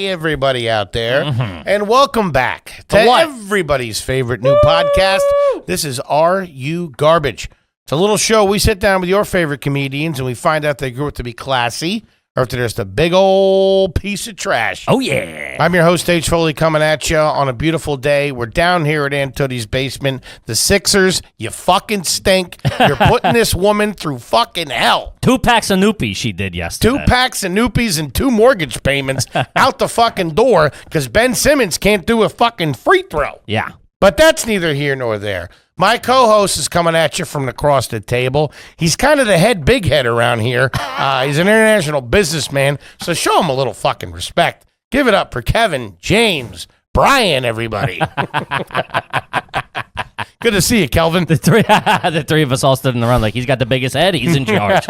Hey, everybody out there, and welcome back to everybody's favorite new podcast. This is Are You Garbage? It's a little show. We sit down with your favorite comedians, and we find out if they grew up to be classy or if they're just a big old piece of trash. Oh, yeah. I'm your host, H.Foley, coming at you on a beautiful day. We're down here at Aunt Tootie's basement. The Sixers, you fucking stink. You're putting this woman through fucking hell. 2 packs of Noopies she did yesterday. 2 packs of Noopies and 2 mortgage payments out the fucking door because Ben Simmons can't do a fucking free throw. Yeah. But that's neither here nor there. My co-host is coming at you from across the table. He's kind of the big head around here. He's an international businessman, so show him a little fucking respect. Give it up for Kevin, James, Brian, everybody. Good to see you, Kelvin. The three of us all stood in the round like he's got the biggest head. He's in charge.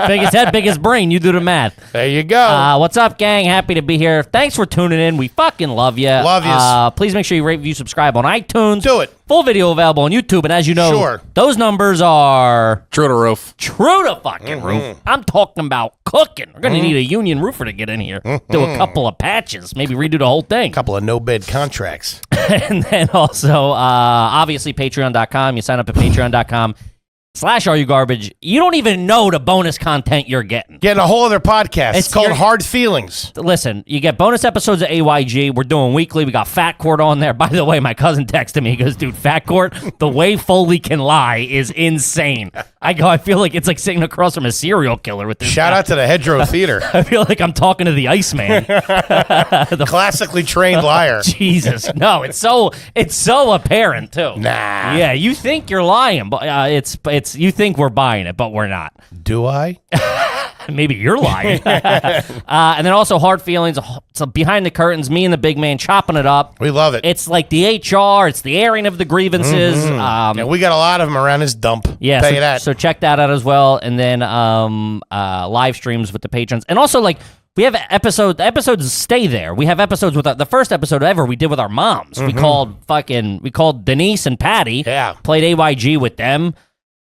Biggest head, biggest brain. You do the math. There you go. What's up, gang? Happy to be here. Thanks for tuning in. We fucking love you. Love you. Please make sure you rate, review, subscribe on iTunes. Do it. Full video available on YouTube. And as you know, Sure. those numbers are True to roof. true to fucking roof. I'm talking about cooking. We're going to need a union roofer to get in here. Do a couple of patches. Maybe redo the whole thing. Couple of no-bid contracts. And then also, obviously, patreon.com. You sign up at patreon.com/areyouGarbage. You don't even know the bonus content you're getting. Getting a whole other podcast. It's called your- Hard Feelings. Listen, you get bonus episodes of AYG. We're doing weekly. We got Fat Court on there. By the way, my cousin texted me. He goes, dude, Fat Court, the way Foley can lie is insane. I feel like it's like sitting across from a serial killer with this. Shout out to the Hedgerow Theater. I feel like I'm talking to the Iceman. Classically trained liar. Jesus, no, it's so apparent too. Nah. Yeah, you think you're lying, but it's you think we're buying it, but we're not. Do I? Maybe you're lying. And then also Hard Feelings. So behind the curtains, me and the big man chopping it up. We love it. It's like the HR. It's the airing of the grievances. Yeah, we got a lot of them around this dump. Yeah, Tell so, you that. so check that out as well. And then live streams with the patrons. And also, like, we have the episodes stay there. We have episodes with the first episode ever we did with our moms. We called Denise and Patty. Yeah. Played AYG with them.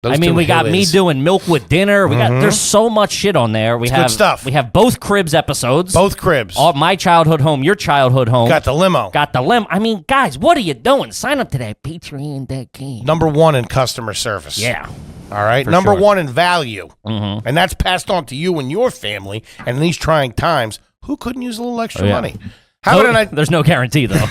Those we two got me Hillies. doing milk with dinner. There's so much shit on there. We have good stuff. We have both Cribs episodes. Both cribs. All my childhood home, your childhood home. Got the limo. Got the lim. I mean, guys, what are you doing? Sign up to that Patreon.com. Number 1 in customer service. Yeah. All right. For Number sure. 1 in value. And that's passed on to you and your family. And in these trying times, who couldn't use a little extra money? How about a nice... There's no guarantee, though.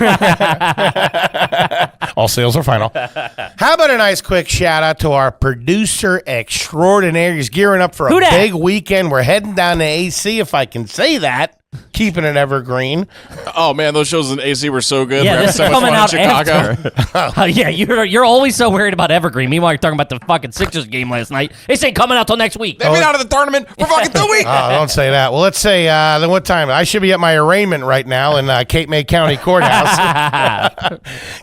All sales are final. How about a nice quick shout out to our producer extraordinaire? He's gearing up for a big weekend. We're heading down to AC, if I can say that. Keeping it evergreen. Oh man, those shows in AC were so good. Yeah, We're having this so is much coming fun out in Chicago. after. Yeah, you're always so worried about Evergreen. Meanwhile, you're talking about the fucking Sixers game last night. This ain't coming out till next week. They've been out of the tournament for fucking 2 weeks. Oh, don't say that. Well, let's say, then what time? I should be at my arraignment right now in Cape May County Courthouse.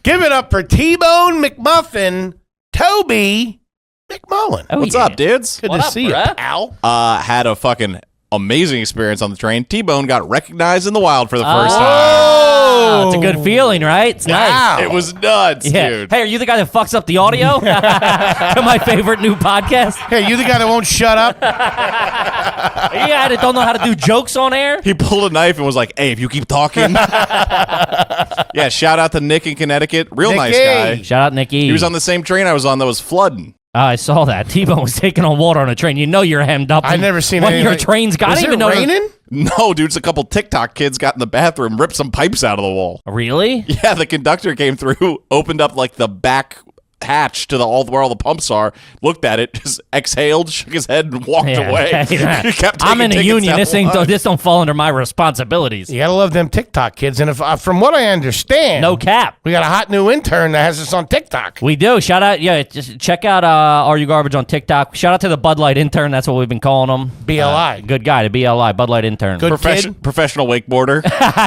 Give it up for T-Bone McMuffin, Toby McMullen. Oh, What's yeah. up, dudes? Good What to up, see you, bruh? pal. Had a fucking amazing experience on the train. T-Bone got recognized in the wild for the first time. Oh, it's a good feeling, right? It's Wow. nice. It was nuts, Yeah. dude. Hey, are you the guy that fucks up the audio? To my favorite new podcast? Hey, you the guy that won't shut up? Yeah, that don't know how to do jokes on air? He pulled a knife and was like, "Hey, if you keep talking." Yeah, shout out to Nick in Connecticut. Real nice Nicky. guy. Shout out, Nikki. He was on the same train I was on that was flooding. I saw that. T-Bone was taking on water on a train. You know you're hemmed up. I've never seen when anything. your train's got. Was I it didn't even know. raining? No, dude, it's a couple TikTok kids got in the bathroom, ripped some pipes out of the wall. Really? Yeah, the conductor came through, opened up like the back hatch to where all the pumps are, looked at it, just exhaled, shook his head, and walked away. He kept I'm taking in a tickets union. down This the line. don't fall under my responsibilities. You gotta love them TikTok kids. And if from what I understand, No cap. we got a hot new intern that has us on TikTok. We do. Shout out. Yeah, just check out Are You Garbage on TikTok. Shout out to the Bud Light intern. That's what we've been calling him. BLI. Good guy, the BLI, Bud Light intern. Good kid. Professional wakeboarder.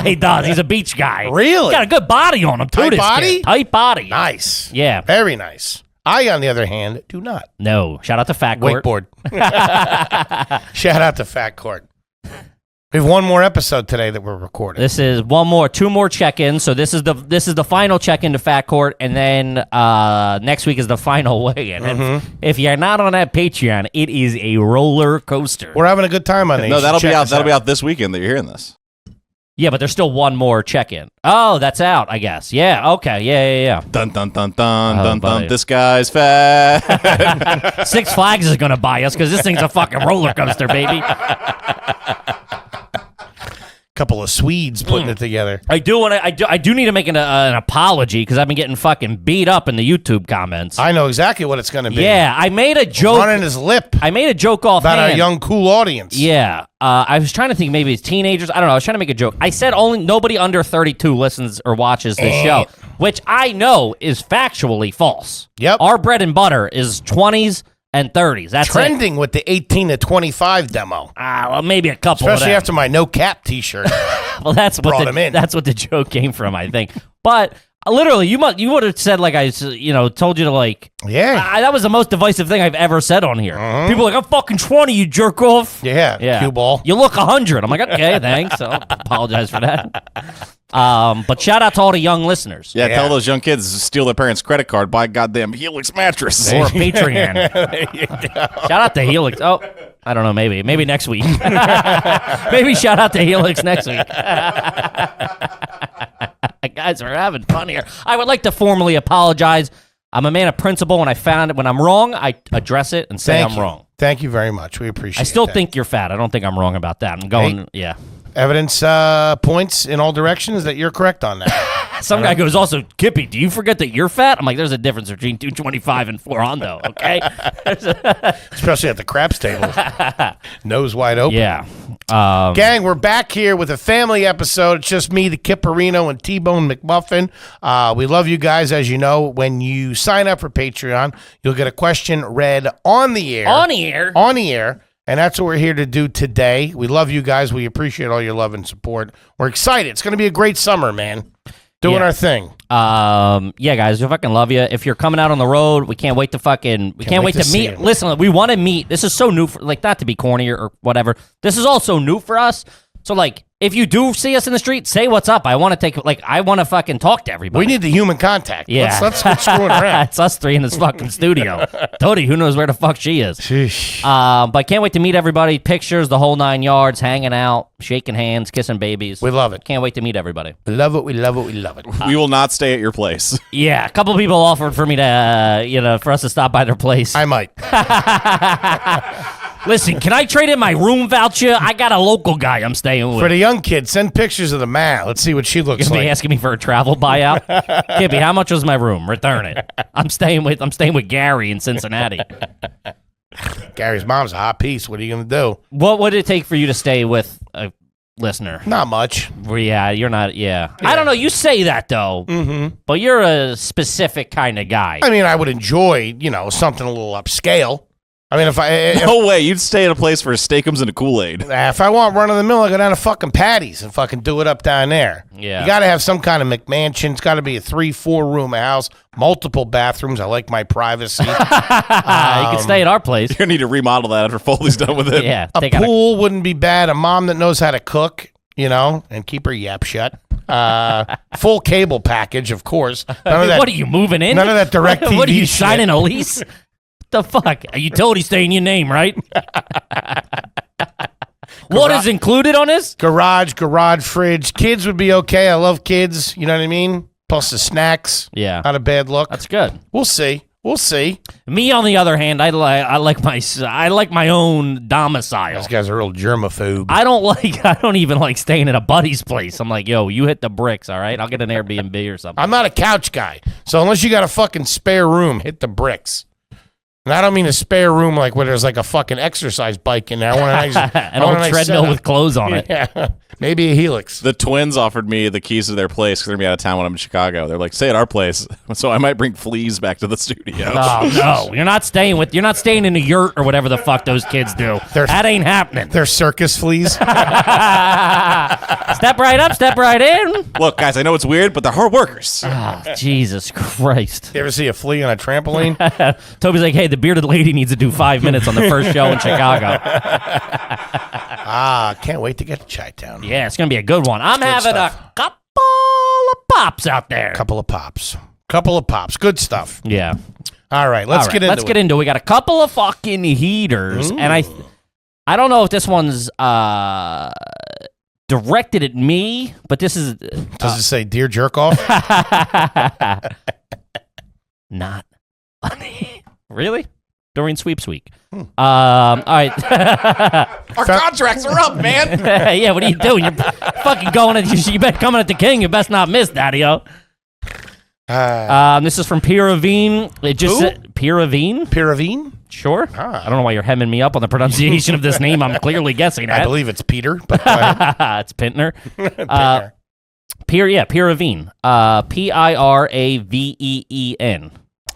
He does. He's a beach guy. Really? He's got a good body on him, too. Tight this body? kid. Tight body. Nice. Yeah. Very nice. I, on the other hand, do not. No. Shout out to Fat Court. Wakeboard. Shout out to Fat Court. We have one more episode today that we're recording. This is two more check-ins. So this is the final check-in to Fat Court, and then next week is the final weigh-in. And if you're not on that Patreon, it is a roller coaster. We're having a good time on these. No, that'll be Check out. us That'll be out this weekend that you're hearing this. Yeah, but there's still one more check-in. Oh, that's out, I guess. Yeah, okay. Yeah. Dun, dun, dun, dun, Oh, dun, buddy. dun. This guy's fat. Six Flags is going to buy us because this thing's a fucking roller coaster, baby. Couple of Swedes putting it together. I do need to make an apology because I've been getting fucking beat up in the YouTube comments. I know exactly what it's going to be. Yeah, I made a joke. Running his lip I made a joke offhand. about our young, cool audience. Yeah, I was trying to think maybe it's teenagers. I don't know. I was trying to make a joke. I said only nobody under 32 listens or watches this show, which I know is factually false. Yep. Our bread and butter is 20s and 30s. That's Trending with the 18 to 25 demo. Well, maybe a couple. Especially of them. after my no cap T-shirt. Well, that's what brought him in. That's what the joke came from, I think. But literally, you would have said like I told you to like. Yeah. That was the most divisive thing I've ever said on here. People are like, I'm fucking 20, you jerk off. Yeah. Cue ball. You look 100. I'm like, okay, thanks. I'll apologize for that. But shout out to all the young listeners. Yeah, tell those young kids to steal their parents' credit card, buy a goddamn Helix mattress. Or Patreon. Shout out to Helix. Oh, I don't know. Maybe next week. Maybe shout out to Helix next week. Guys, we're having fun here. I would like to formally apologize. I'm a man of principle. When I'm wrong, I address it and say I'm wrong. Thank you very much. We appreciate it. I still think you're fat. I don't think I'm wrong about that. I'm going, yeah. Evidence points in all directions that you're correct on that. Some guy goes, also, Kippy, do you forget that you're fat? I'm like, there's a difference between 225 and 4 Hondo, okay? Especially at the craps table. Nose wide open. Yeah. Gang, we're back here with a family episode. It's just me, the Kipperino, and T-Bone McMuffin. We love you guys. As you know, when you sign up for Patreon, you'll get a question read on the air. On the air? On the air. And that's what we're here to do today. We love you guys. We appreciate all your love and support. We're excited. It's going to be a great summer, man. Doing our thing. Yeah, guys, we fucking love you. If you're coming out on the road, we can't wait to meet. you. Listen, we want to meet. This is so new for, like, not to be corny or whatever. This is all so new for us. So, like, if you do see us in the street, say what's up. I want to fucking talk to everybody. We need the human contact. Yeah. Let's quit screwing around. It's us three in this fucking studio. Tony, who knows where the fuck she is? Sheesh. But can't wait to meet everybody. Pictures, the whole 9 yards, hanging out, shaking hands, kissing babies. We love it. Can't wait to meet everybody. We love it. We love it. We love it. We will not stay at your place. Yeah, a couple people offered for me to, for us to stop by their place. I might. Listen, can I trade in my room voucher? I got a local guy I'm staying with. For the young kids, send pictures of the man. Let's see what she looks You'll be like. asking me for a travel buyout? Kippy, how much was my room? Return it. I'm staying with Gary in Cincinnati. Gary's mom's a hot piece. What are you going to do? What would it take for you to stay with a listener? Not much. Well, yeah, you're not. Yeah. I don't know. You say that though, but you're a specific kind of guy. I mean, I would enjoy, something a little upscale. I mean, if No way. You'd stay at a place for steakums and a Kool-Aid. if I want run of the mill, I go down to fucking Patty's and fucking do it up down there. Yeah. You got to have some kind of McMansion. It's got to be a 3-4 room house, multiple bathrooms. I like my privacy. You can stay at our place. You're going to need to remodel that after Foley's done with it. Yeah. A pool wouldn't be bad. A mom that knows how to cook, and keep her yap shut. Full cable package, of course. None of that, What are you moving in? None of that direct TV What are you shit. signing a lease? The fuck? A utility stay in your name, right? What is included on this? Garage, fridge. Kids would be okay. I love kids. You know what I mean? Plus the snacks. Yeah. Not a bad look. That's good. We'll see. Me, on the other hand, I like my own domicile. Those guys are real germaphobe. I don't even like staying at a buddy's place. I'm like, yo, you hit the bricks, all right? I'll get an Airbnb or something. I'm not a couch guy. So unless you got a fucking spare room, hit the bricks. And I don't mean a spare room like where there's like a fucking exercise bike in there. I want a nice, An old treadmill with clothes on it. Yeah. Maybe a Helix. The twins offered me the keys to their place because they're going to be out of town when I'm in Chicago. They're like, stay at our place. So I might bring fleas back to the studio. Oh, no. You're not staying in a yurt or whatever the fuck those kids do. That ain't happening. They're circus fleas. Step right up, step right in. Look, guys, I know it's weird, but they're hard workers. Oh, Jesus Christ. You ever see a flea on a trampoline? Toby's like, hey, the bearded lady needs to do 5 minutes on the first show in Chicago. Can't wait to get to Chi-Town. Yeah, it's going to be a good one. I'm having stuff. a couple of pops out there. Couple of pops. Good stuff. Yeah. All right, let's get into it. We got a couple of fucking heaters, and I don't know if this one's directed at me, but this is... Does it say Dear Jerk Off? Not funny. Really? During sweeps week. All right. Our contracts are up, man. Yeah, what are you doing? You're fucking going at you better coming at the king. You best not miss, Daddy-o. This is from Piravine. It just said Piravine? Piravine? Sure. I don't know why you're hemming me up on the pronunciation of this name. I'm clearly guessing at. I believe it's Peter, but go ahead. It's Pintner. Pintner. Piravine. Piraveen.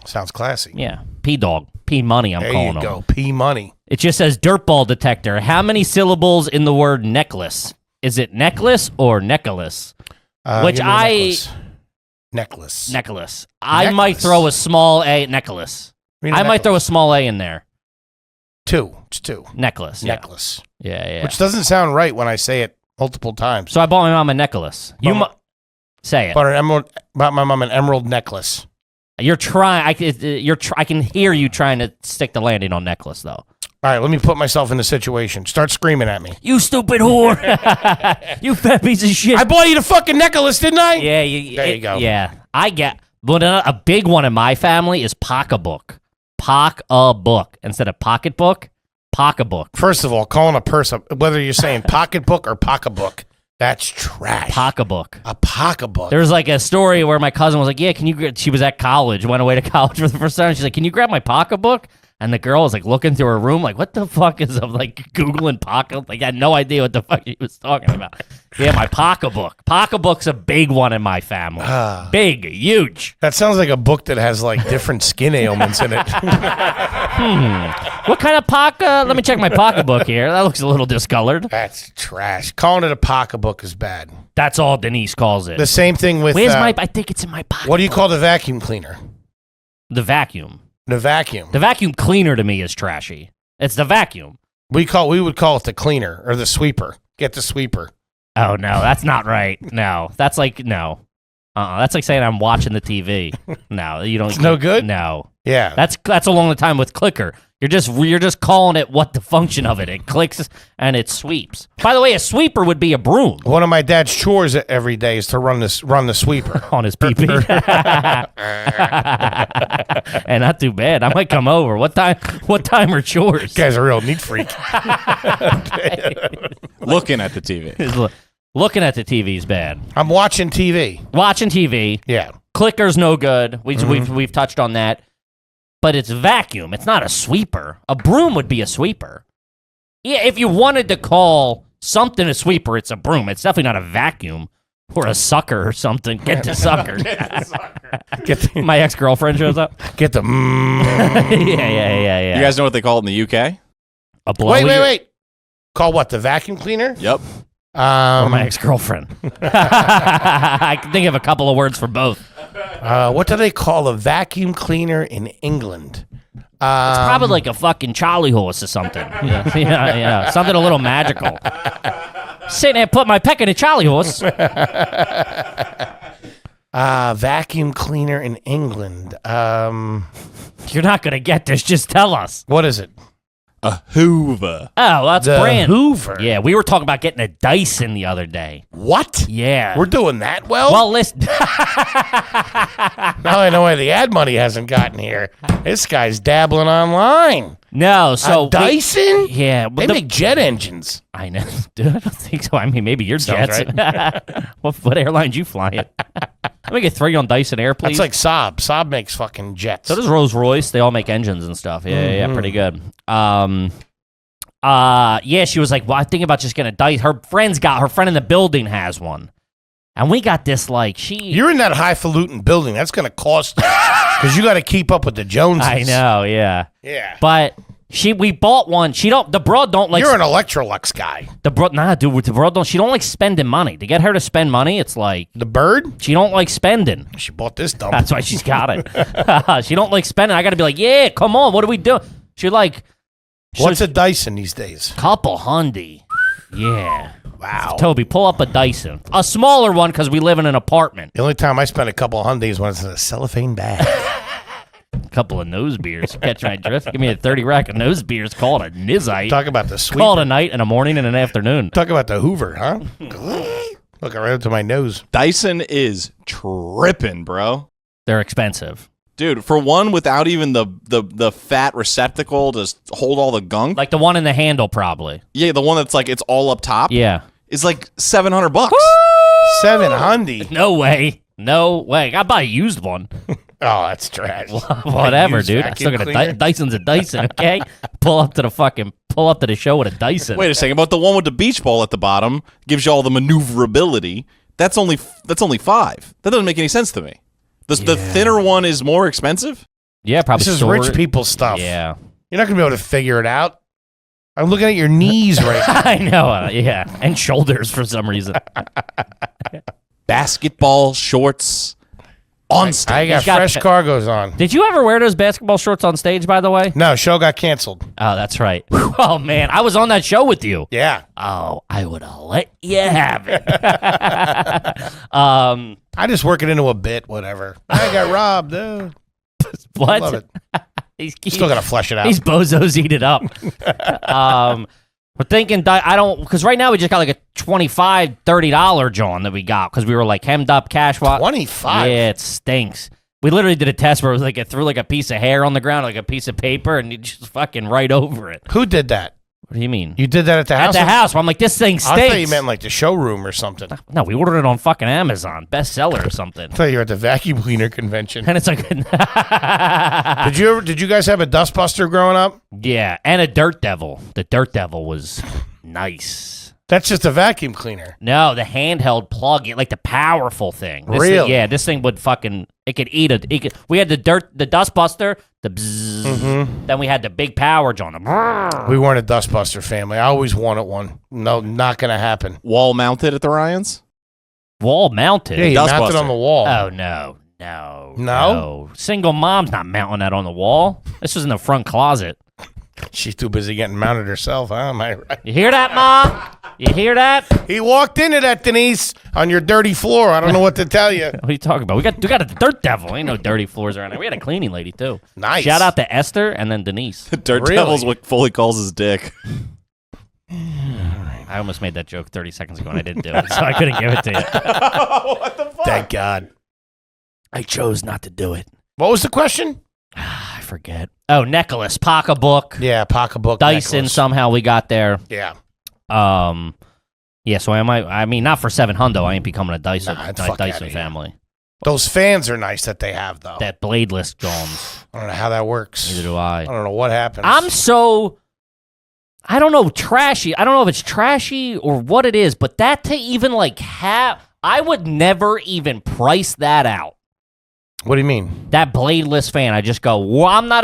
Sounds classy. Yeah. P-Dog. P-Money, I'm calling him. There you go. P-Money. It just says dirtball detector. How many syllables in the word necklace? Is it necklace or necklace? Which give me I... Necklace. Necklace. I might throw a small A... Necklace. I might throw a small A in there. Two. It's two. Necklace. Yeah. Necklace. Yeah. Which doesn't sound right when I say it multiple times. So I bought my mom a necklace. Say it. Bought my mom an emerald necklace. You're trying. I can hear you trying to stick the landing on necklace, though. All right, let me put myself in the situation. Start screaming at me. You stupid whore! You fat piece of shit! I bought you the fucking necklace, didn't I? Yeah, there you go. Yeah, I get. But a big one in my family is pocketbook. Pocketbook instead of pocketbook. Pocketbook. First of all, calling a person, whether you're saying pocketbook or pocketbook, that's trash. Pocketbook. A pocketbook. There was like a story where my cousin was like, "Yeah, can you?" She was at college, went away to college for the first time. She's like, "Can you grab my pocketbook?" And the girl was like looking through her room, like, "What the fuck is up?" Like Googling pocket. Like, I had no idea what the fuck she was talking about. Yeah, my pocketbook. Pocketbook's a big one in my family. Big, huge. That sounds like a book that has like different skin ailments in it. What kind of pocket? Let me check my pocketbook here. That looks a little discolored. That's trash. Calling it a pocketbook is bad. That's all Denise calls it. The same thing with. Where's my? I think it's in my pocket. What do you call the vacuum cleaner? The vacuum. The vacuum. The vacuum cleaner to me is trashy. It's the vacuum. We would call it the cleaner or the sweeper. Get the sweeper. Oh no, that's not right. No, that's like no. That's like saying I'm watching the TV. No, you don't. It's no good? No. Yeah. That's along the time with clicker. You're just calling it what the function of it. It clicks and it sweeps. By the way, a sweeper would be a broom. One of my dad's chores every day is to run the sweeper on his pee-pee. And not too bad. I might come over. What time are chores? This guy's a real neat freak. Looking at the TV. Looking at the TV is bad. I'm watching TV. Watching TV. Yeah. Clicker's no good. We've touched on that. But it's vacuum. It's not a sweeper. A broom would be a sweeper. Yeah, if you wanted to call something a sweeper, it's a broom. It's definitely not a vacuum or a sucker or something. Get the sucker. My ex-girlfriend shows up. Get the Yeah. You guys know what they call it in the UK? A blow. Wait. Call what? The vacuum cleaner? Yep. Or my ex-girlfriend. I can think of a couple of words for both. What do they call a vacuum cleaner in England? It's probably like a fucking Charlie horse or something. Yeah. Something a little magical. Sitting there, put my peck in a Charlie horse. Vacuum cleaner in England. You're not going to get this. Just tell us. What is it? A Hoover. Oh, that's the brand. Hoover. Yeah, we were talking about getting a Dyson the other day. What? Yeah. We're doing that well? Well, listen. Now I know why the ad money hasn't gotten here. This guy's dabbling online. No, so Dyson? Yeah. They make jet engines. I know. Dude, I don't think so. I mean, maybe your Sounds jets. Right. what airlines you flying? Let me get 3 on Dyson Air, please. That's like Saab. Saab makes fucking jets. So does Rolls Royce. They all make engines and stuff. Yeah, pretty good. Yeah, she was like, well, I'm thinking about just getting a Dyson. Her friend in the building has one. And we got this You're in that highfalutin building. That's going to cost because you got to keep up with the Joneses. I know, yeah. Yeah. But we bought one. The broad don't like. You're an Electrolux guy. The broad she don't like spending money. To get her to spend money, it's like. The bird? She don't like spending. She bought this dump. That's why she's got it. She don't like spending. I got to be like, yeah, come on, what do we do? She like. What's a Dyson these days? Couple hundy. Yeah. Wow. Toby, pull up a Dyson. A smaller one because we live in an apartment. The only time I spend a couple of Hyundais when it's in a cellophane bag. A couple of nose beers. Catch my drift. Give me a 30 rack of nose beers. Call it a nizite. Talk about the sweet. Call it a night and a morning and an afternoon. Talk about the Hoover, huh? Looking right up to my nose. Dyson is tripping, bro. They're expensive. Dude, for one without even the fat receptacle to hold all the gunk. Like the one in the handle, probably. Yeah, the one that's like it's all up top. Yeah. Is like $700. 700. No way. No way. I buy a used one. Oh, that's trash. Whatever, Used dude. I vacuum still got cleaner? Dyson's a Dyson, okay? Pull up to the show with a Dyson. Wait a second, but the one with the beach ball at the bottom gives you all the maneuverability. That's only $5. That doesn't make any sense to me. The thinner one is more expensive? Yeah, probably. This is rich people stuff. Yeah. You're not going to be able to figure it out. I'm looking at your knees right now. I know, yeah. And shoulders for some reason. Basketball shorts on stage. I got He's got fresh the- cargos on. Did you ever wear those basketball shorts on stage, by the way? No, show got canceled. Oh, that's right. Oh, man. I was on that show with you. Yeah. Oh, I would have let you have it. I just work it into a bit, whatever. I got robbed. What? Love it. He's Still got to flesh it out. These bozos eat it up. We're thinking, because right now we just got like a $25, $30 John that we got because we were like hemmed up cash. 25? Yeah, it stinks. We literally did a test where it was like it threw like a piece of hair on the ground, like a piece of paper, and you just fucking right over it. Who did that? What do you mean? You did that at the house? At the house. I'm like, this thing stinks. I thought you meant like the showroom or something. No, we ordered it on fucking Amazon, bestseller or something. I thought you were at the vacuum cleaner convention. And it's like, Did you guys have a dustbuster growing up? yeah, and a Dirt Devil. The Dirt Devil was nice. That's just a vacuum cleaner. No, the handheld plug, like the powerful thing. Really? Yeah, this thing would fucking, it could eat it. We had the dustbuster, the bzzz. Then we had the big power, John. We weren't a dustbuster family. I always wanted one. No, not going to happen. Wall mounted at the Ryans? Wall mounted. Yeah, you Dustbuster. mounted on the wall. Oh, no. No? Single mom's not mounting that on the wall. This was in the front closet. She's too busy getting mounted herself, huh? Am I right? You hear that, Mom? You hear that? He walked into that, Denise, on your dirty floor. I don't know what to tell you. What are you talking about? We got a Dirt Devil. Ain't no dirty floors around here. We had a cleaning lady, too. Nice. Shout out to Esther and then Denise. Dirt Really? Devil's what Foley calls his dick. I almost made that joke 30 seconds ago and I didn't do it, so I couldn't give it to you. What the fuck? Thank God. I chose not to do it. What was the question? I forget. Oh, necklace, pocketbook, Yeah, pocketbook. Dyson. necklace. Somehow we got there. Yeah. Yeah. So I mean, not for $700. I ain't becoming a Dyson. Nah, fuck outta Dyson here. family. Those fans are nice that they have, though. That bladeless Jones. I don't know how that works. Neither do I. I don't know what happens. I don't know, trashy. I don't know if it's trashy or what it is, but that to even like have, I would never even price that out. What do you mean? That bladeless fan. I just go, well, I'm not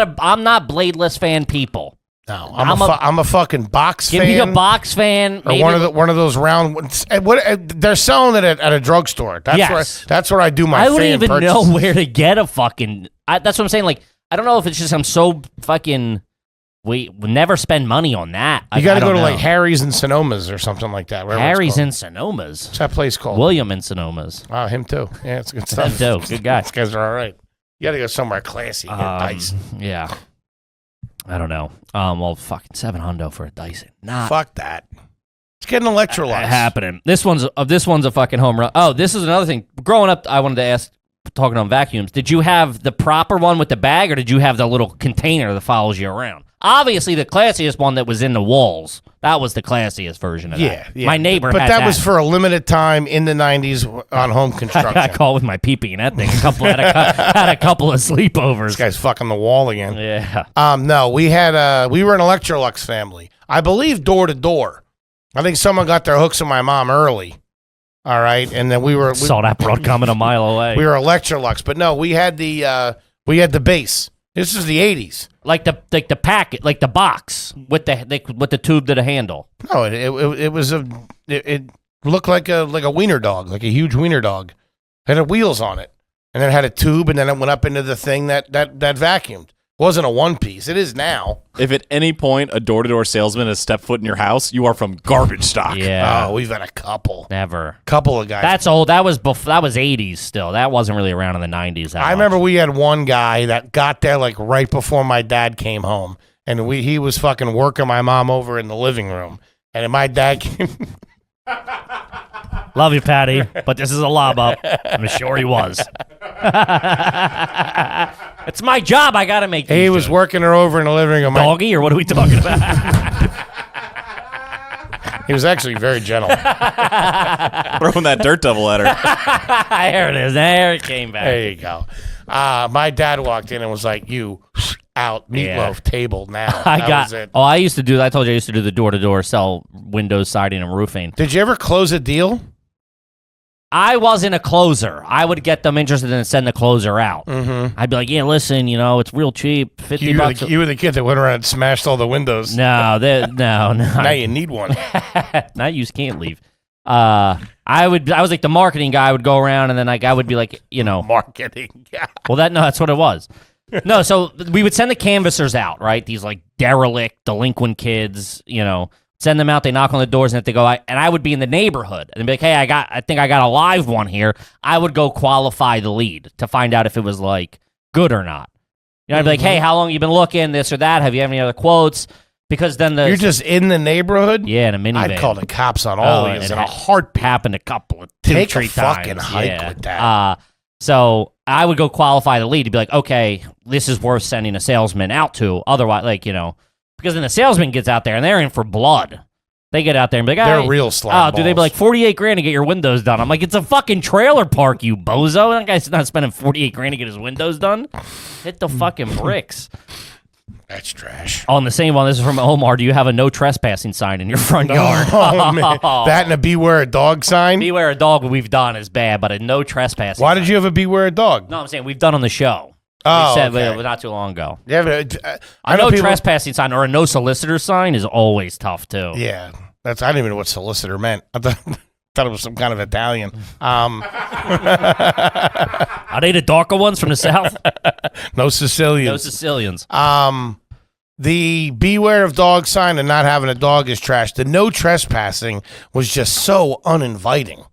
bladeless fan people. No, I'm a fucking box Give fan. me a box fan. Or one of those round ones. They're selling it at a drugstore. That's where I do my I fan wouldn't even purchases. know where to get a fucking. That's what I'm saying. Like, I don't know if it's just I'm so fucking. We never spend money on that. You got to I go don't to know. like Harry's and Sonoma's or something like that. Harry's in Sonoma's. What's that place called? William in Sonoma's. Oh, him too. Yeah, it's good stuff. Him too. Good guy. These guys are all right. You got to go somewhere classy. Get Dyson. Yeah. I don't know. Well, fucking $700 for a Dyson. Nah. Fuck that. Let's get an Electrolux. Happening. This one's a fucking home run. Oh, this is another thing. Growing up, I wanted to ask, talking on vacuums, did you have the proper one with the bag or did you have the little container that follows you around? Obviously, the classiest one that was in the walls. That was the classiest version of that. Yeah. My neighbor But had that was for a limited time in the 90s on home I construction. got caught with my pee-pee in that thing. Had a couple of sleepovers. This guy's fucking the wall again. Yeah. No, we were an Electrolux family. I believe door to door. I think someone got their hooks on my mom early. All right, and then we saw that broad coming a mile away. We were Electrolux, but no, we had the base. This is the 80s. Like the packet, like the box with the tube to the handle. No, it looked like a wiener dog, like a huge wiener dog. It had wheels on it, and then it had a tube, and then it went up into the thing that vacuumed. Wasn't a one piece. It is now. If at any point a door-to-door salesman has stepped foot in your house, you are from garbage stock. Yeah. Oh, we've had a couple. Never. Couple of guys. That's old. That was 80s still. That wasn't really around in the 90s. I remember we had one guy that got there like right before my dad came home, and he was fucking working my mom over in the living room, and then my dad came. Love you, Patty, but this is a lob up. I'm sure he was. It's my job. I got to make He was working her over in the living room. Doggy, or what are we talking about? He was actually very gentle. Throwing that dirt devil at her. There it is. There it came back. There you go. My dad walked in and was like, "You out meatloaf table now." Was it. Oh, I used to do. I told you I used to do the door-to-door, sell windows, siding, and roofing. Did you ever close a deal? I wasn't a closer. I would get them interested and send the closer out. Mm-hmm. I'd be like, "Yeah, listen, it's real cheap, $50." You were the kid that went around and smashed all the windows. No. Now you need one. Now you can't leave. I was like the marketing guy. I would go around and then I would be like, marketing. Yeah. Well, that's what it was. No, so we would send the canvassers out, right? These like derelict, delinquent kids, send them out. They knock on the doors, and if they go, and I would be in the neighborhood and be like, "Hey, I think I got a live one here." I would go qualify the lead to find out if it was like good or not. I'd be like, "Hey, how long you been looking? This or that? Have you any other quotes?" Because then you're just in the neighborhood. Yeah, in a minivan. I'd call the cops on all these in a heartbeat. Happened a couple of Take 2-3 a fucking times. hike with that. So I would go qualify the lead to be like, okay, this is worth sending a salesman out to. Otherwise, because then the salesman gets out there and they're in for blood. They get out there and be like, they're real slime balls. Dude, they'd be like $48,000 to get your windows done. I'm like, it's a fucking trailer park, you bozo. That guy's not spending $48,000 to get his windows done. Hit the fucking bricks. That's trash. On the same one, this is from Omar. Do you have a no trespassing sign in your front yard? Oh, man. That and a beware a dog sign? Beware a dog, what we've done is bad, but a no trespassing Why sign. did you have a beware a dog? No, I'm saying we've done on the show. Oh, we said okay. not too long ago. Yeah, I know trespassing sign or a no solicitor sign is always tough, too. Yeah. I didn't even know what solicitor meant. I thought it was some kind of Italian. Are they the darker ones from the south? No Sicilians. No Sicilians. The beware of dog sign and not having a dog is trash. The no trespassing was just so uninviting.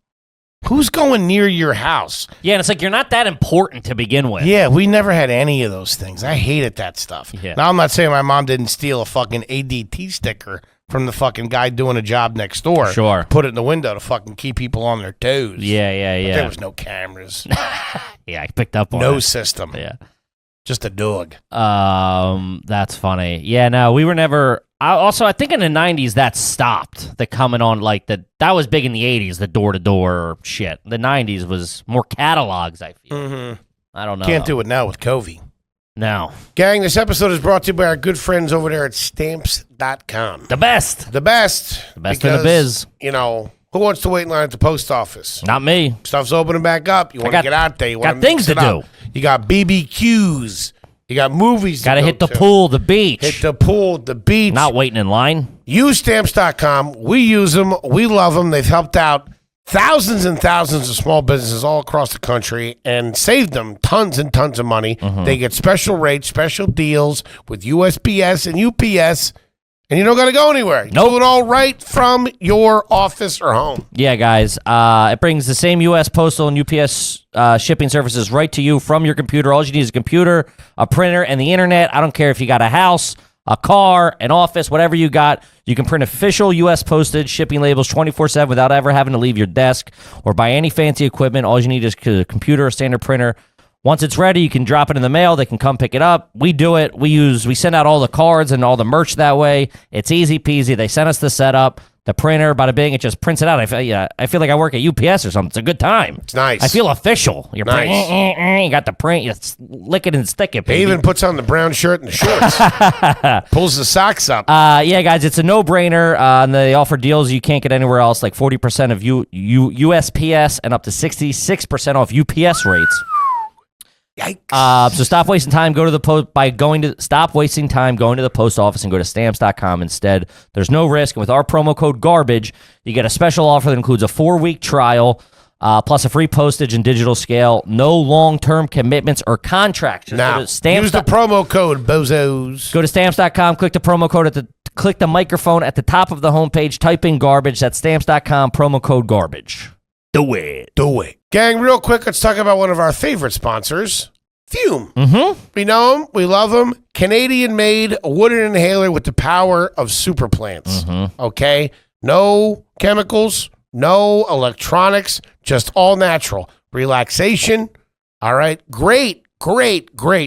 Who's going near your house? Yeah, and it's like you're not that important to begin with. Yeah, we never had any of those things. I hated that stuff. Yeah. Now, I'm not saying my mom didn't steal a fucking ADT sticker from the fucking guy doing a job next door. Sure. Put it in the window to fucking keep people on their toes. Yeah. But there was no cameras. Yeah, I picked up on No it. system. Yeah. Just a dog. That's funny. Yeah, no, we were never. I think in the 90s that stopped. The coming on that was big in the 80s. The door to door shit. The 90s was more catalogs. I feel. Mm-hmm. I don't know. Can't do it now with Covey. No. Gang, this episode is brought to you by our good friends over there at Stamps.com. The best. The best. The best in the biz. Who wants to wait in line at the post office? Not me. Stuff's opening back up. You want to get out there. You want got things to do. You got BBQs. You got movies. Got to hit the pool, the beach. Hit the pool, the beach. Not waiting in line. Use Stamps.com. We use them. We love them. They've helped out thousands and thousands of small businesses all across the country and saved them tons and tons of money. Mm-hmm. They get special rates, special deals with USPS and UPS. And you don't got to go anywhere. You do it all right from your office or home. Yeah, guys. It brings the same U.S. Postal and UPS shipping services right to you from your computer. All you need is a computer, a printer, and the internet. I don't care if you got a house, a car, an office, whatever you got. You can print official U.S. postage shipping labels 24/7 without ever having to leave your desk or buy any fancy equipment. All you need is a computer, a standard printer. Once it's ready, you can drop it in the mail. They can come pick it up. We do it. We send out all the cards and all the merch that way. It's easy peasy. They send us the setup, the printer, bada bing. It just prints it out. I feel like I work at UPS or something. It's a good time. It's nice. I feel official. You're nice. You got the print. You lick it and stick it, baby. He even puts on the brown shirt and the shorts. Pulls the socks up. Yeah, guys, it's a no-brainer. And they offer deals you can't get anywhere else, like 40% of USPS and up to 66% off UPS rates. Yikes. So stop wasting time. Go to the stop wasting time going to the post office and go to stamps.com instead. There's no risk. And with our promo code garbage, you get a special offer that includes a 4-week trial. plus a free postage and digital scale. No long-term commitments or contracts. Just Now, go to Stamps. use the promo code BOZOS. Go to Stamps.com, click the promo code click the microphone at the top of the homepage, type in garbage. That's Stamps.com, promo code garbage. Do it. Do it. Gang, real quick, let's talk about one of our favorite sponsors, Fume. Mm-hmm. We know them. We love them. Canadian-made wooden inhaler with the power of super plants. Mm-hmm. Okay? No chemicals, no electronics, just all natural. Relaxation. All right? Great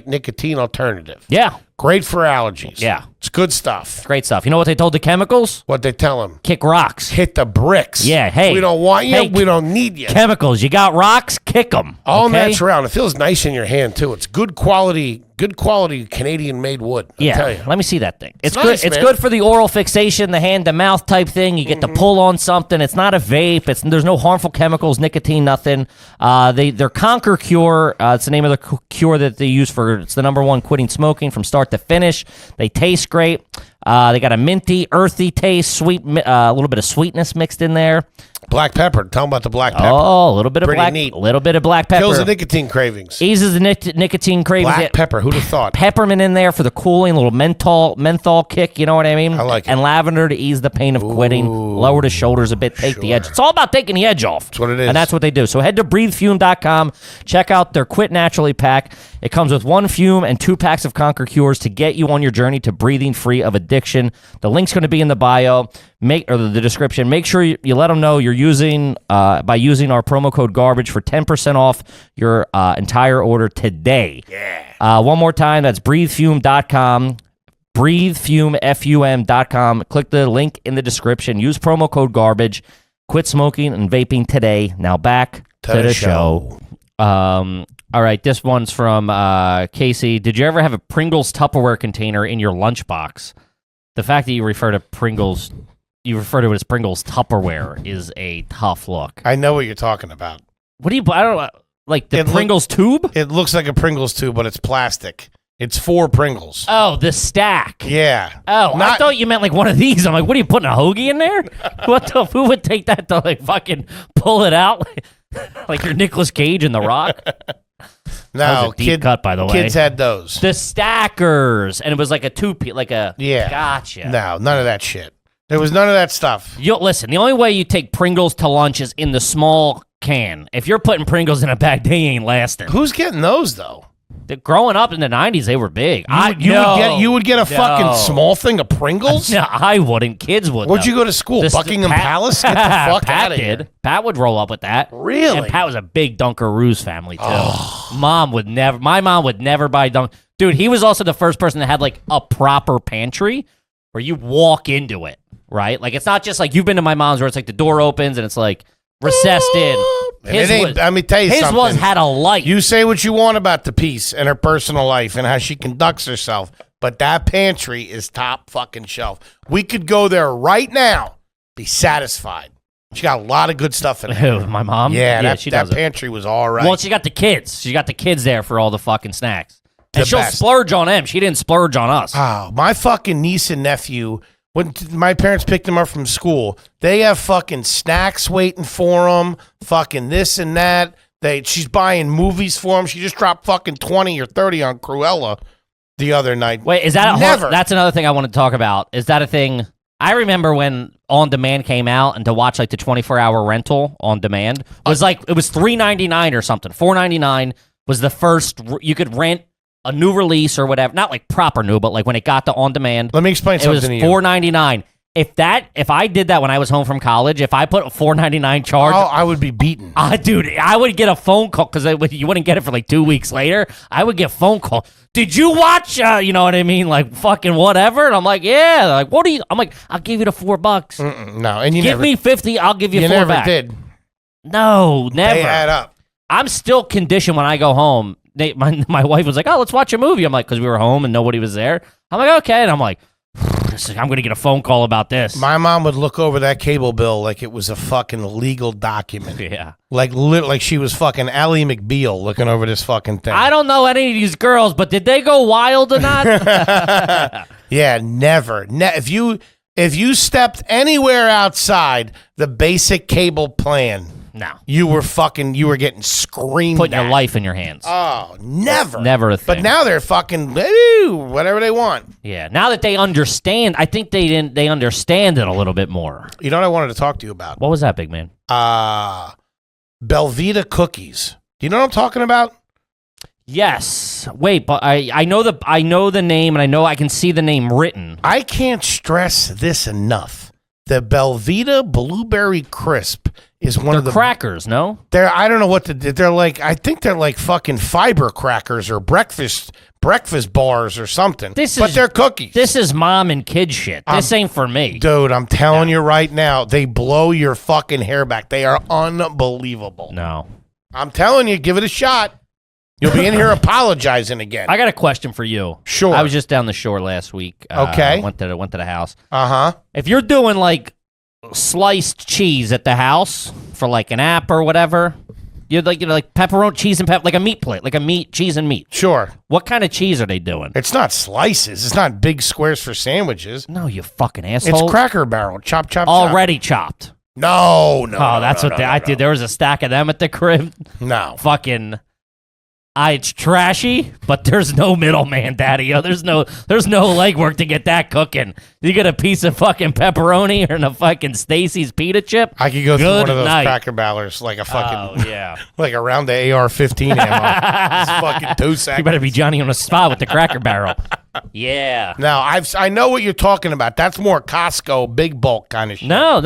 nicotine alternative. Yeah. Great for allergies. Yeah. It's good stuff. Great stuff. You know what they told the chemicals? What they tell them? Kick rocks. Hit the bricks. Yeah, hey. We don't want you. Hey, we don't need you. Chemicals. You got rocks? Kick them. All okay? natural. And it feels nice in your hand, too. It's good quality Canadian-made wood. I'll tell you. Let me see that thing. It's nice, good. It's man. good for the oral fixation, the hand-to-mouth type thing. You get to pull on something. It's not a vape. There's no harmful chemicals, nicotine, nothing. Their Conquer Cure. It's the name of the cure that they use for. It's the #1 quitting smoking from start to finish. They taste great. They got a minty, earthy taste, sweet, a little bit of sweetness mixed in there. Black pepper. Tell them about the black pepper. Oh, a little bit of Pretty black, neat. a little bit of black pepper. Kills the nicotine cravings. Eases the nicotine cravings. Black pepper. Who'd have thought? Peppermint in there for the cooling, a little menthol kick. You know what I mean? I like it. And lavender to ease the pain of quitting, lower the shoulders a bit, take the edge. It's all about taking the edge off. That's what it is. And that's what they do. So head to breathefume.com. Check out their Quit Naturally pack. It comes with 1 Fume and 2 packs of Conquer Cures to get you on your journey to breathing free of addiction. The link's going to be in the bio. Or the description. Make sure you let them know you're using by using our promo code garbage for 10% off your entire order today. Yeah. One more time, that's breathefume.com. breathefum.com. Click the link in the description. Use promo code garbage. Quit smoking and vaping today. Now back to the show. All right, this one's from Casey. Did you ever have a Pringles Tupperware container in your lunchbox? The fact that you refer to Pringles as Pringles Tupperware is a tough look. I know what you're talking about. What do you? I don't know. Like the Pringles tube? It looks like a Pringles tube, but it's plastic. It's 4 Pringles. Oh, the stack. Yeah. Oh, I thought you meant like one of these. I'm like, what are you putting a hoagie in there? Who would take that to like fucking pull it out like you're Nicolas Cage in The Rock? No, that was a deep cut, by the way. Kids had those. The stackers, and it was like a two-piece, like a. Yeah. Gotcha. No, none of that shit. There was none of that stuff. Listen, the only way you take Pringles to lunch is in the small can. If you're putting Pringles in a bag, they ain't lasting. Who's getting those though? Growing up in the 90s, they were big. You would get a fucking small thing of Pringles? No, I wouldn't. Kids would. Where'd you go to school? Buckingham Palace? Get the fuck Pat out of here. did. Pat would roll up with that. Really? And Pat was a big Dunkaroos family, too. My mom would never buy Dude, he was also the first person that had, like, a proper pantry where you walk into it, right? Like, it's not just like you've been to my mom's where it's like the door opens and it's like recessed in. Let me tell you something. His had a light. You say what you want about the piece and her personal life and how she conducts herself, but that pantry is top fucking shelf. We could go there right now, be satisfied. She got a lot of good stuff in there. Who, my mom? Yeah, that pantry was all right. Well, she got the kids. She got the kids there for all the fucking snacks. And she'll best. splurge on them. She didn't splurge on us. Oh, my fucking niece and nephew, when my parents picked them up from school, they have fucking snacks waiting for them, fucking this and that. She's buying movies for them. She just dropped fucking 20 or 30 on Cruella the other night. Wait, is that Never. That's another thing I want to talk about. Is that a thing? I remember when On Demand came out and to watch like the 24-hour rental on demand was like, it was $3.99 or something. $4.99 was the first, you could rent a new release or whatever, not like proper new, but like when it got to on demand. Let me explain something to you. It was $4.99. If I did that when I was home from college, if I put a $4.99 charge, I would be beaten. Dude, I would get a phone call because you wouldn't get it for like 2 weeks later. I would get a phone call. Did you watch? You know what I mean? Like fucking whatever. And I'm like, yeah. They're like, what do you? I'm like, I'll give you the $4. No, and you give me 50. I'll give you $4 You never back. did. No, never. They add up. I'm still conditioned when I go home. My wife was like, oh, let's watch a movie. I'm like, because we were home and nobody was there. I'm like, okay. And I'm like, I'm going to get a phone call about this. My mom would look over that cable bill like it was a fucking legal document. Yeah. Like she was fucking Ally McBeal looking over this fucking thing. I don't know any of these girls, but did they go wild or not? Yeah, never. If you stepped anywhere outside the basic cable plan, No. You were getting screamed Putting at. your life in your hands. Oh, never. Never a thing. But now they're fucking whatever they want. Yeah. Now that they understand, I think they understand it a little bit more. You know what I wanted to talk to you about? What was that, big man? Belvita cookies. Do you know what I'm talking about? Yes. Wait, but I know the name, and I know I can see the name written. I can't stress this enough. The Belvita Blueberry Crisp is one of the crackers. No, I don't know what they're like. I think they're like fucking fiber crackers or breakfast bars or something. But they're cookies. This is mom and kid shit. This ain't for me, dude. I'm telling you right now, they blow your fucking hair back. They are unbelievable. No, I'm telling you, give it a shot. You'll be in here apologizing again. I got a question for you. Sure. I was just down the shore last week. Okay. Went to the house. Uh-huh. If you're doing like sliced cheese at the house for like an app or whatever, you're like pepperoni cheese and like a meat plate, like a cheese and meat. Sure. What kind of cheese are they doing? It's not slices. It's not big squares for sandwiches. No, you fucking asshole. It's Cracker Barrel. Chop, chop, already chopped. No. Oh, that's what I did. There was a stack of them at the crib. No. Fucking. It's trashy, but there's no middleman, Daddy-o. There's no legwork to get that cooking. You get a piece of fucking pepperoni or a fucking Stacy's pita chip. I could go through one of those night. Cracker Barrels like a fucking, yeah, like around the AR-15 ammo. It's fucking 2 seconds. You better be Johnny on the spot with the Cracker Barrel. Yeah. Now, I know what you're talking about. That's more Costco, big bulk kind of shit. No.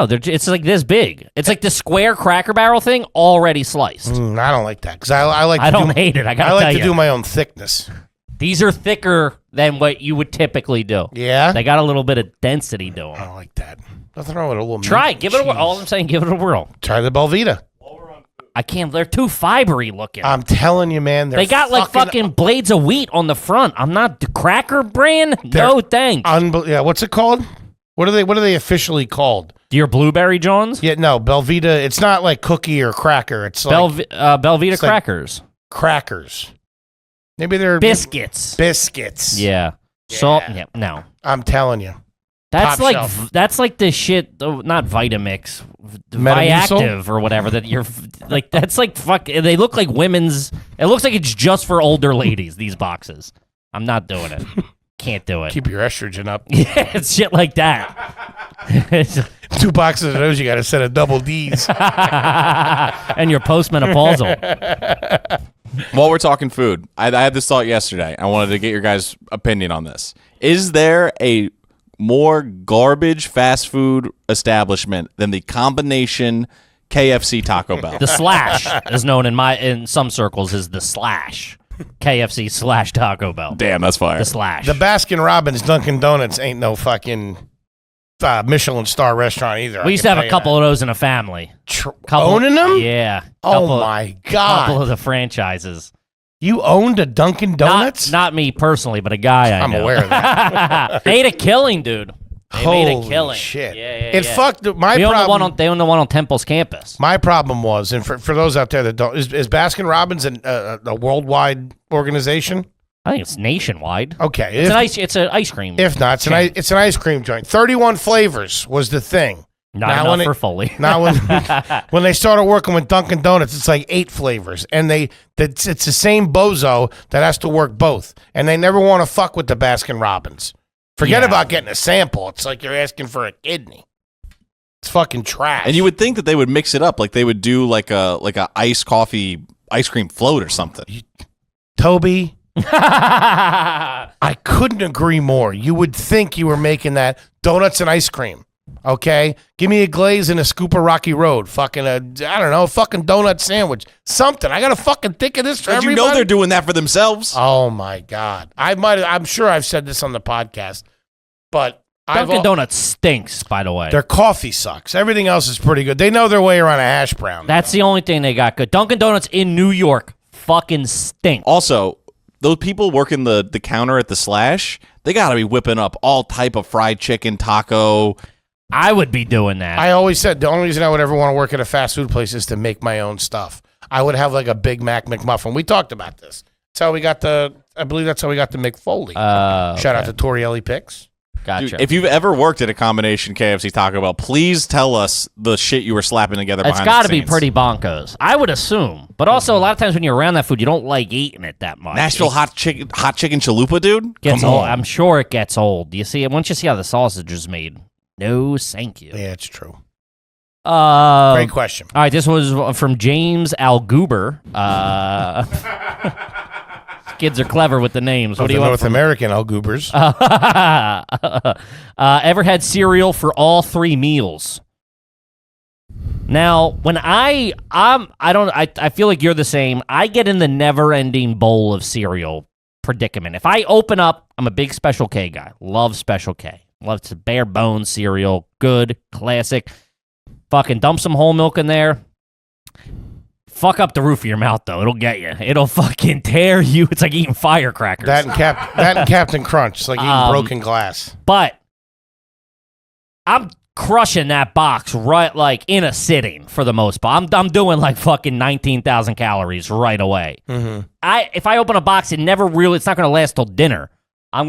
It's like this big. It's like the square Cracker Barrel thing already sliced. I don't like that because I like. I don't hate it. I like to do my own thickness. These are thicker than what you would typically do. Yeah, they got a little bit of density to them. I don't like that. Nothing wrong with a little. Try it. Give it a whirl. All I'm saying, give it a whirl. Try the Belvita. I can't. They're too fibery looking. I'm telling you, man. They got like fucking blades of wheat on the front. I'm not the Cracker brand. No thanks. Yeah, what's it called? What are they officially called? Your Blueberry Johns? Yeah, no, Belvita. It's not like cookie or cracker. It's like Belvita crackers. Like crackers. Maybe they're biscuits. Biscuits. Yeah. Salt. Yeah. No. I'm telling you. That's like the shit, not Vitamix, Viactive or whatever that you're like. That's like fuck. They look like women's. It looks like it's just for older ladies. These boxes. I'm not doing it. Can't do it. Keep your estrogen up. Yeah, it's shit like that. 2 boxes of those. You got a set of double D's and your postmenopausal. While we're talking food, I had this thought yesterday. I wanted to get your guys' opinion on this. Is there a more garbage fast food establishment than the combination KFC Taco Bell? The Slash is known in some circles as the Slash. KFC / Taco Bell. Damn, that's fire. The Slash. The Baskin Robbins Dunkin' Donuts ain't no fucking Michelin star restaurant either. We used to have a couple of those in a family. Owning them? Yeah. Oh my God. Couple of the franchises. You owned a Dunkin' Donuts? Not me personally, but a guy I know. I'm aware of that. Made a killing, dude. They made a killing. Shit. Yeah. Fucked my they problem. They own the one on Temple's campus. My problem was, and for those out there that don't, is Baskin Robbins a worldwide organization? I think it's nationwide. Okay. It's an ice cream. If not, it's an ice cream joint. 31 flavors was the thing. Not enough for Foley. Now, when they started working with Dunkin' Donuts, it's like 8 flavors, and it's the same bozo that has to work both, and they never want to fuck with the Baskin Robbins. Forget about getting a sample. It's like you're asking for a kidney. It's fucking trash. And you would think that they would mix it up, like they would do like a iced coffee ice cream float or something. Toby, I couldn't agree more. You would think you were making that donuts and ice cream. Okay, give me a glaze and a scoop of Rocky Road. Fucking fucking donut sandwich. Something. I gotta fucking think of this for everybody. You know they're doing that for themselves. Oh my God. I'm sure I've said this on the podcast, but Dunkin' Donuts stinks, by the way. Their coffee sucks. Everything else is pretty good. They know their way around a hash brown. That's the only thing they got good. Dunkin' Donuts in New York fucking stink. Also, those people working the counter at the Slash, they gotta be whipping up all type of fried chicken, taco. I would be doing that. I always said the only reason I would ever want to work at a fast food place is to make my own stuff. I would have like a Big Mac McMuffin. We talked about this. That's how we got I believe that's how we got the McFoley. Shout out to Torielli Picks. Gotcha. Dude, if you've ever worked at a combination KFC Taco Bell, please tell us the shit you were slapping together behind the scenes. It's got to be pretty bonkos, I would assume. But also, a lot of times when you're around that food, you don't like eating it that much. Nashville hot chicken chalupa, dude? Gets Come old. on. I'm sure it gets old. You see it once you see how the sausage is made. No, thank you. Yeah, it's true. Great Great question. All right, this was from James Alguber. Kids are clever with the names. What do you want? North American Algubers. Ever had cereal for all 3 meals? Now, when I feel like you're the same. I get in the never-ending bowl of cereal predicament. If I open up, I'm a big Special K guy. Love Special K. Love to bare bones cereal. Good, classic. Fucking dump some whole milk in there. Fuck up the roof of your mouth, though. It'll get you. It'll fucking tear you. It's like eating firecrackers. That and Captain Crunch. It's like eating broken glass. But I'm crushing that box right like in a sitting for the most part. I'm doing like fucking 19,000 calories right away. Mm-hmm. If I open a box, it's not going to last till dinner. I'm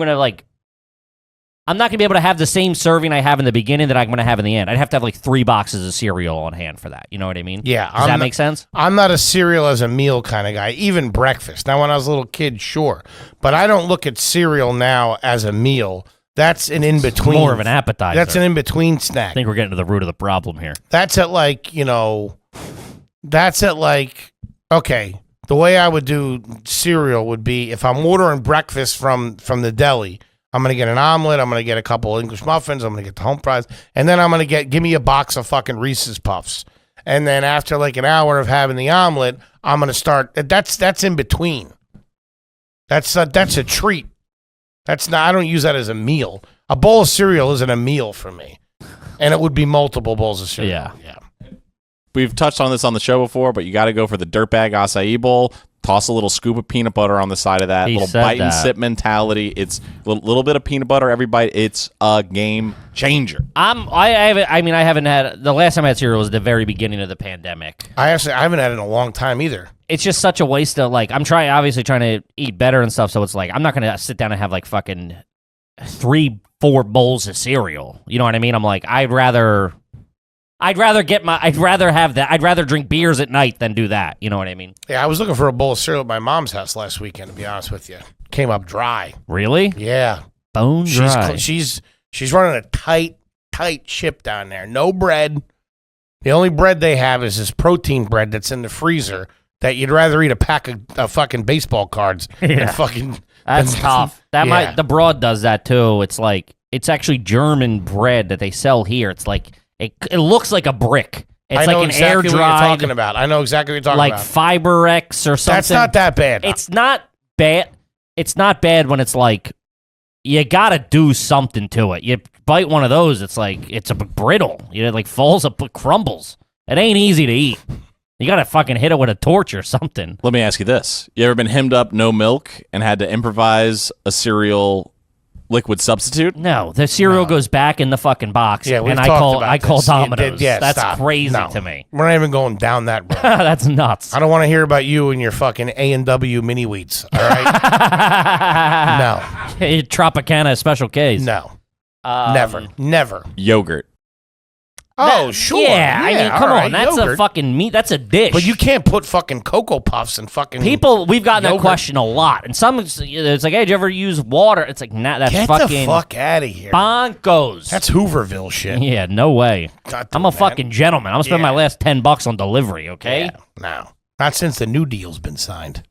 not going to be able to have the same serving I have in the beginning that I'm going to have in the end. I'd have to have like 3 boxes of cereal on hand for that. You know what I mean? Yeah. Does that make sense? I'm not a cereal as a meal kind of guy, even breakfast. Now, when I was a little kid, sure. But I don't look at cereal now as a meal. That's an in-between. More of an appetizer. That's an in-between snack. I think we're getting to the root of the problem here. That's at okay, the way I would do cereal would be if I'm ordering breakfast from the deli, I'm going to get an omelet, I'm going to get a couple English muffins, I'm going to get the home fries, and then I'm going to give me a box of fucking Reese's Puffs. And then after like an hour of having the omelet, I'm going to start, that's in between. That's a treat. That's not, I don't use that as a meal. A bowl of cereal isn't a meal for me. And it would be multiple bowls of cereal. Yeah. We've touched on this on the show before, but you got to go for the dirtbag acai bowl. Toss a little scoop of peanut butter on the side of that. He Little said bite and that. sip mentality. It's a little bit of peanut butter every bite. It's a game changer. I haven't had, the last time I had cereal was the very beginning of the pandemic. I haven't had it in a long time either. It's just such a waste of, like, I'm obviously trying to eat better and stuff, so it's like, I'm not going to sit down and have, like, fucking 3-4 bowls of cereal. You know what I mean? I'm like, I'd rather have that. I'd rather drink beers at night than do that. You know what I mean? Yeah, I was looking for a bowl of cereal at my mom's house last weekend, to be honest with you. Came up dry. Really? Yeah. Bone dry. She's running a tight ship down there. No bread. The only bread they have is this protein bread that's in the freezer that you'd rather eat a pack of fucking baseball cards than fucking... That's tough. The Broad does that too. It's like, it's actually German bread that they sell here. It's like, it looks like a brick. It's like an air dried. What you're talking about. I know exactly what you're talking about. Like Fiberex or something. That's not that bad. It's not bad. It's not bad when it's like, you gotta do something to it. You bite one of those, it's like, it's a brittle. It like falls up, crumbles. It ain't easy to eat. You gotta fucking hit it with a torch or something. Let me ask you this. You ever been hemmed up, no milk, and had to improvise a cereal liquid substitute? No, the cereal goes back in the fucking box. Yeah, and I call Domino's. That's crazy to me. We're not even going down that road. That's nuts. I don't want to hear about you and your fucking A&W mini wheats. All right? No. Tropicana Special K's. No. Never. Yogurt. Oh, sure. Yeah, I mean, come on. That's yogurt. a fucking meat. That's a dish. But you can't put fucking Cocoa Puffs and fucking people. We've gotten yogurt. that question a lot, and some it's like, "Hey, did you ever use water?" It's like, nah, that's Get fucking the fuck out of here. bonkos. That's Hooverville shit. Yeah, no way. I'm a man. fucking gentleman. I'm gonna spend my last $10 on delivery. Okay. Yeah, no, not since the New Deal's been signed.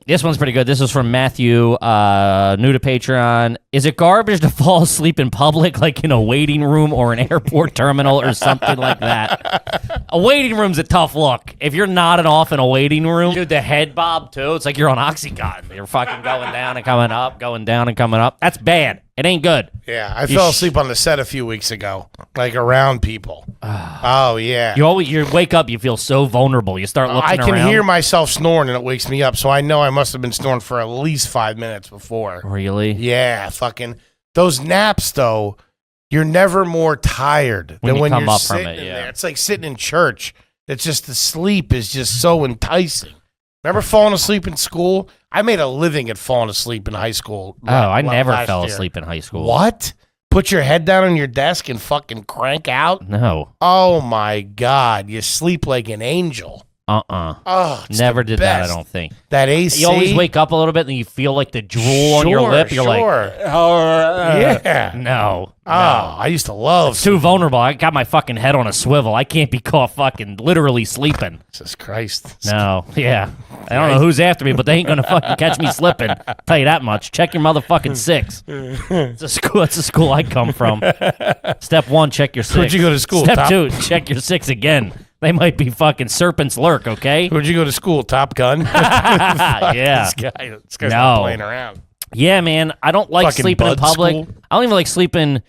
This one's pretty good. This is from Matthew, new to Patreon. Is it garbage to fall asleep in public, like in a waiting room or an airport terminal or something like that? A waiting room's a tough look. If you're nodding off in a waiting room, dude, the head bob too. It's like you're on Oxycontin. You're fucking going down and coming up, going down and coming up. That's bad. It ain't good. Yeah, I fell asleep on the set a few weeks ago, like around people. Oh yeah. You wake up, you feel so vulnerable. You start looking around. I can hear myself snoring and it wakes me up, so I know I must have been snoring for at least 5 minutes before. Really? Yeah, fucking those naps though. You're never more tired When than you when come you're up from sitting it, in yeah. there. It's like sitting in church. It's just the sleep is just so enticing. Remember falling asleep in school? I made a living at falling asleep in high school. I never last fell year. asleep in high school. What? Put your head down on your desk and fucking crank out? No. Oh, my God. You sleep like an angel. Oh, it's Never the did that, I best. don't think. That AC. You always wake up a little bit and you feel like the drool on your lip. You're like, yeah. no. Oh, I used to love Too vulnerable. I got my fucking head on a swivel. I can't be caught fucking literally sleeping. Jesus Christ. No. Yeah. I don't know who's after me, but they ain't going to fucking catch me slipping. Tell you that much. Check your motherfucking six. It's a school I come from. Step 1, check your six. Where'd you go to school, Step Top? 2, check your six again. They might be fucking serpents lurk, okay? Where'd you go to school, Top Gun? Yeah. This guy's not playing around. Yeah, man. I don't like Fucking sleeping in bud public. school. I don't even like sleeping.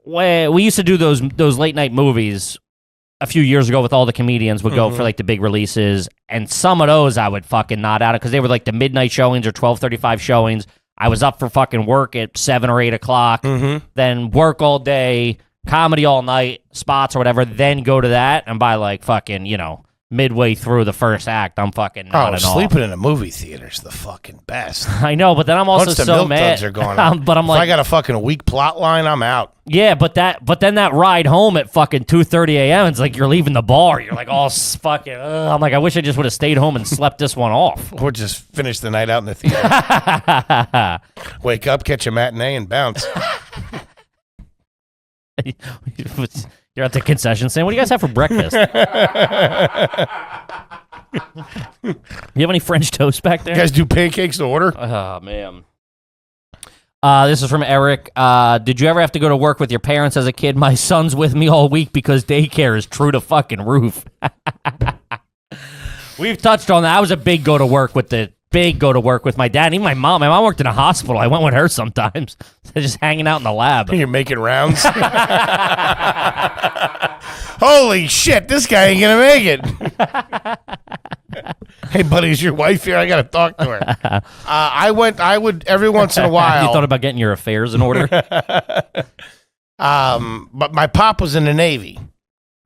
We used to do those late night movies a few years ago with all the comedians would go for like the big releases, and some of those I would fucking nod out of because they were like the midnight showings or 12:35 showings. I was up for fucking work at 7 or 8 o'clock, then work all day, comedy all night, spots or whatever, then go to that, and by like fucking, midway through the first act, I'm fucking nodding off. Sleeping in a movie theater is the fucking best. I know, but then I'm also Once the so milk mad. duds are gone, but I'm if like, I got a fucking weak plot line, I'm out. yeah, but then that ride home at fucking 2:30 a.m. It's like you're leaving the bar. You're like all fucking. I'm like, I wish I just would have stayed home and slept this one off. Or just finish the night out in the theater. Wake up, catch a matinee, and bounce. You're at the concession stand. What do you guys have for breakfast? You have any French toast back there? You guys do pancakes to order? Oh, man. This is from Eric. Did you ever have to go to work with your parents as a kid? My son's with me all week because daycare is true to fucking roof. We've touched on that. I was a big go to work with my dad and even my mom. My mom worked in a hospital. I went with her sometimes. Just hanging out in the lab. You're making rounds? Holy shit, this guy ain't gonna make it. Hey, buddy, is your wife here? I gotta talk to her. I would every once in a while. You thought about getting your affairs in order? But my pop was in the Navy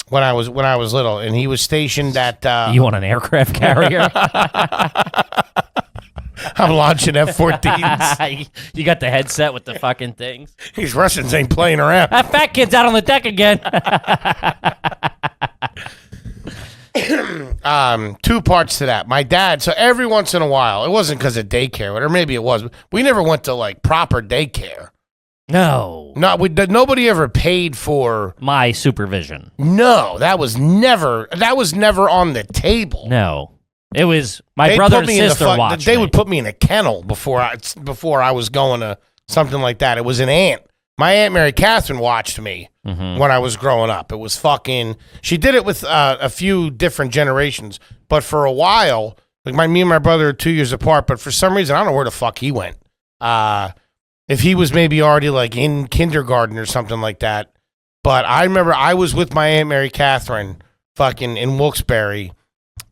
when I was little, and he was stationed at. You want an aircraft carrier? I'm launching F-14s. You got the headset with the fucking things. These Russians ain't playing around. That fat kid's out on the deck again. Two parts to that. My dad, so every once in a while, it wasn't because of daycare, or maybe it was. We never went to like proper daycare. No. Nobody ever paid for My supervision. No, that was never on the table. No. It was my They'd brother put and me in the sister watched They me. would put me in a kennel before I was going to something like that. It was an aunt. My Aunt Mary Catherine watched me when I was growing up. It was fucking. She did it with a few different generations, but for a while, like me and my brother are 2 years apart. But for some reason, I don't know where the fuck he went. If he was maybe already like in kindergarten or something like that. But I remember I was with my Aunt Mary Catherine fucking in Wilkes-Barre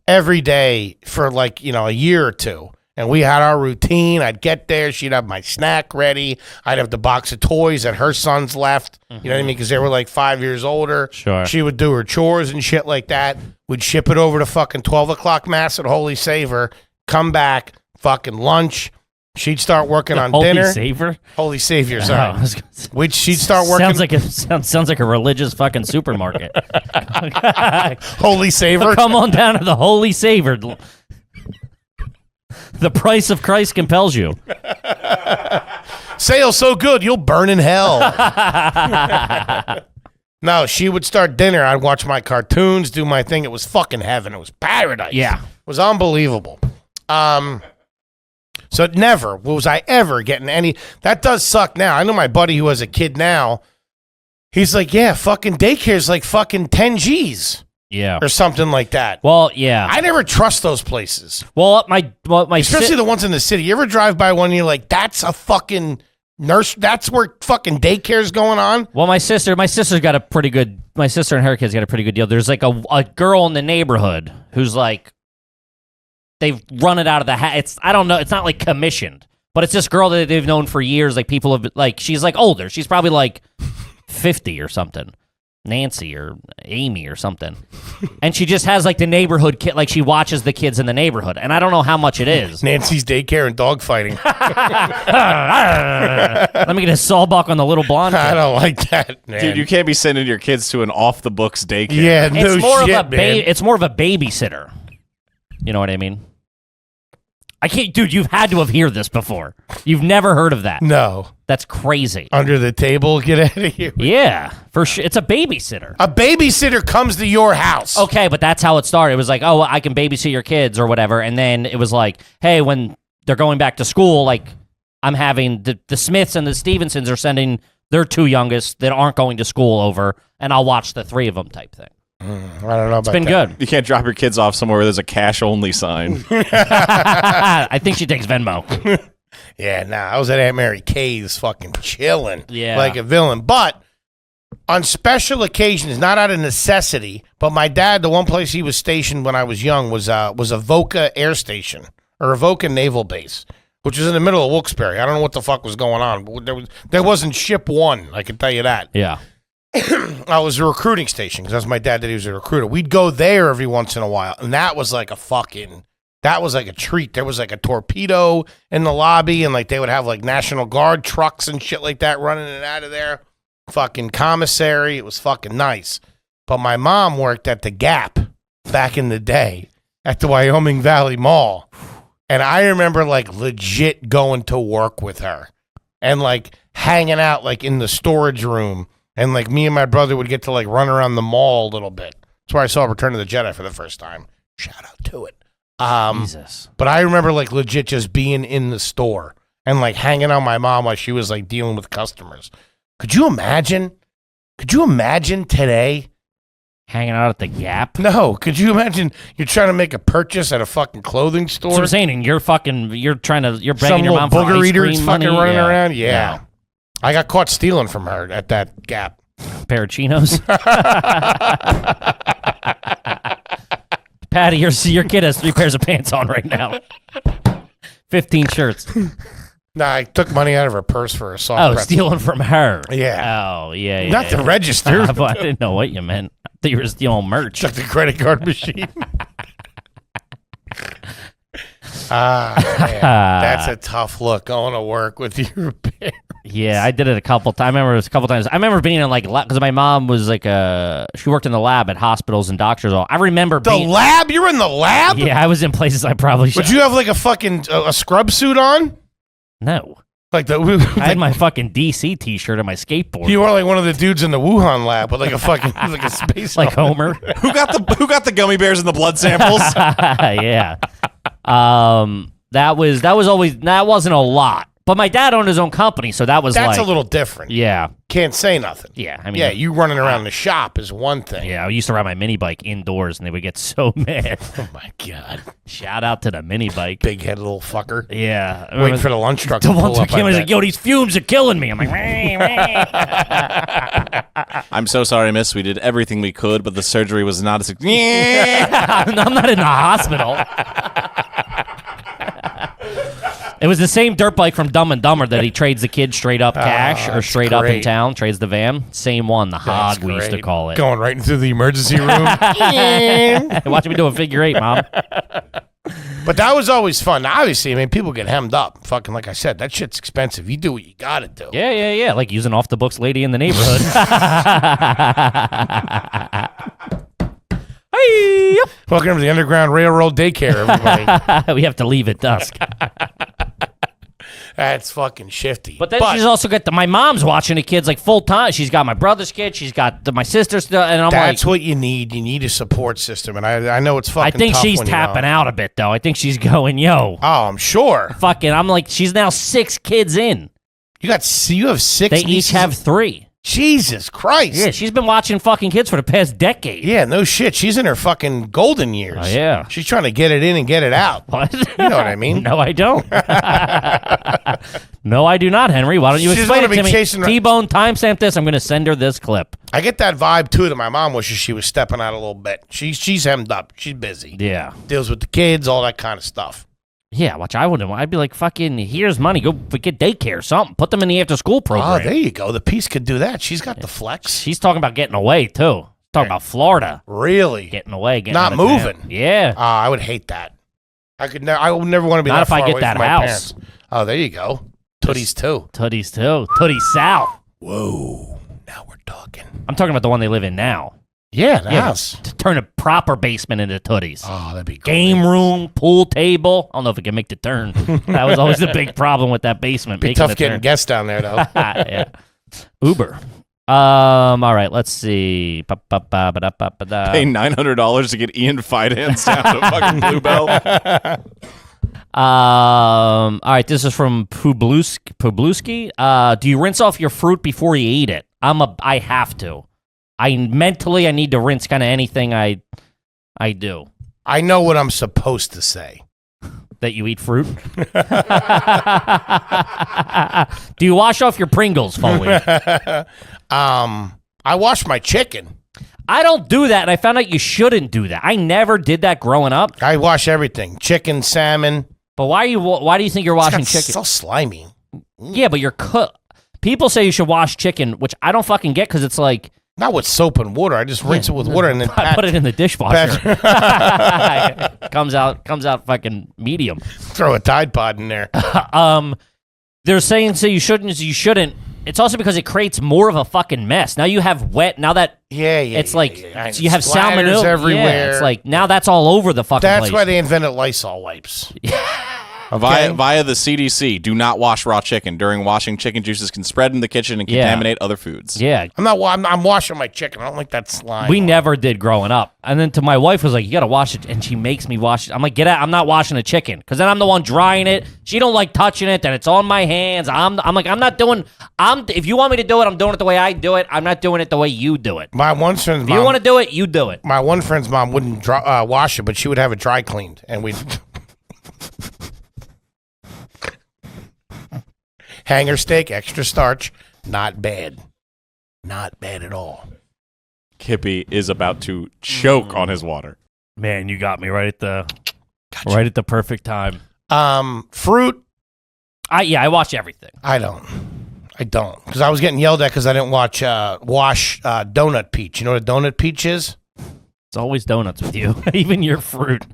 every day for like, a year or two. And we had our routine. I'd get there. She'd have my snack ready. I'd have the box of toys that her sons left. You know what I mean? Because they were like 5 years older. Sure. She would do her chores and shit like that. We'd ship it over to fucking 12 o'clock mass at Holy Saver. Come back, fucking lunch. She'd start working on Holy dinner. Saver? Holy Savior, sorry. Oh, She'd start working. Sounds like a religious fucking supermarket. Holy Saver. Come on down to the Holy Saver. The price of Christ compels you. Sale so good, you'll burn in hell. No, she would start dinner. I'd watch my cartoons, do my thing. It was fucking heaven. It was paradise. Yeah. It was unbelievable. So never was I ever getting any. That does suck now. I know my buddy who has a kid now. He's like, yeah, fucking daycare's like fucking 10 G's. Yeah. Or something like that. Well, yeah. I never trust those places. Well, my especially the ones in the city. You ever drive by one and you're like, that's a fucking nurse. That's where fucking daycare's going on. Well, my sister's got a pretty good. My sister and her kids got a pretty good deal. There's like a girl in the neighborhood who's like, they've run it out of the hat. It's I don't know. It's not like commissioned, but it's this girl that they've known for years. Like people have like she's like older. She's probably like 50 or something. Nancy or Amy or something. And she just has like the neighborhood kid, like she watches the kids in the neighborhood. And I don't know how much it is. Nancy's daycare and dog fighting. Let me get a sawbuck on the little blonde kid. I don't like that, man. Dude, you can't be sending your kids to an off-the-books daycare. Yeah, no It's more shit, of a man. it's more of a babysitter. You know what I mean? I can't, dude. You've had to have heard this before. You've never heard of that. No. That's crazy. Under the table, get out of here. Yeah, for sure. It's a babysitter. A babysitter comes to your house. Okay, but that's how it started. It was like, oh, I can babysit your kids or whatever. And then it was like, hey, when they're going back to school, like I'm having the Smiths and the Stevensons are sending their 2 youngest that aren't going to school over, and I'll watch the 3 of them type thing. I don't know about It's been that. good. You can't drop your kids off somewhere where there's a cash-only sign. I think she takes Venmo. Yeah, nah, I was at Aunt Mary Kay's fucking chilling Yeah. like a villain. But on special occasions, not out of necessity, but my dad, the one place he was stationed when I was young was a Voca Air Station or a Voca Naval Base, which was in the middle of Wilkes-Barre. I don't know what the fuck was going on. But there wasn't Ship 1, I can tell you that. Yeah. I was a recruiting station because that's my dad that he was a recruiter. We'd go there every once in a while, and that was like a treat. There was like a torpedo in the lobby, and like they would have like National Guard trucks and shit like that running in and out of there. Fucking commissary. It was fucking nice. But my mom worked at the Gap back in the day at the Wyoming Valley Mall. And I remember like legit going to work with her and like hanging out like in the storage room. And like me and my brother would get to like run around the mall a little bit. That's where I saw Return of the Jedi for the first time. Shout out to it. Jesus. But I remember like legit just being in the store and like hanging on my mom while she was like dealing with customers. Could you imagine? Could you imagine today? Hanging out at the Gap? No. Could you imagine you're trying to make a purchase at a fucking clothing store? That's what I'm saying. And you're begging Some your little mom for booger ice eaters cream fucking money? running Yeah. around? Yeah. I got caught stealing from her at that Gap. Pair of chinos. Patty, your kid has 3 pairs of pants on right now. 15 shirts. Nah, I took money out of her purse for a soft Oh, pretzel. stealing from her. Yeah. Oh, yeah. Not the register. But I didn't know what you meant. I thought you were stealing merch. Took the credit card machine. Man, that's a tough look going to work with your parents. Yeah, I did it a couple times. I remember it was a couple times. I remember being in like because my mom was like she worked in the lab at hospitals and doctors. I remember The being lab? You're in the lab? Yeah, I was in places I probably should. Would you have like a fucking a scrub suit on? No, Like I had my fucking DC T-shirt and my skateboard. you were like one of the dudes in the Wuhan lab with like a fucking like a space like helmet. Homer. Who got the gummy bears and the blood samples? Yeah. That wasn't a lot. But my dad owned his own company, so that was That's like a little different. yeah. Can't say nothing. Yeah, I mean Yeah, you running around the shop is one thing. Yeah, I used to ride my mini bike indoors and they would get so mad. Oh my god. Shout out to the mini bike. Big head little fucker. Yeah. I Waiting remember for the lunch truck the to one pull that up. came I and was bet. like, yo, these fumes are killing me. I'm like, I'm so sorry, miss. We did everything we could, but the surgery was not as... I'm not in the hospital. It was the same dirt bike from Dumb and Dumber that he trades the kid straight up cash or that's straight up in great. town, trades the van. Same one, the That's hog we used to great. call it. Going right into the emergency room. Watch me do a figure 8, Mom. But that was always fun. Obviously, I mean, people get hemmed up. Fucking like I said, that shit's expensive. You do what you gotta do. Yeah. Like using off the books lady in the neighborhood. Hey, Welcome to the Underground Railroad Daycare, everybody. we have to leave at dusk. That's fucking shifty. But then she's also got my mom's watching the kids like full time. She's got my brother's kid. She's got my sister's, and I'm that's like, what you need. You need a support system, and I know it's fucking. I think tough she's when you tapping don't. out a bit though. I think she's going, yo, Oh, I'm sure. fucking. I'm like, she's now 6 kids in. You have 6. They each nieces have 3. Jesus Christ. Yeah, she's been watching fucking kids for the past decade. Yeah, no shit. She's in her fucking golden years. Oh, yeah. She's trying to get it in and get it out. What? You know what I mean? No, I don't. No, I do not, Henry. Why don't you She's explain gonna it to be me? chasing her- T-Bone, timestamp this. I'm going to send her this clip. I get that vibe too that my mom wishes she was stepping out a little bit. She's hemmed up. She's busy. Yeah. Deals with the kids, all that kind of stuff. Yeah, which I wouldn't. I'd be like, fucking, here's money. Go get daycare or something. Put them in the after-school program. Oh, there you go. The piece could do that. She's got the flex. She's talking about getting away, too. Talking about Florida. Really? Getting away. Getting Not out of moving. town. Yeah. I would hate that. I would never want to be Not that if I far get away that from my house. parents. Oh, there you go. Tooties, too. Tooties, too. Tooties South. Whoa. Now we're talking. I'm talking about the one they live in now. Yeah, the house. To turn a proper basement into Tooties. Oh, that'd be great. Game room, pool table. I don't know if it can make the turn. That was always the big problem with that basement. Be making tough the getting turn. guests down there, though. Yeah. Uber. All right, let's see. Pay $900 to get Ian Fidance down to fucking Bluebell. All right, this is from Publuski. Do you rinse off your fruit before you eat it? I have to. I need to rinse kind of anything I do. I know what I'm supposed to say. That you eat fruit? Do you wash off your Pringles, Foley? I wash my chicken. I don't do that, and I found out you shouldn't do that. I never did that growing up. I wash everything. Chicken, salmon. But why do you think you're washing It's chicken? so slimy. Yeah, but you're people say you should wash chicken, which I don't fucking get because it's like Not with soap and water. I just rinse it with water and then I put it in the dishwasher. comes out fucking medium. Throw a Tide Pod in there. They're saying you shouldn't. It's also because it creates more of a fucking mess. Now you have wet. Now that it's like you have splatters salmonella everywhere. Yeah, it's like now that's all over the fucking That's place. why they invented Lysol wipes. Via the CDC, do not wash raw chicken. During washing, chicken juices can spread in the kitchen and contaminate other foods. Yeah. I'm washing my chicken. I don't like that slime. We never did growing up. And then to my wife was like, you got to wash it. And she makes me wash it. I'm like, get out. I'm not washing the chicken. Because then I'm the one drying it. She don't like touching it. Then it's on my hands. I'm like, I'm not doing, if you want me to do it, I'm doing it the way I do it. I'm not doing it the way you do it. My one friend's mom. If you want to do it, you do it. My one friend's mom wouldn't wash it, but she would have it dry cleaned. And we'd... Hanger steak, extra starch, not bad. Not bad at all. Kippy is about to choke on his water. Man, you got me right at the perfect time. Fruit. I watch everything. I don't. Because I was getting yelled at because I didn't wash donut peach. You know what a donut peach is? It's always donuts with you, even your fruit.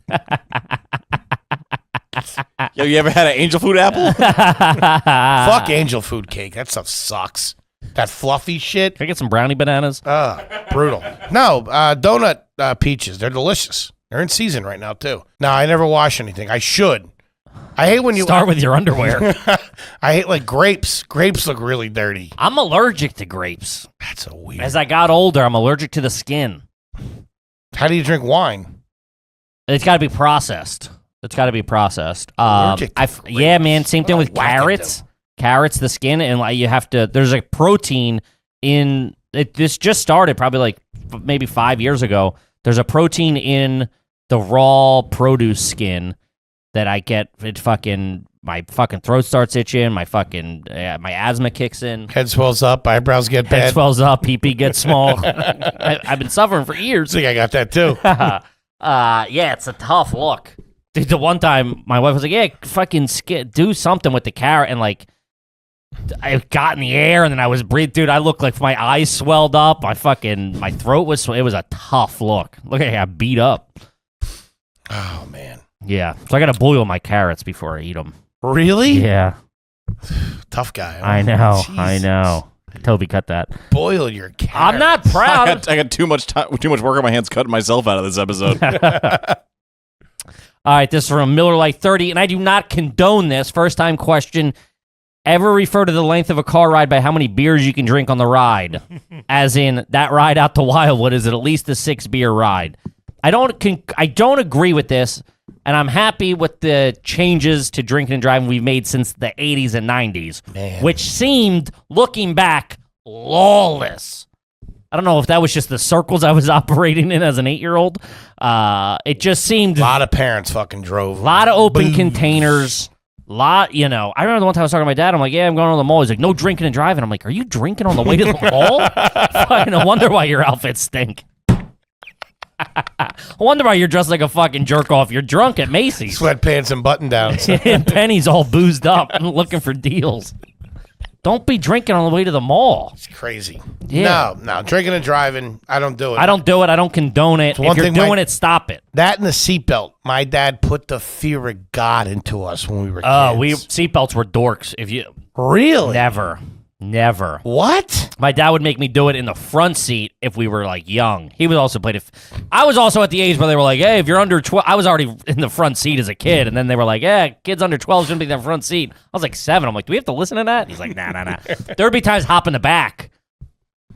Yo, you ever had an angel food apple? Fuck angel food cake. That stuff sucks. That fluffy shit. Can I get some brownie bananas? Brutal. No, donut peaches. They're delicious. They're in season right now, too. No, I never wash anything. I should. I hate when you... Start with your underwear. I hate, like, grapes. Grapes look really dirty. I'm allergic to grapes. That's so weird. As I got older, I'm allergic to the skin. How do you drink wine? It's got to be processed. Allergic to grapes. Yeah, man. Same thing with What a carrots. Carrots, the skin, and like you have to. There's a protein in it. This just started probably like maybe 5 years ago. There's a protein in the raw produce skin that I get. My fucking throat starts itching. My asthma kicks in. Head swells up. Eyebrows get bad. Head swells up. Pee-pee gets small. I've been suffering for years. I think I got that too. Yeah, it's a tough look. Dude, the one time my wife was like, "Yeah, fucking do something with the carrot," and like I got in the air and then I was breathing. Dude, I looked like my eyes swelled up. My throat was. It was a tough look. Look, I got beat up. Oh man. Yeah, so I got to boil my carrots before I eat them. Really? Yeah. Tough guy. Huh? I know. Jesus. I know. Toby, cut that. Boil your carrots. I'm not proud. I got too much work on my hands cutting myself out of this episode. All right, this is from Miller Lite 30, and I do not condone this. First time question. Ever refer to the length of a car ride by how many beers you can drink on the ride? As in, that ride out to Wildwood is at least a 6-beer ride. I don't agree with this, and I'm happy with the changes to drinking and driving we've made since the 80s and 90s, Man. which seemed, looking back, lawless. I don't know if that was just the circles I was operating in as an 8-year-old. It just seemed... A lot of parents fucking drove. A lot of open Booze. containers. I remember the one time I was talking to my dad. I'm like, yeah, I'm going to the mall. He's like, no drinking and driving. I'm like, are you drinking on the way to the mall? Fucking no wonder why your outfits stink. I wonder why you're dressed like a fucking jerk off. You're drunk at Macy's. Sweatpants and button downs. And Penny's all boozed up looking for deals. Don't be drinking on the way to the mall. It's crazy. Yeah. No. Drinking and driving, I don't do it. I don't do it. I don't condone it. If you're doing it, stop it. That and the seatbelt. My dad put the fear of God into us when we were kids. Seatbelts were dorks. Really? Never. What? My dad would make me do it in the front seat if we were like young. He would also play it. I was also at the age where they were like, hey, if you're under 12, I was already in the front seat as a kid. And then they were like, yeah, kids under 12 shouldn't be in the front seat. I was like 7. I'm like, do we have to listen to that? He's like, nah. There would be times hop in the back.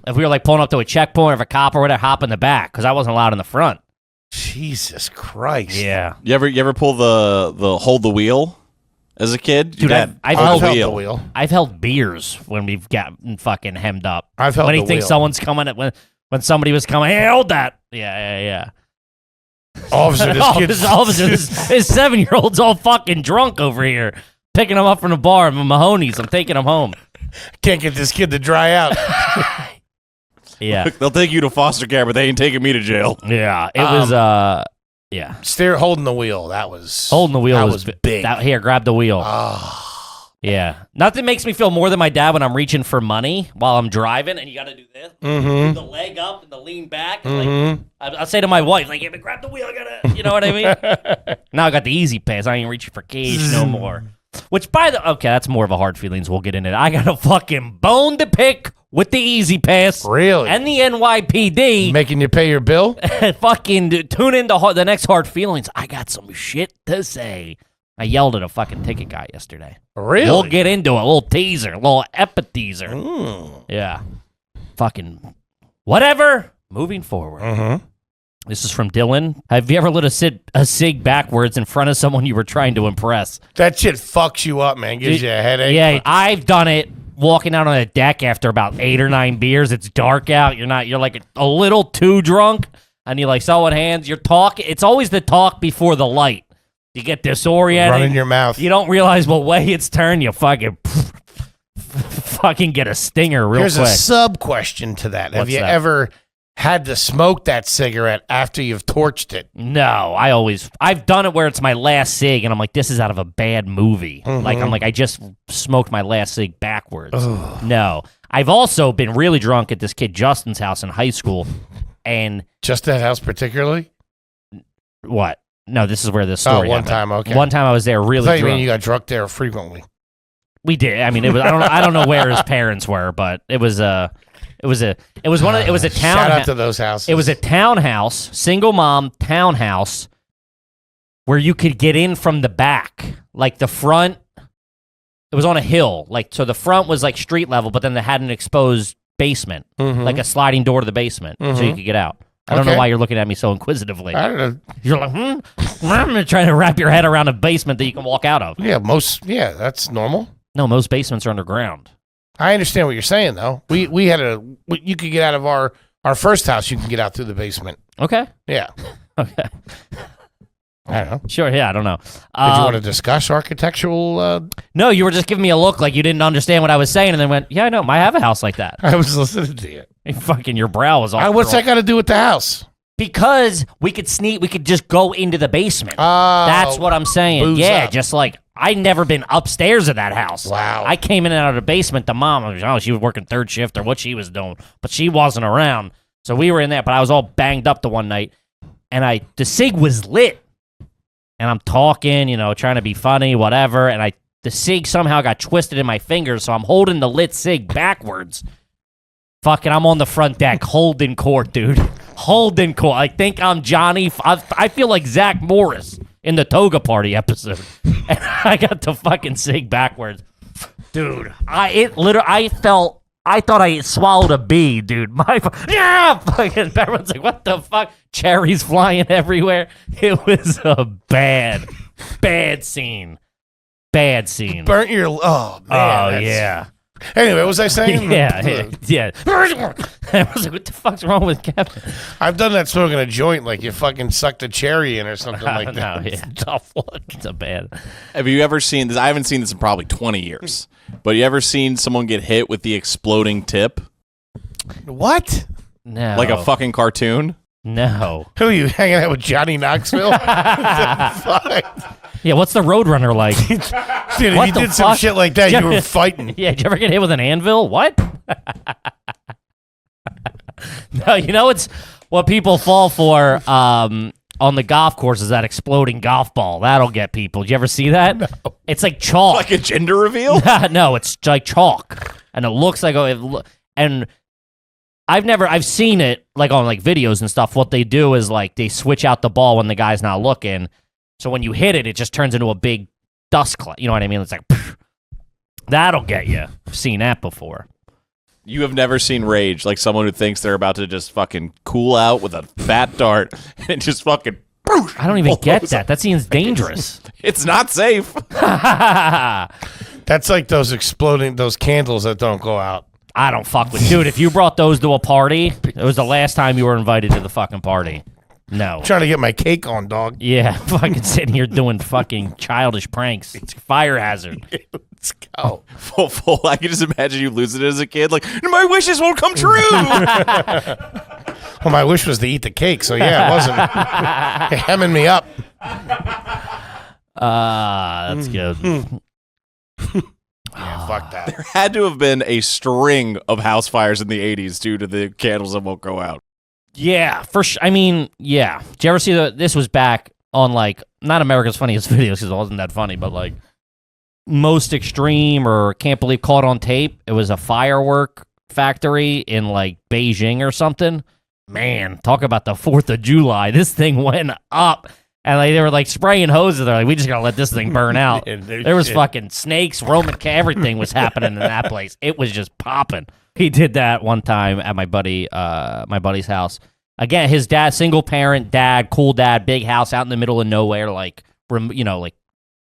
If we were like pulling up to a checkpoint or if a cop or whatever, hop in the back because I wasn't allowed in the front. Jesus Christ. Yeah. You ever pull the hold the wheel as a kid? Dude, I've held the wheel. I've held beers when we've gotten fucking hemmed up. I've held when the he thinks wheel. someone's coming at when somebody was coming, hey, hold that. Yeah. Officer, this His 7-year-old's all fucking drunk over here, picking him up from the bar at Mahoney's. I'm taking him home. can't get this kid to dry out. Yeah. They'll take you to foster care, but they ain't taking me to jail. Yeah. It was yeah. Holding the wheel. That was Holding the wheel that was big. Here, grab the wheel. Oh. Yeah. Nothing makes me feel more than my dad when I'm reaching for money while I'm driving, and you got to do this. Mm-hmm. The leg up and the lean back. And like, I'll say to my wife, like, yeah, grab the wheel. I got to, you know what I mean? Now I got the easy pass. I ain't reaching for cage no more. Which, okay, that's more of a hard feelings. We'll get into it. I got a fucking bone to pick with the easy pass. Really? And the NYPD. Making you pay your bill? Fucking tune into the next hard feelings. I got some shit to say. I yelled at a fucking ticket guy yesterday. Really? We'll get into it. A little teaser. A little appetizer. Yeah. Fucking whatever. Moving forward. Mm-hmm. This is from Dylan. Have you ever lit a cig backwards in front of someone you were trying to impress? That shit fucks you up, man. Gives you a headache. Yeah, I've done it walking out on a deck after about 8 or 9 beers. It's dark out. You're like a little too drunk, and you like someone hands. You're talking. It's always the talk before the light. You get disoriented. Run in your mouth. You don't realize what way it's turned. You fucking get a stinger real Here's quick. a sub question to that. Have What's you that? ever had to smoke that cigarette after you've torched it? No, I've done it where it's my last cig, and I'm like, this is out of a bad movie. Like, I'm like, I just smoked my last cig backwards. No. I've also been really drunk at this kid Justin's house in high school, and... Just that house particularly? What? No, this is where this story one happened. time, okay. One time I was there really I thought you drunk. mean you got drunk there frequently. We did. I mean, it was. I don't know where his parents were, but it was a town. Shout out to those houses. It was a townhouse, single mom townhouse, where you could get in from the back, like the front. It was on a hill, like so. The front was like street level, but then they had an exposed basement, like a sliding door to the basement, so you could get out. I don't know why you're looking at me so inquisitively. I don't know. You're like, I'm trying to wrap your head around a basement that you can walk out of. Yeah, that's normal. No, most basements are underground. I understand what you're saying, though. We had you could get out of our first house. You can get out through the basement. Okay. Yeah. Okay. I don't know. Sure. Yeah, I don't know. Did you want to discuss architectural? No, you were just giving me a look like you didn't understand what I was saying, and then went, "Yeah, I know. I have a house like that." I was listening to you. Fucking your brow was off. What's that got to do with the house? Because we could sneak. We could just go into the basement. That's what I'm saying. booze Yeah, up. just like I never been upstairs of that house. Wow. I came in and out of the basement. The mom, she was working third shift or what she was doing, but she wasn't around. So we were in there, but I was all banged up the one night, and the cig was lit. And I'm talking, trying to be funny, whatever. And the cig somehow got twisted in my fingers, so I'm holding the lit cig backwards. Fucking, I'm on the front deck, holding court, dude. Holding court. I think I'm Johnny. I feel like Zach Morris in the Toga Party episode. And I got the fucking cig backwards. Dude, I thought I swallowed a bee, dude. Yeah, fucking everyone's like, what the fuck? Cherries flying everywhere. It was a bad scene. Bad scene. Burnt your... Oh, man. Oh, yeah. Anyway, what was I saying? Yeah. I was like, what the fuck's wrong with Kevin? I've done that smoking a joint, like you fucking sucked a cherry in or something like that. No, yeah. Tough look. It's a bad. Have you ever seen this? I haven't seen this in probably 20 years. But you ever seen someone get hit with the exploding tip? What? No. Like a fucking cartoon? No. Who are you hanging out with, Johnny Knoxville? Fuck? Yeah, what's the Roadrunner like? Dude, if What you the did some fuck? shit like that, you were fighting. Yeah, did you ever get hit with an anvil? What? No, you know it's what people fall for on the golf course is that exploding golf ball. That'll get people. Did you ever see that? No. It's like chalk. Like a gender reveal? No, it's like chalk. And it looks like and I've seen it like on like videos and stuff. What they do is like they switch out the ball when the guy's not looking. So when you hit it, it just turns into a big dust cloud. You know what I mean? It's like, pff, that'll get you. I've seen that before. You have never seen rage, like someone who thinks they're about to just fucking cool out with a fat dart and just fucking. I don't even get that. That seems dangerous. It's not safe. That's like those candles that don't go out. I don't fuck with. Dude, if you brought those to a party, it was the last time you were invited to the fucking party. No. I'm trying to get my cake on, dog. Yeah, fucking sitting here doing fucking childish pranks. It's a fire hazard. Let's go. I can just imagine you losing it as a kid. Like, my wishes won't come true. Well, my wish was to eat the cake, so yeah, it wasn't hemming me up. That's good. Yeah, fuck that. There had to have been a string of house fires in the 80s due to the candles that won't go out. Yeah, for sure. I mean, yeah. Did you ever see this was back on like, not America's Funniest Videos because it wasn't that funny, but like Most Extreme or Can't Believe Caught on Tape. It was a firework factory in like Beijing or something. Man, talk about the 4th of July. This thing went up. And like, they were like spraying hoses. They're like, we just gotta let this thing burn out. There was fucking snakes, everything was happening in that place. It was just popping. He did that one time at my buddy's house. Again, his dad, single parent dad, cool dad, big house out in the middle of nowhere. Like, you know, like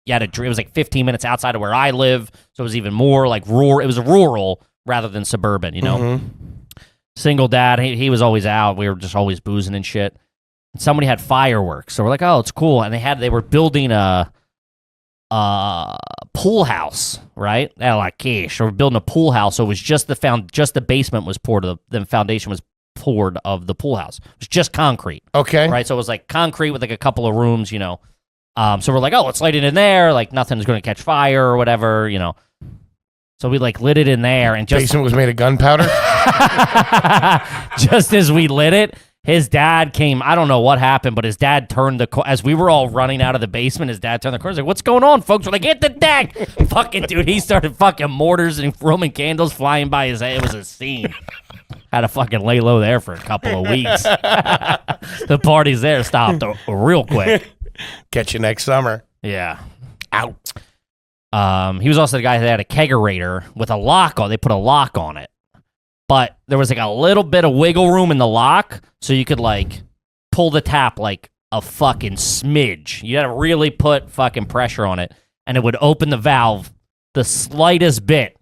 you had it was like 15 minutes outside of where I live, so it was even more like rural. It was rural rather than suburban. You know, Single dad. He was always out. We were just always boozing and shit. Somebody had fireworks, so we're like, "Oh, it's cool." And they were building a pool house, right? Like, cash. So we're building a pool house. So it was just the basement was poured. The foundation was poured of the pool house. It was just concrete. Okay. Right. So it was like concrete with like a couple of rooms, you know. So we're like, "Oh, let's light it in there. Like nothing's going to catch fire or whatever, you know." So we like lit it in there, and just basement was made of gunpowder. just as we lit it. His dad came. I don't know what happened, but his dad turned as we were all running out of the basement. His dad turned the corner. He's like, "What's going on, folks?" We're like, "Get the deck!" Fucking dude, he started fucking mortars and Roman candles flying by his head. It was a scene. Had to fucking lay low there for a couple of weeks. The parties there stopped real quick. Catch you next summer. Yeah. Out. He was also the guy that had a kegerator with a lock on. They put a lock on it. But there was like a little bit of wiggle room in the lock, so you could like pull the tap like a fucking smidge. You had to really put fucking pressure on it, and it would open the valve the slightest bit,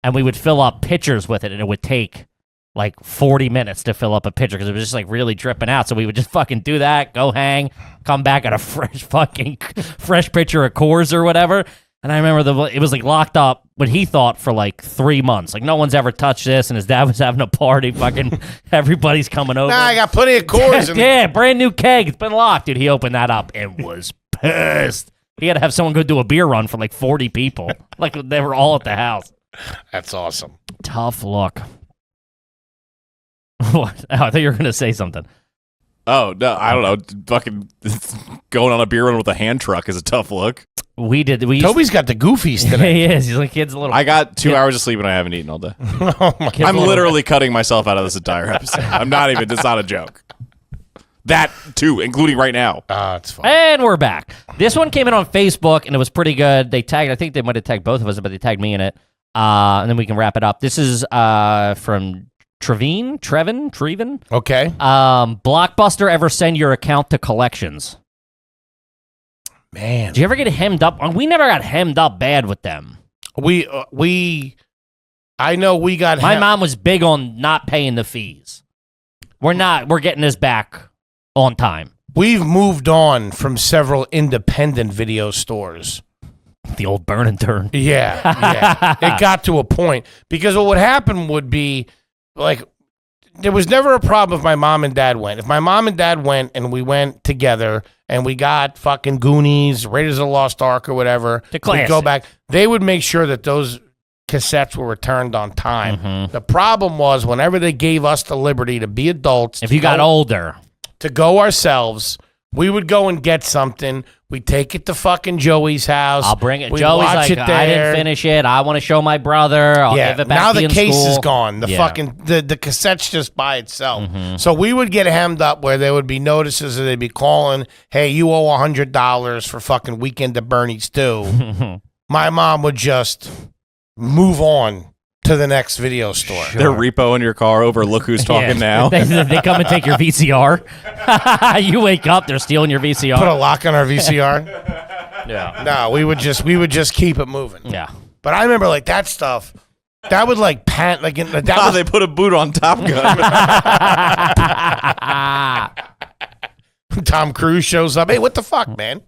and we would fill up pitchers with it, and it would take like 40 minutes to fill up a pitcher because it was just like really dripping out. So we would just fucking do that, go hang, come back at a fresh pitcher of Coors or whatever. And I remember it was like locked up, what he thought, for like 3 months. Like no one's ever touched this, and his dad was having a party. Fucking everybody's coming over. Nah, I got plenty of Coors. Yeah, brand new keg. It's been locked, dude. He opened that up and was pissed. He had to have someone go do a beer run for like 40 people. Like they were all at the house. That's awesome. Tough luck. What? Oh, I thought you were going to say something. Oh, no, I don't know. Fucking going on a beer run with a hand truck is a tough look. Toby's got the goofies today. He is. He's like, kid's a little. I got 2 hours of sleep and I haven't eaten all day. Oh my God. I'm literally cutting myself out of this entire episode. I'm not even, it's not a joke. That too, including right now. It's fine. And we're back. This one came in on Facebook and it was pretty good. They tagged, I think they might have tagged both of us, but they tagged me in it. And then we can wrap it up. This is from Trevin. Okay. Blockbuster ever send your account to collections? Man. Did you ever get hemmed up? We never got hemmed up bad with them. I know we got. My mom was big on not paying the fees. We're getting this back on time. We've moved on from several independent video stores. The old burn and turn. Yeah. It got to a point because what would happen would be like there was never a problem if my mom and dad went. If my mom and dad went and we went together and we got fucking Goonies, Raiders of the Lost Ark or whatever, The we'd classic. go back. They would make sure that those cassettes were returned on time. Mm-hmm. The problem was whenever they gave us the liberty to be adults, If you got older. to go ourselves, we would go and get something. We'd take it to fucking Joey's house. I'll bring it. We'd Joey's watch like, it I there. didn't finish it. I want to show my brother. I'll give it back now to you the in case school. is gone. The Yeah. fucking the cassette's just by itself. Mm-hmm. So we would get hemmed up where there would be notices, or they'd be calling, "Hey, you owe $100 for fucking Weekend at Bernie's too." My mom would just move on to the next video store. They're repoing your car over. Look who's talking now. they come and take your VCR. You wake up, they're stealing your VCR. Put a lock on our VCR. yeah. No, we would just keep it moving. Yeah. But I remember like that stuff. That would like pant like that was, They put a boot on Top Gun. Tom Cruise shows up. Hey, what the fuck, man?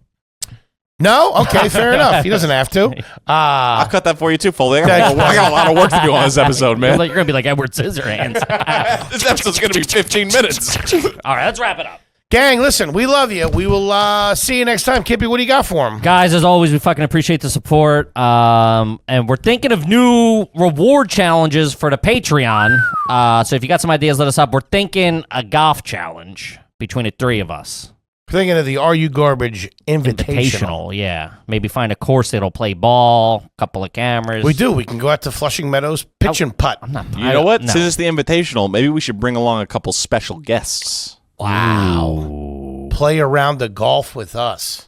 No? Okay, fair enough. He doesn't have to. I'll cut that for you too, Foley. I got a lot of work to do on this episode, You're man. going to be like Edward Scissorhands. This episode's going to be 15 minutes. All right, let's wrap it up. Gang, listen, we love you. We will see you next time. Kippy, what do you got for him? Guys, as always, we fucking appreciate the support. And we're thinking of new reward challenges for the Patreon. So if you got some ideas, let us up. We're thinking a golf challenge between the three of us. Thinking of the Are You Garbage Invitational. Yeah. Maybe find a course that'll play ball, couple of cameras. We do. We can go out to Flushing Meadows, pitch and putt. I'm not. You know what? Since it's the invitational, maybe we should bring along a couple special guests. Wow. Play around the golf with us.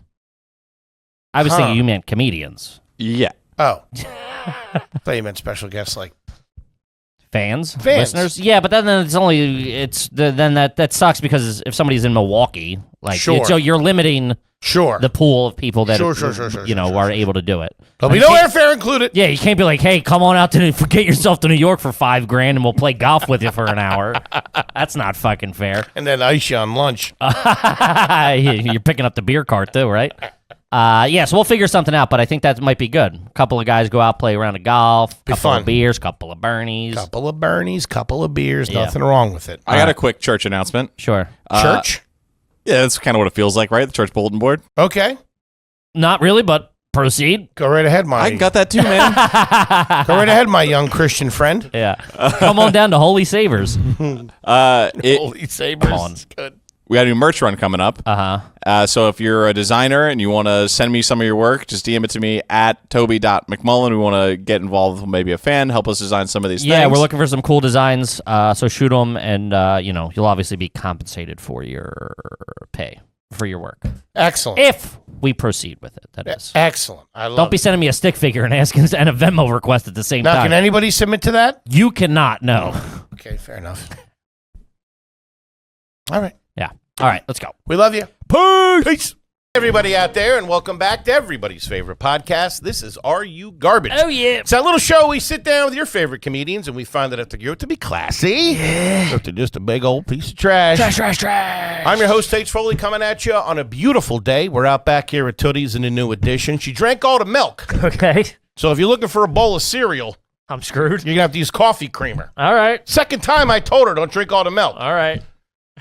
I was thinking you meant comedians. Yeah. Oh. I thought you meant special guests like Fans, Fans. listeners. Yeah, but then then that sucks because if somebody's in Milwaukee, like Sure. so you're limiting sure. the pool of people that Sure, are able to do it. There'll be no airfare included. Yeah, you can't be like, hey, come on out to get yourself to New York for $5,000 and we'll play golf with you for an hour. That's not fucking fair. And then ice you on lunch. You're picking up the beer cart too, right? Yeah, so we'll figure something out, but I think that might be good. A couple of guys go out, play around of golf, couple fun. of beers, couple of Bernies. Couple of Bernies, couple of beers, Yeah. nothing wrong with it. I got a quick church announcement. Sure. Church? Yeah, that's kind of what it feels like, right? The church bulletin board. Okay. Not really, but proceed. Go right ahead, I got that too, man. Go right ahead, my young Christian friend. Yeah. Come on down to Holy Savers. Holy sabers. Come on. Good. We got a new merch run coming up. So if you're a designer and you want to send me some of your work, just DM it to me at toby.mcmullen. We want to get involved with maybe a fan, help us design some of these Yeah, things. we're looking for some cool designs. So shoot them, and you'll obviously be compensated for your pay for your work Excellent. if we proceed with it. That is. Excellent. I love Don't be it. sending me a stick figure and asking and a Venmo request at the same Now, time. can anybody submit to that? You cannot. No. Okay, fair enough. All right. Yeah. All right. Let's go. We love you. Peace. Everybody out there, and welcome back to everybody's favorite podcast. This is Are You Garbage? Oh yeah. It's that little show we sit down with your favorite comedians, and we find that if they're to be classy, if they're just a big old piece of trash. Trash. I'm your host, H.Foley, coming at you on a beautiful day. We're out back here at Tootie's in a new edition. She drank all the milk. Okay. So if you're looking for a bowl of cereal, I'm screwed. you're going to have to use coffee creamer. All right. Second time I told her, don't drink all the milk. All right.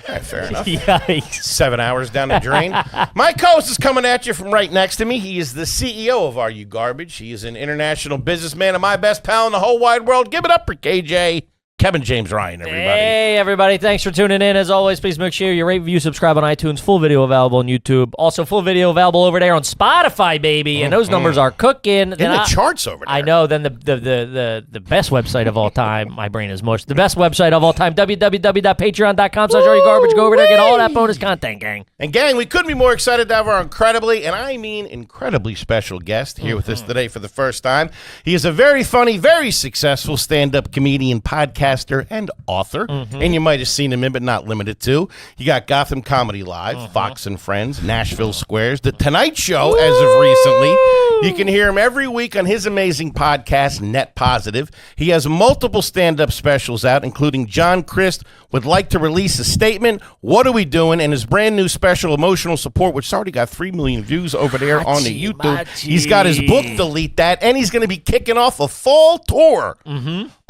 All right, fair enough. Yikes. 7 hours down the drain. My co-host is coming at you from right next to me. He is the CEO of Are You Garbage. He is an international businessman and my best pal in the whole wide world. Give it up for KJ, Kevin James Ryan, everybody. Hey, everybody. Thanks for tuning in. As always, please make sure you rate, review, subscribe on iTunes. Full video available on YouTube. Also, full video available over there on Spotify, baby. And those numbers are cooking. In the charts over there. I know. Then the best website of all time. My brain is mush. The best website of all time. www.patreon.com/areyougarbage. Go over there, get all that bonus content, gang. And gang, we couldn't be more excited to have our incredibly, and I mean incredibly special guest here with us today for the first time. He is a very funny, very successful stand-up comedian, podcaster, and author. And you might have seen him in, but not limited to. You got Gotham Comedy Live, Fox and Friends, Nashville Squares, The Tonight Show as of recently. You can hear him every week on his amazing podcast, Net Positive. He has multiple stand-up specials out, including John Christ would like to release a statement. What are we doing? And his brand new special, Emotional Support, which has already got 3 million views over there on the YouTube. He's got his book, Delete That, and he's going to be kicking off a fall tour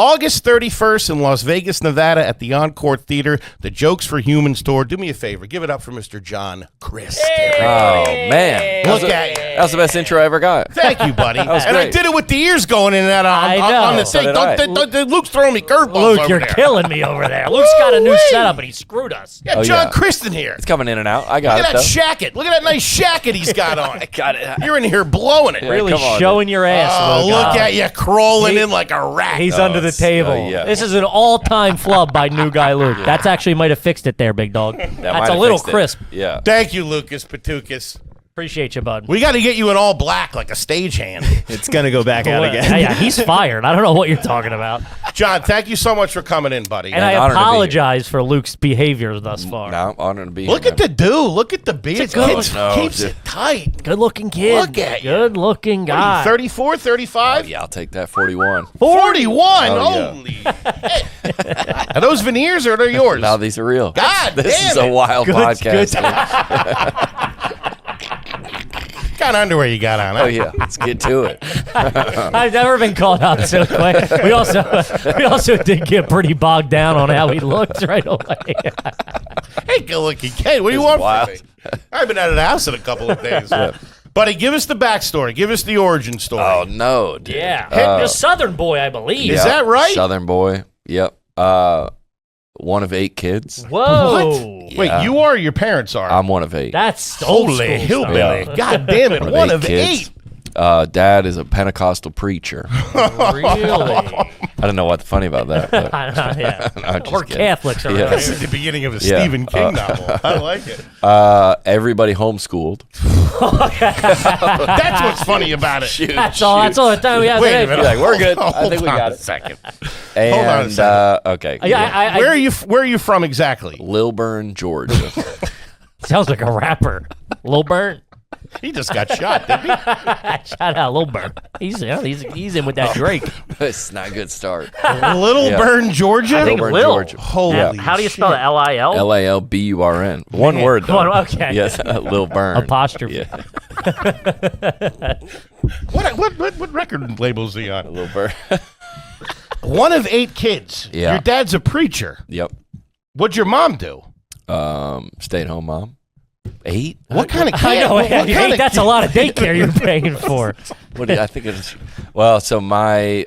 August 31st in Las Vegas, Nevada at the Encore Theater, the Jokes for Humans tour. Do me a favor. Give it up for Mr. John Christ. Oh, man. Look at you. That was the best intro I ever got. Thank you, buddy. was And I great. did it with the ears going in and out on the So thing. did I. Luke's throwing me curveballs Luke, over you're there. killing me over there. Luke's got a new setup, and he screwed us. Yeah, Oh, John yeah. Christ in here. It's coming in and out. I got Look it, at though. that shacket. Look at that nice shacket he's got on. I got it. You're in here blowing it. Really come on, showing your ass, Oh, Luke. look at you crawling He- in like a rat. He's under the it's- table. yeah. This is an all-time flub by new guy Luke. That's actually might have fixed it there, big dog. That That's might a have little fixed it. crisp. Yeah. Thank you, Lucas Patukas. Appreciate you, bud. We got to get you in all black like a stagehand. It's going to go back out again. Yeah, he's fired. I don't know what you're talking about. John, thank you so much for coming in, buddy. And an I honor to be here. apologize for Luke's behavior thus far. No, I'm honored to be Look here. at the dude. Look at the beard. It's a good- Kid No, keeps dude. it tight. Good-looking kid. Look at you. Good-looking What are guy. you, 34, 35? Oh, yeah, I'll take that 41. 41. Oh, yeah. Holy. Hey. Are those veneers or are they yours? No, these are real. God This damn is a it. wild podcast. What kind of underwear you got on? Huh? Oh, yeah. Let's get to it. I've never been called out so quick. We also did get pretty bogged down on how he looked right away. Hey, good looking kid. What do you This want is wild. from me? I haven't been out of the house in a couple of days. Buddy, give us the backstory. Give us the origin story. Oh, no, dude. Yeah. You're a Southern boy, I believe. Is that right? Southern boy. Yep. One of 8 kids. Whoa. Wait, Yeah. you are or your parents are? I'm one of 8. That's old Holy school hillbilly. Yeah. God damn it. One of kids. 8. Dad is a Pentecostal preacher. stuff. Really? I don't know what's funny about that. But Yeah. No, I'm just We're kidding. Catholics around Yeah. This here. is the beginning of a Yeah. Stephen King novel. I like it. Everybody homeschooled. That's what's funny about it. That's all the time we have Wait today. a minute. Like, we're good. I Hold think we on got a it. second. And, Hold on a second. okay. Yeah, Where are you from exactly? Lilburn, Georgia. sounds like a rapper. Lil Burn. He just got shot, didn't he? Shout out Lil Burn. He's in with that Drake. It's not a good start. Little Yeah. Burn, Georgia? think Lilburn, Lil. Georgia. Holy Yeah. How do you shit. spell it? L-I-L? Lalburn. One word, though. One- okay. Yes, Lil Burn. Apostrophe. Yeah, What record label is he on? Lil Burn. One of 8 kids. Yeah. Your dad's a preacher. Yep. What'd your mom do? Stay-at-home mom. 8? What kind of kid? I know. What kind of That's a lot of daycare you're paying for. What do you, I think it is. Well, so my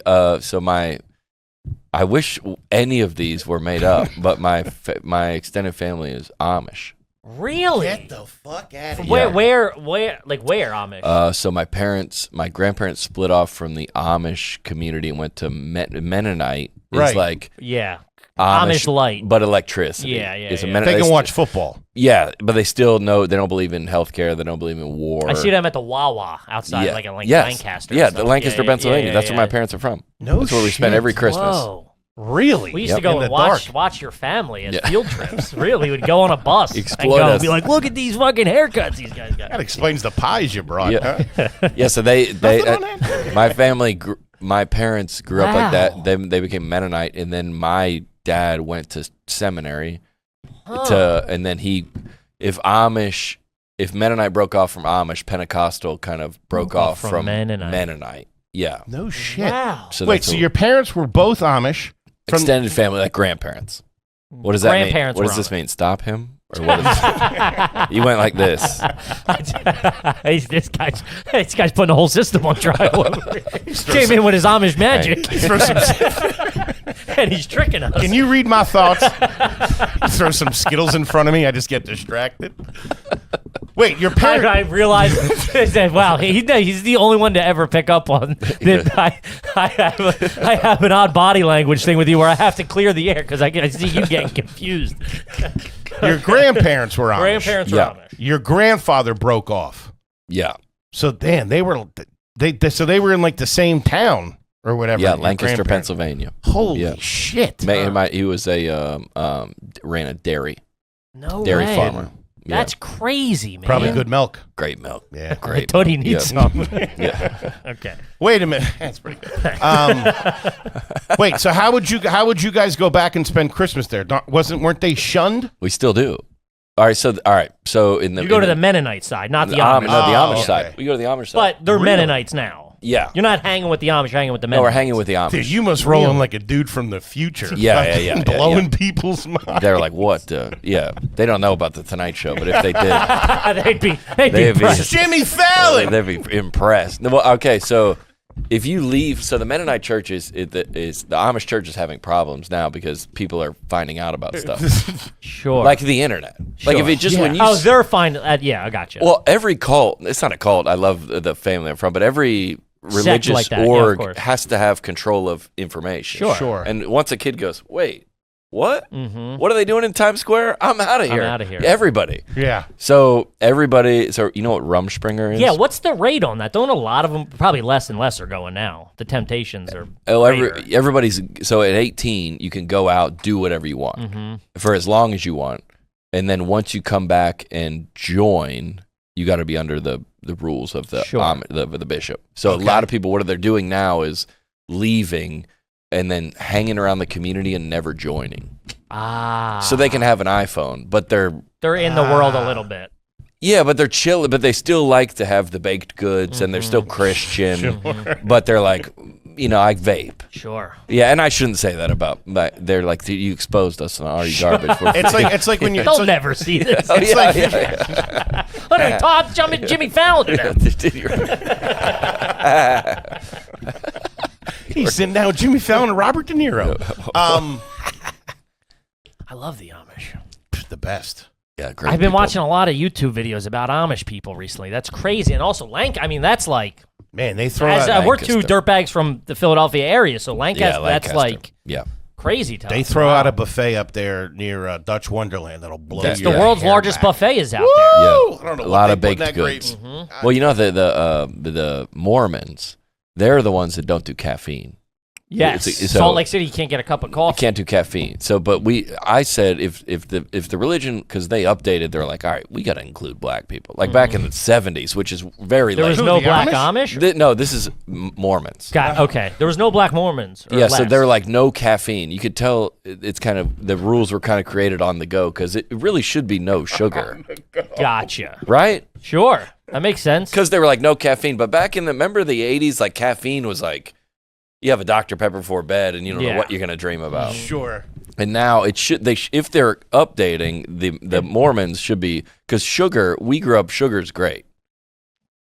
I wish any of these were made up, but my extended family is Amish. Really? Get the fuck out of Where, here. where, Amish? So my grandparents split off from the Amish community and went to Mennonite. It's Right. like Yeah. Amish light. but electricity. Yeah, yeah, It's a yeah. Mennonite. They can watch football. Yeah, but they still know they don't believe in healthcare. They don't believe in war. I see them at the Wawa outside, Yeah. like in Yes. Lancaster. Yeah, and the stuff. Lancaster, Yeah, Pennsylvania. yeah, That's where my yeah. parents are from. No That's where we spend shit. every Christmas. Whoa. Really? We used to Yep. go In the and dark. watch your family as Yeah. field trips. Really, we'd go on a bus Exploit and go us. and be like, "Look at these fucking haircuts these guys got." That explains the pies you brought. Yeah. Huh? Yeah, so they Nothing on that? my family, my parents grew up like Wow. that. They became Mennonite, and then my dad went to seminary and then if Mennonite broke off from Amish, Pentecostal kind of broke off from Mennonite. Yeah. No shit. Wow. So Wait, that's so a- your parents were both Amish? From extended family, like grandparents. What does that mean? Grandparents What does were this Amish. mean? Stop him? Or what is You went like this. this guy's putting the whole system on trial. Came in with his Amish magic, Throw some- and he's tricking us. Can you read my thoughts? Throw some Skittles in front of me. I just get distracted. Wait, your I parents. realized that, wow, he's the only one to ever pick up on that. I have an odd body language thing with you where I have to clear the air because I see you getting confused. Your grandparents were Amish. Grandparents are Yeah. Amish. Your grandfather broke off. Yeah. So damn, they were in like the same town or whatever. Yeah, your Lancaster, grandparents- Pennsylvania. Holy Yeah. shit! He was ran a dairy No way. farmer. Yeah. That's crazy, man. Probably good milk. Great milk. Yeah. I Great. thought he milk. needs Yeah. some. Yeah. Okay. Wait a minute. That's pretty good. Wait. So how would you guys go back and spend Christmas there? Weren't they shunned? We still do. All right. So in the You go to the Mennonite side, not the Amish. Amish. No, the Oh, Amish okay. side. We go to the Amish side. But they're Really? Mennonites now. Yeah. You're not hanging with the Amish, you're hanging with the No, Mennonites. we're hanging with the Amish. Dude, you must roll in like a dude from the future. Yeah, Blowing people's minds. They're like, what? Yeah. They don't know about the Tonight Show, but if they did, they'd be They'd be- impressed. Jimmy Fallon. they'd be impressed. Well, okay, so if you leave, so the Mennonite church the Amish church is having problems now because people are finding out about stuff. Sure. Like the internet. Like if it just when you Oh, they're fine. Yeah, I got you. well, every cult, it's not a cult. I love the family I'm from, but every religious like that, yeah, of org course. has to have control of information. Sure. And once a kid goes, wait, what? Mm-hmm. What are they doing in Times Square? I'm out of here. outta here. Everybody. Yeah. So everybody. So you know what Rumspringer is? yeah, what's the rate on that? Don't a lot of them, probably less and less are going now. The Temptations are greater. Everybody's. So at 18, you can go out, do whatever you want Mm-hmm. for as long as you want, and then once you come back and join, you got to be under the rules of the Sure. the bishop. So a lot of people, what they're doing now is leaving and then hanging around the community and never joining. So they can have an iPhone, but they're in the world a little bit. but they're chill, but they still like to have the baked goods and they're still Christian, but they're like, I vape. Sure. Yeah, and I shouldn't say that about, but they're like, you exposed us on Are You Garbage. It's like when you. They'll never see this. It's like Look at Tom jumping Jimmy Fallon. he's sitting down with Jimmy Fallon and Robert De Niro. I love the Amish. The best. Yeah, great. I've been people. watching a lot of YouTube videos about Amish people recently. That's crazy. And also that's like, Man, they throw out. we're two Lancaster. dirtbags from the Philadelphia area, so Lancaster, that's Lancaster. like Yeah. crazy to They us. throw Wow. out a buffet up there near Dutch Wonderland that'll blow That's your The world's hair largest back. buffet is out Woo! there. Yeah. I don't know A what lot they of put in baked that goods. grape. Well, you know the Mormons, they're the ones that don't do caffeine. Yes. So- Salt Lake City, you can't get a cup of You coffee. can't do caffeine. So, but I said if the religion, because they updated, they're like, all right, we got to include black people. Like back in the 70s, which is very There late. was Who, no the black Amish? Amish? No, this is Mormons. Okay. There was no black Mormons. Or Yeah, so less. they're like no caffeine. You could tell it's kind of the rules were kind of created on the go because it really should be no sugar, Gotcha. right? Sure. That makes sense. Because they were like no caffeine. But back in remember the 80s, like caffeine was like you have a Dr. Pepper before bed and you don't know Yeah. what you're gonna dream about. Sure. And now it should if they're updating the Mormons should be because sugar. We grew up. Sugar's great.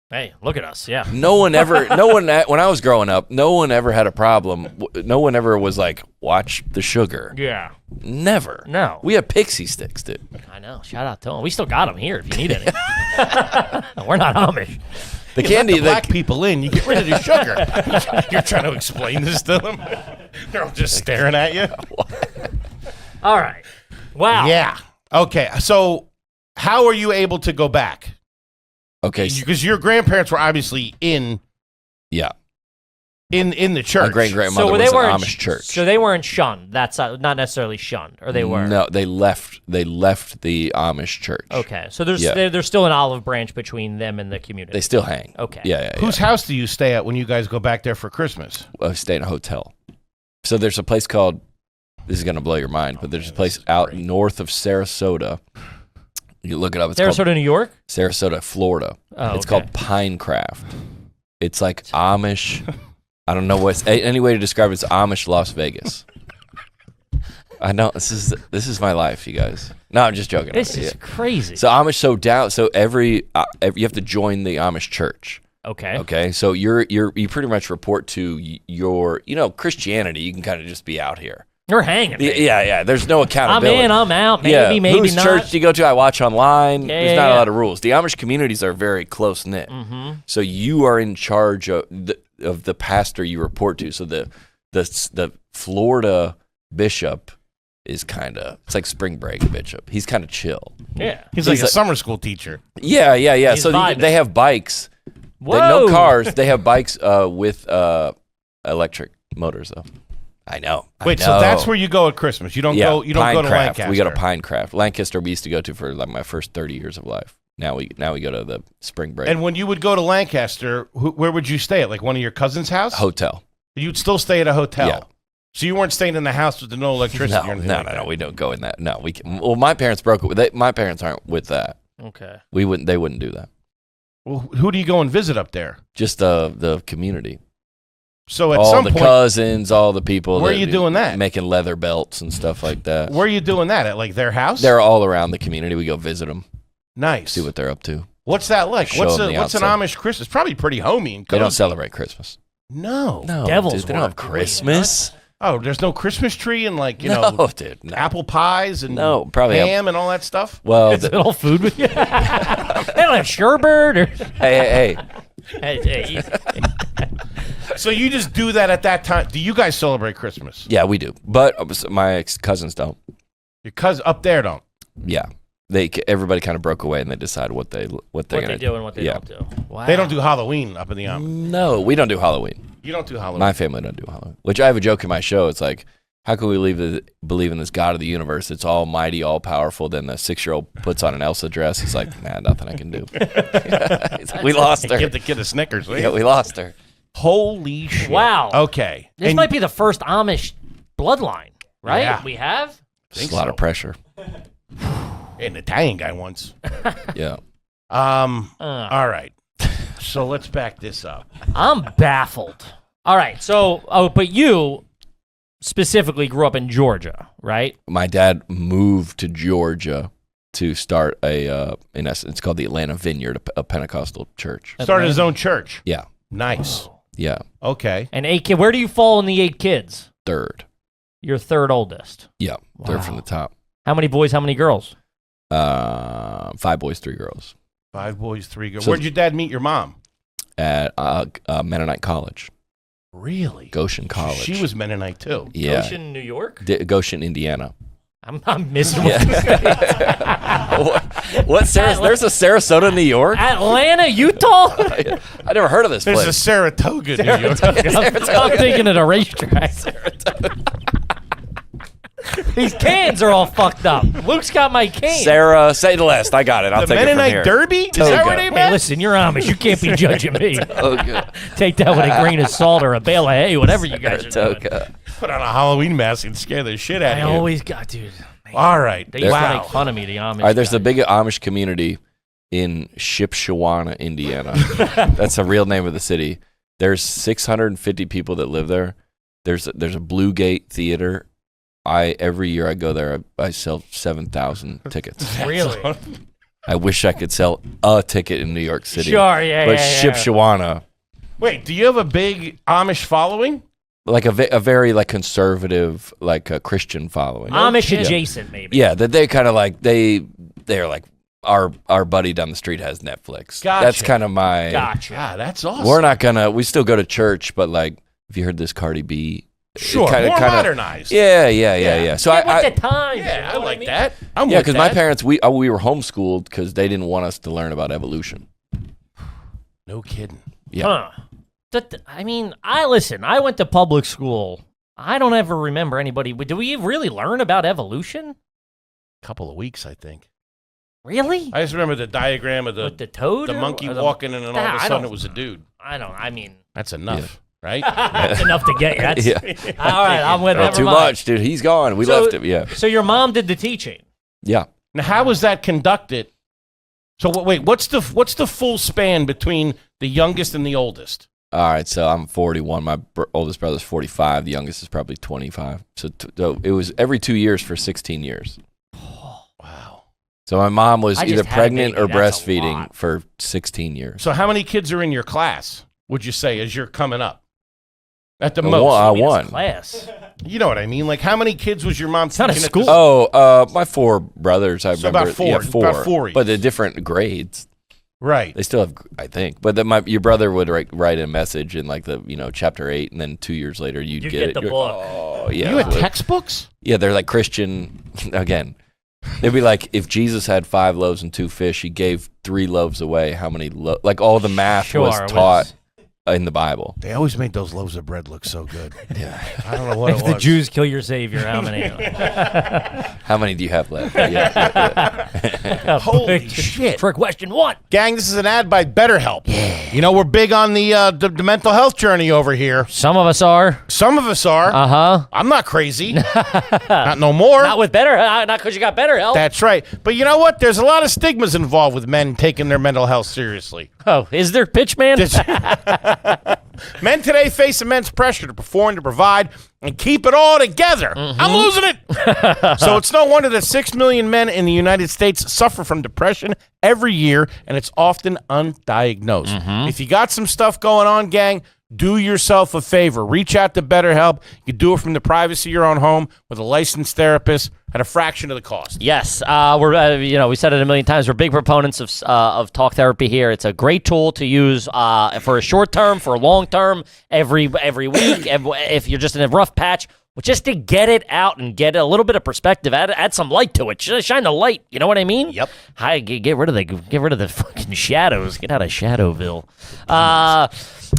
Hey, look at us. Yeah. No one when I was growing up, no one ever had a problem. No one ever was like, watch the sugar. Yeah. Never. No. We have pixie sticks, dude. I know. Shout out to them. We still got them here if you need any. We're not Amish. The Let candy, the black people in. You get rid of the sugar. You're trying to explain this to them. They're all just staring at you. All right. Wow. Yeah. Okay. So, how are you able to go back? okay, Because your grandparents were obviously in yeah. the church. My great grandmother So was they an weren't Amish church. So they weren't shunned. That's not necessarily shunned, or they were. No, they left. They left the Amish church. Okay. So there's Yeah. there's still an olive branch between them and the community. They still hang. Okay. Yeah. Whose house do you stay at when you guys go back there for Christmas? I stay in a hotel. So there's a place called. This is gonna blow your mind, but there's a place out north of Sarasota. You look it up. It's called Sarasota, New York. Sarasota, Florida. Oh, It's okay. called Pinecraft. It's like Amish. I don't know what's any way to describe it. It's Amish Las Vegas. I know this is my life, you guys. No, I'm just joking. This is Yeah. crazy. So Amish. So every you have to join the Amish church. Okay. Okay, so you pretty much report to your Christianity. You can kind of just be out here. You're hanging. baby. Yeah. There's no I'm accountability. in. I'm out. Maybe. Maybe Whose not. church do you go to? I watch online. Yeah, There's yeah, not yeah. a lot of rules. The Amish communities are very close knit. Mm-hmm. So you are in charge of the pastor you report to. So the Florida bishop is it's like spring break bishop. He's kind of chill. Yeah. He's like He's a like- summer school teacher. Yeah. He's So vibing. they have bikes. Whoa. No cars. They have bikes with electric motors though. I know. Wait, so that's where you go at Christmas. You don't go. You don't go to Pinecraft. Lancaster. We go to Pinecraft. Lancaster we used to go to for like my first 30 years of life. Now we go to the spring break And when you would go to Lancaster, where would you stay at? Like one of your cousin's house? hotel. You'd still stay at a hotel. Yeah. So you weren't staying in the house with no electricity or anything like that? No. We don't go in that. No, we. Well, my parents broke it. My parents aren't with that. Okay. We wouldn't. They wouldn't do that. Well, who do you go and visit up there? Just the community. So at all some the point, cousins, all the people. Where are you doing that? Making leather belts and stuff like that. Where are you doing that? At like their house? They're all around the community. We go visit them. Nice. See what they're up to. What's that like? Show What's them the an outside. Amish Christmas? Probably pretty homey and cozy. They don't celebrate Christmas. No. No, Devil's dude, they don't have work. Christmas. Oh, there's no Christmas tree and like, No, dude. No. apple pies and No, probably ham and all that stuff? Well, Is it all food with you? They don't have sherbet or. hey. Hey, So you just do that at that time. Do you guys celebrate Christmas? Yeah, we do. But my cousins don't. Your cousins up there don't. Yeah. Everybody kind of broke away and they decide what they're what going they to do and what they yeah. don't do. Wow. They don't do Halloween up in the Amish. No, we don't do Halloween. You don't do Halloween. My family don't do Halloween. Which I have a joke in my show. It's like, how can we believe in this God of the universe? It's almighty, all powerful. Then the 6-year-old puts on an Elsa dress. It's like, nah, nothing I can do. We lost her. Give the kid a Snickers. Yeah, we lost her. Holy shit. Wow. Okay. This might be the first Amish bloodline, right? Yeah. We have? It's a lot of pressure. An Italian guy once. Yeah. All right. So let's back this up. I'm baffled. All right. So, but you specifically grew up in Georgia, right? My dad moved to Georgia to start in essence, it's called the Atlanta Vineyard, a Pentecostal church. Started his own church. Yeah. Nice. Yeah. Okay. And 8 kids. Where do you fall in the 8 kids? Third. You're third oldest. Yeah. Third from the top. How many boys? How many girls? 5 boys, 3 girls. 5 boys, 3 girls. So- Where'd your dad meet your mom? At Mennonite College, Really? Goshen College. She was Mennonite too. Yeah. Goshen, New York? Goshen, Indiana. I'm missing what you said. What? There's a Sarasota, New York? Atlanta, Utah? I never heard of this There's a place. Saratoga, New York. I'm thinking of the racetrack. These cans are all fucked up. Luke's got my cane. Sarah, say the list. I got it. I'll The take it from Mennonite here. Derby? Is that where they Hey, met? listen, you're Amish. You can't be judging me. Toga. Take that with a grain of salt or a bale of hay, whatever you guys are doing. Toga. Put on a Halloween mask and scare the shit out I of you. always got, dude. Man, All right. they used to Wow. make fun of me, the Amish. All right, there's guys. the big Amish community in Shipshewana, Indiana. That's the real name of the city. There's 650 people that live there. There's a Blue Gate Theater. Every year I go there, I sell 7,000 tickets. Really? I wish I could sell a ticket in New York City. Sure, yeah, But yeah. Shipshewana, Wait, do you have a big Amish following? like a very like conservative, like a Christian following. Amish adjacent, maybe. Yeah, that they kind of like they're like our buddy down the street has Netflix. Gotcha. That's kind of my. Gotcha. Ah, that's awesome. We're not gonna. We still go to church, but like, have you heard this Cardi B? Sure, Kinda- more kinda- modernized. Yeah. So Get I with the times. you Yeah, know I what like mean? that. I'm yeah, with because my that. parents we were homeschooled because they didn't want us to learn about evolution. No kidding. Yeah. Huh. I mean, I went to public school. I don't ever remember anybody. Do we really learn about evolution? Couple of weeks, I think. Really? I just remember the diagram of With the toad? the or- monkey or the- walking in, and all of Nah, a I sudden don't- it was a dude. I mean, That's enough, right? that's enough to get you. That's, Yeah. All right, I'm with Oh, never too mind. much, dude. He's gone. We So- left him. Yeah. So your mom did the teaching. Yeah. Now, how was that conducted? So wait, what's the full span between the youngest and the oldest? All right, so I'm 41. My oldest brother's 45. The youngest is probably 25. So it was every 2 years for 16 years. Wow. So my mom was I just either had a pregnant baby. or That's a breastfeeding lot. for 16 years. So how many kids are in your class, would you say, as you're coming up? At the One. most. I mean, it's One. class. You know what I mean? Like, how many kids was your mom not a teaching at school. the- My 4 brothers. I So remember. about four. Yeah, 4. About 4 each. But the different grades. Right. They still have, I think. But your brother would write a message in like the chapter 8, and then 2 years later you'd You get get it. the You're book. like, oh yeah. You had textbooks? Yeah, they're like Christian. Again, they'd be like, if Jesus had 5 loaves and 2 fish, he gave 3 loaves away. How many? Like all the math was Sure, taught in the Bible. They always made those loaves of bread look so good. Yeah. I don't know what If it the was. Jews kill your savior, how many? How many do you have left? Yeah. Holy shit. For question 1. Gang, this is an ad by BetterHelp. You know, we're big on the mental health journey over here. Some of us are. Some of us are. Uh-huh. I'm not crazy. Not no more. Not with better, not because you got better help. That's right. But you know what? There's a lot of stigmas involved with men taking their mental health seriously. Oh, is there, pitch man? Men today face immense pressure to perform, to provide, and keep it all together. I'm losing it. So it's no wonder that 6 million men in the United States suffer from depression every year, and it's often undiagnosed. If you got some stuff going on, gang, do yourself a favor. Reach out to BetterHelp. You do it from the privacy of your own home with a licensed therapist at a fraction of the cost. Yes, we're we said it a million times. We're big proponents of talk therapy here. It's a great tool to use for a short term, for a long term, every week. If you're just in a rough patch, just to get it out and get a little bit of perspective, add some light to it. Shine the light. You know what I mean? Yep. Get rid of the fucking shadows. Get out of Shadowville.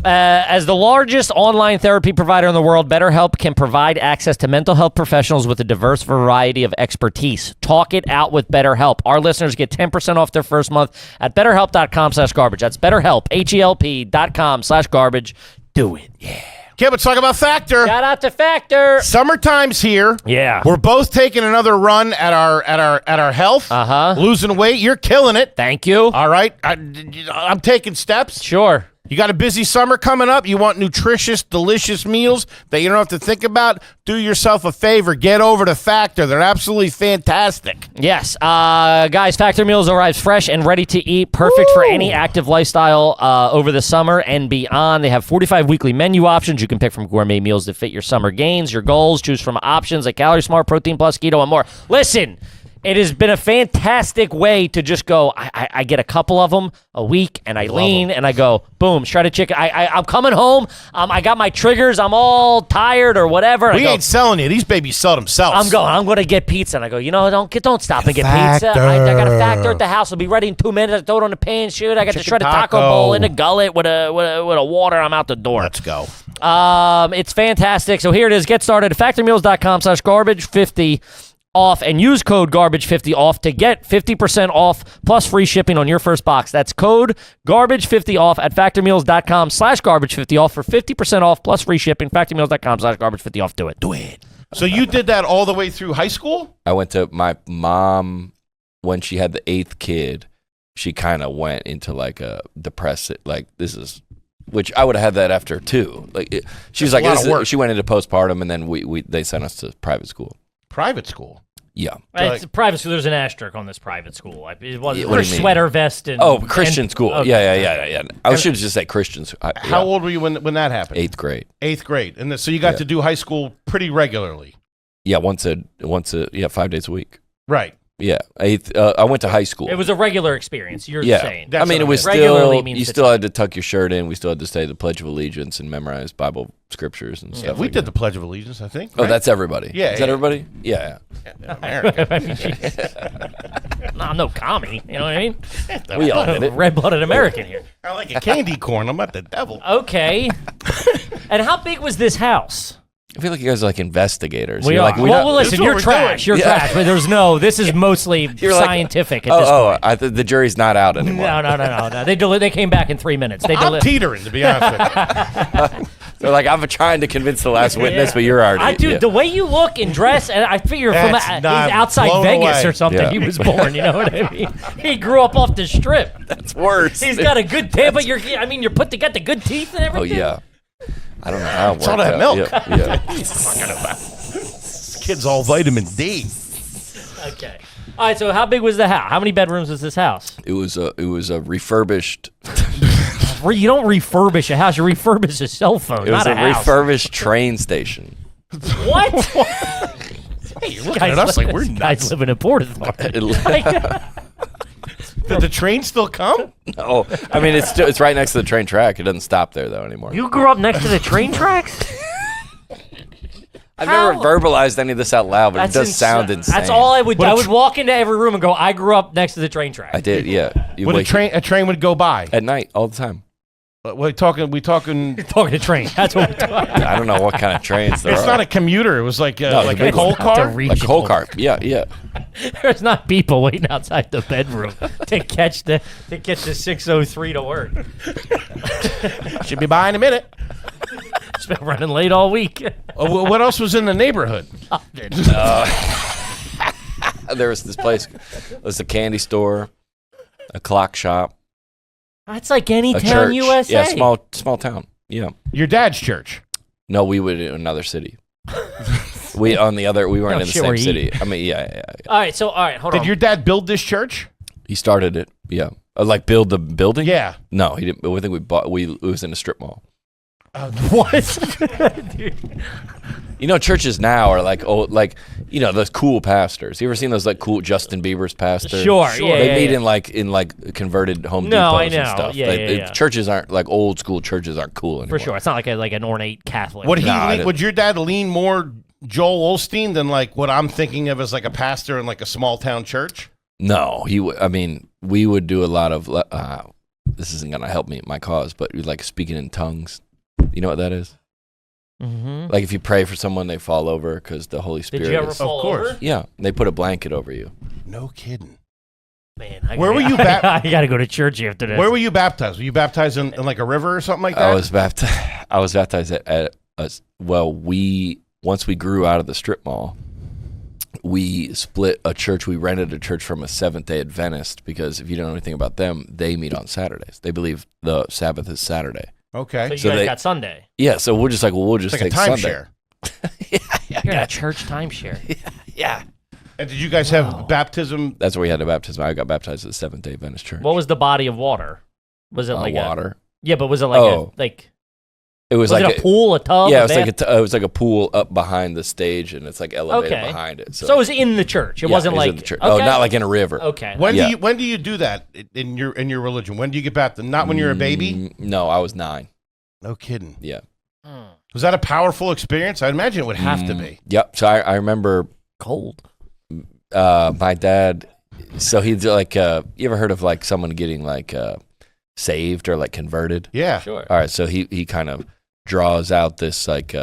As the largest online therapy provider in the world, BetterHelp can provide access to mental health professionals with a diverse variety of expertise. Talk it out with BetterHelp. Our listeners get 10% off their first month at BetterHelp.com/garbage. That's BetterHelp, HELP.com/garbage. Do it. Yeah. Okay, let's talk about Factor. Shout out to Factor. Summertime's here. Yeah. We're both taking another run at our health. Uh-huh. Losing weight. You're killing it. Thank you. All right. I'm taking steps. Sure. You got a busy summer coming up. You want nutritious, delicious meals that you don't have to think about? Do yourself a favor. Get over to Factor. They're absolutely fantastic. Yes. Guys, Factor meals arrive fresh and ready to eat. Perfect for any active lifestyle over the summer and beyond. They have 45 weekly menu options. You can pick from gourmet meals that fit your summer gains, your goals. Choose from options like Calorie Smart, Protein Plus, Keto, and more. Listen. It has been a fantastic way to just go, I get a couple of them a week, and I lean, and I go, boom, shredded chicken. I'm coming home. I got my triggers. I'm all tired or whatever. We ain't selling you. These babies sell themselves. I'm going to get pizza. And I go, don't stop and get pizza. I got a Factor at the house. It'll be ready in 2 minutes. I throw it on the pan. Shoot, I got the shredded taco bowl in the gullet with a water. I'm out the door. Let's go. It's fantastic. So here it is. Get started at factormeals.com/garbage50 off and use code garbage50 off to get 50% off plus free shipping on your first box. That's code garbage50 off at factormeals.com/garbage50 off for 50% off plus free shipping. Factormeals.com/garbage50 off. Do it. So you did that all the way through high school? I went to my mom when she had the 8th kid. She kind of went into like a depressive, like this is, which I would have had that after too. Like she was like, she went into postpartum, and then they sent us to private school. Private school? Yeah. It's a private school. There's an asterisk on this private school. It was what do you mean? Sweater vest and Christian school. Okay. Yeah. I should just say Christian. How old were you when that happened? 8th grade. 8th grade, and so you got to do high school pretty regularly. Yeah, once 5 days a week. Right. Yeah, I went to high school. It was a regular experience. You're saying. I mean, it was regularly still, you still had to tuck your shirt in. We still had to say the Pledge of Allegiance and memorize Bible scriptures and stuff. We like did that. the Pledge of Allegiance, I think. Oh, right? that's everybody. Yeah. Is that everybody? Yeah. America. No, I'm no commie. You know what I mean? We all did it. Red-blooded American here. I like a candy corn. I'm not the devil. Okay. And how big was this house? I feel like you guys are like investigators. We You're are. Like, well, listen, you're trash. You're trash. But this is mostly scientific at this point. The jury's not out anymore. No. They came back in 3 minutes. I'm teetering, to be honest with you. They're like, I'm trying to convince the last witness, but you're already. The way you look and dress, and I figure from he's outside Vegas or something. He was born. You know what I mean? He grew up off the strip. That's worse. He's got a good teeth, but got the good teeth and everything. Oh yeah. I don't know how it worked. It's all that milk. Yeah. This kid's all vitamin D. Okay. All right. So how big was the house? How many bedrooms was this house? It was a refurbished. You don't refurbish a house. You refurbish a cell phone. It was not a house. refurbished train station. What? Hey, you're looking at us like we're nuts. Guys living in Port Authority. Did the train still come? No, I mean it's right next to the train track. It doesn't stop there though anymore. You grew up next to the train tracks? I've never verbalized any of this out loud, but it does sound insane. That's all I would do. I would walk into every room and go, I grew up next to the train tracks. I did, yeah. A train would go by at night all the time. We talking. Talking to train. That's what we're talking. I don't know what kind of trains there It's are. not a commuter. It was like a big coal one. car. Like coal cart. Yeah. There's not people waiting outside the bedroom to catch the 603 to work. Should be by in a minute. It's been running late all week. What else was in the neighborhood? There was this place. It was a candy store, a clock shop, That's like any a town church. USA. Yeah, small town. Yeah. Your dad's church. No, we were in another city. We weren't in the shit, same we're city. eating. I mean, yeah. All right, hold on. Did your dad build this church? He started it. Yeah. Like build the building? Yeah. No, he didn't. I think it was in a strip mall. What? Dude. You know, churches now are like those cool pastors. You ever seen those like cool Justin Bieber's pastor? Sure. They meet in like converted Home Depots I know. and stuff. Yeah. Churches aren't like old school churches aren't cool anymore. For sure. It's not like an ornate Catholic. Would your dad lean more Joel Osteen than like what I'm thinking of as like a pastor in like a small town church? No, we would do a lot of. This isn't gonna help me my cause, but like speaking in tongues. You know what that is? Mm-hmm. Like if you pray for someone, they fall over because the Holy Spirit. Did you ever is, fall over? Yeah, they put a blanket over you. No kidding. Man, Where were you I got to go to church after this. Where were you baptized? Were you baptized in like a river or something like that? I was baptized at once we grew out of the strip mall, we split a church. We rented a church from a Seventh-day Adventist because if you don't know anything about them, they meet on Saturdays. They believe the Sabbath is Saturday. Okay. So you guys got Sunday. Yeah, so we're just like, we'll just It's like take a Sunday. timeshare. You're in a church timeshare. Yeah. And did you guys have baptism? That's where we had the baptism. I got baptized at the Seventh-day Adventist church. What was the body of water? Was it like water? Yeah, but was it like It was like like a pool, a tub? Yeah, a it was like a pool up behind the stage, and it's like elevated behind it. So it was in the church. It wasn't like in the church. Oh, not like in a river. Okay. When do you do that in your religion? When do you get baptized? Not when you're a baby? No, I was 9. No kidding. Yeah. Was that a powerful experience? I imagine it would have to be. Yep. So I remember cold. My dad. So he's like, you ever heard of like someone getting like saved or like converted? Yeah. Sure. All right. So he kind of draws out this like,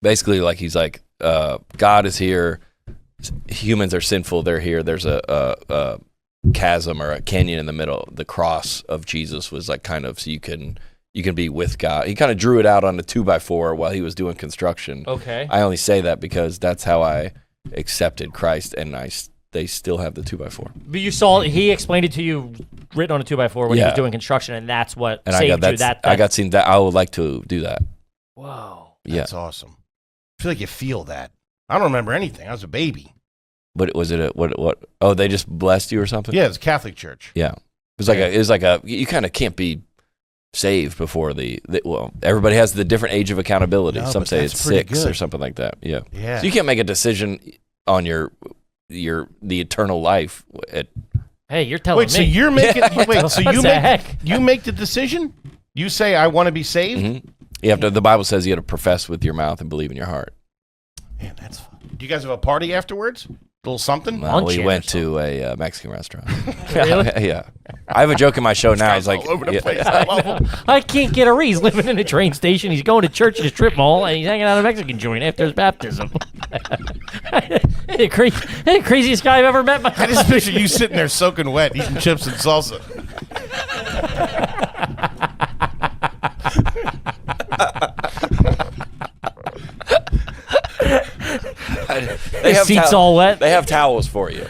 basically like he's like, God is here. Humans are sinful. They're here. There's a chasm or a canyon in the middle. The cross of Jesus was like kind of so you can be with God. He kind of drew it out on a 2x4 while he was doing construction. Okay. I only say that because that's how I accepted Christ, and they still have the 2x4. But he explained it to you written on a 2x4 when he was doing construction, and that's what saved you. I got seen that. I would like to do that. Whoa. That's awesome. I feel like you feel that. I don't remember anything. I was a baby. But was it what? Oh, they just blessed you or something? Yeah, it's a Catholic church. Yeah. It was like you kind of can't be saved before everybody has the different age of accountability. No, Some but say that's it's pretty 6 good. or something like that. Yeah. Yeah. So you can't make a decision on the eternal life. Hey, you're telling Wait, me. so you're making What the heck? you make the decision? You say I want to be saved? Mm-hmm. You have to. The Bible says you have to profess with your mouth and believe in your heart. Man, that's fun. Do you guys have a party afterwards? A little something? Well, we went to a Mexican restaurant. Yeah. I have a joke in my show now. He's like, all over the place. I love them. I can't get a read. He's living in a train station. He's going to church at a strip mall, and he's hanging out at a Mexican joint after his baptism. The craziest guy I've ever met. I just picture you sitting there soaking wet, eating chips and salsa. His seat's all wet. They have towels for you.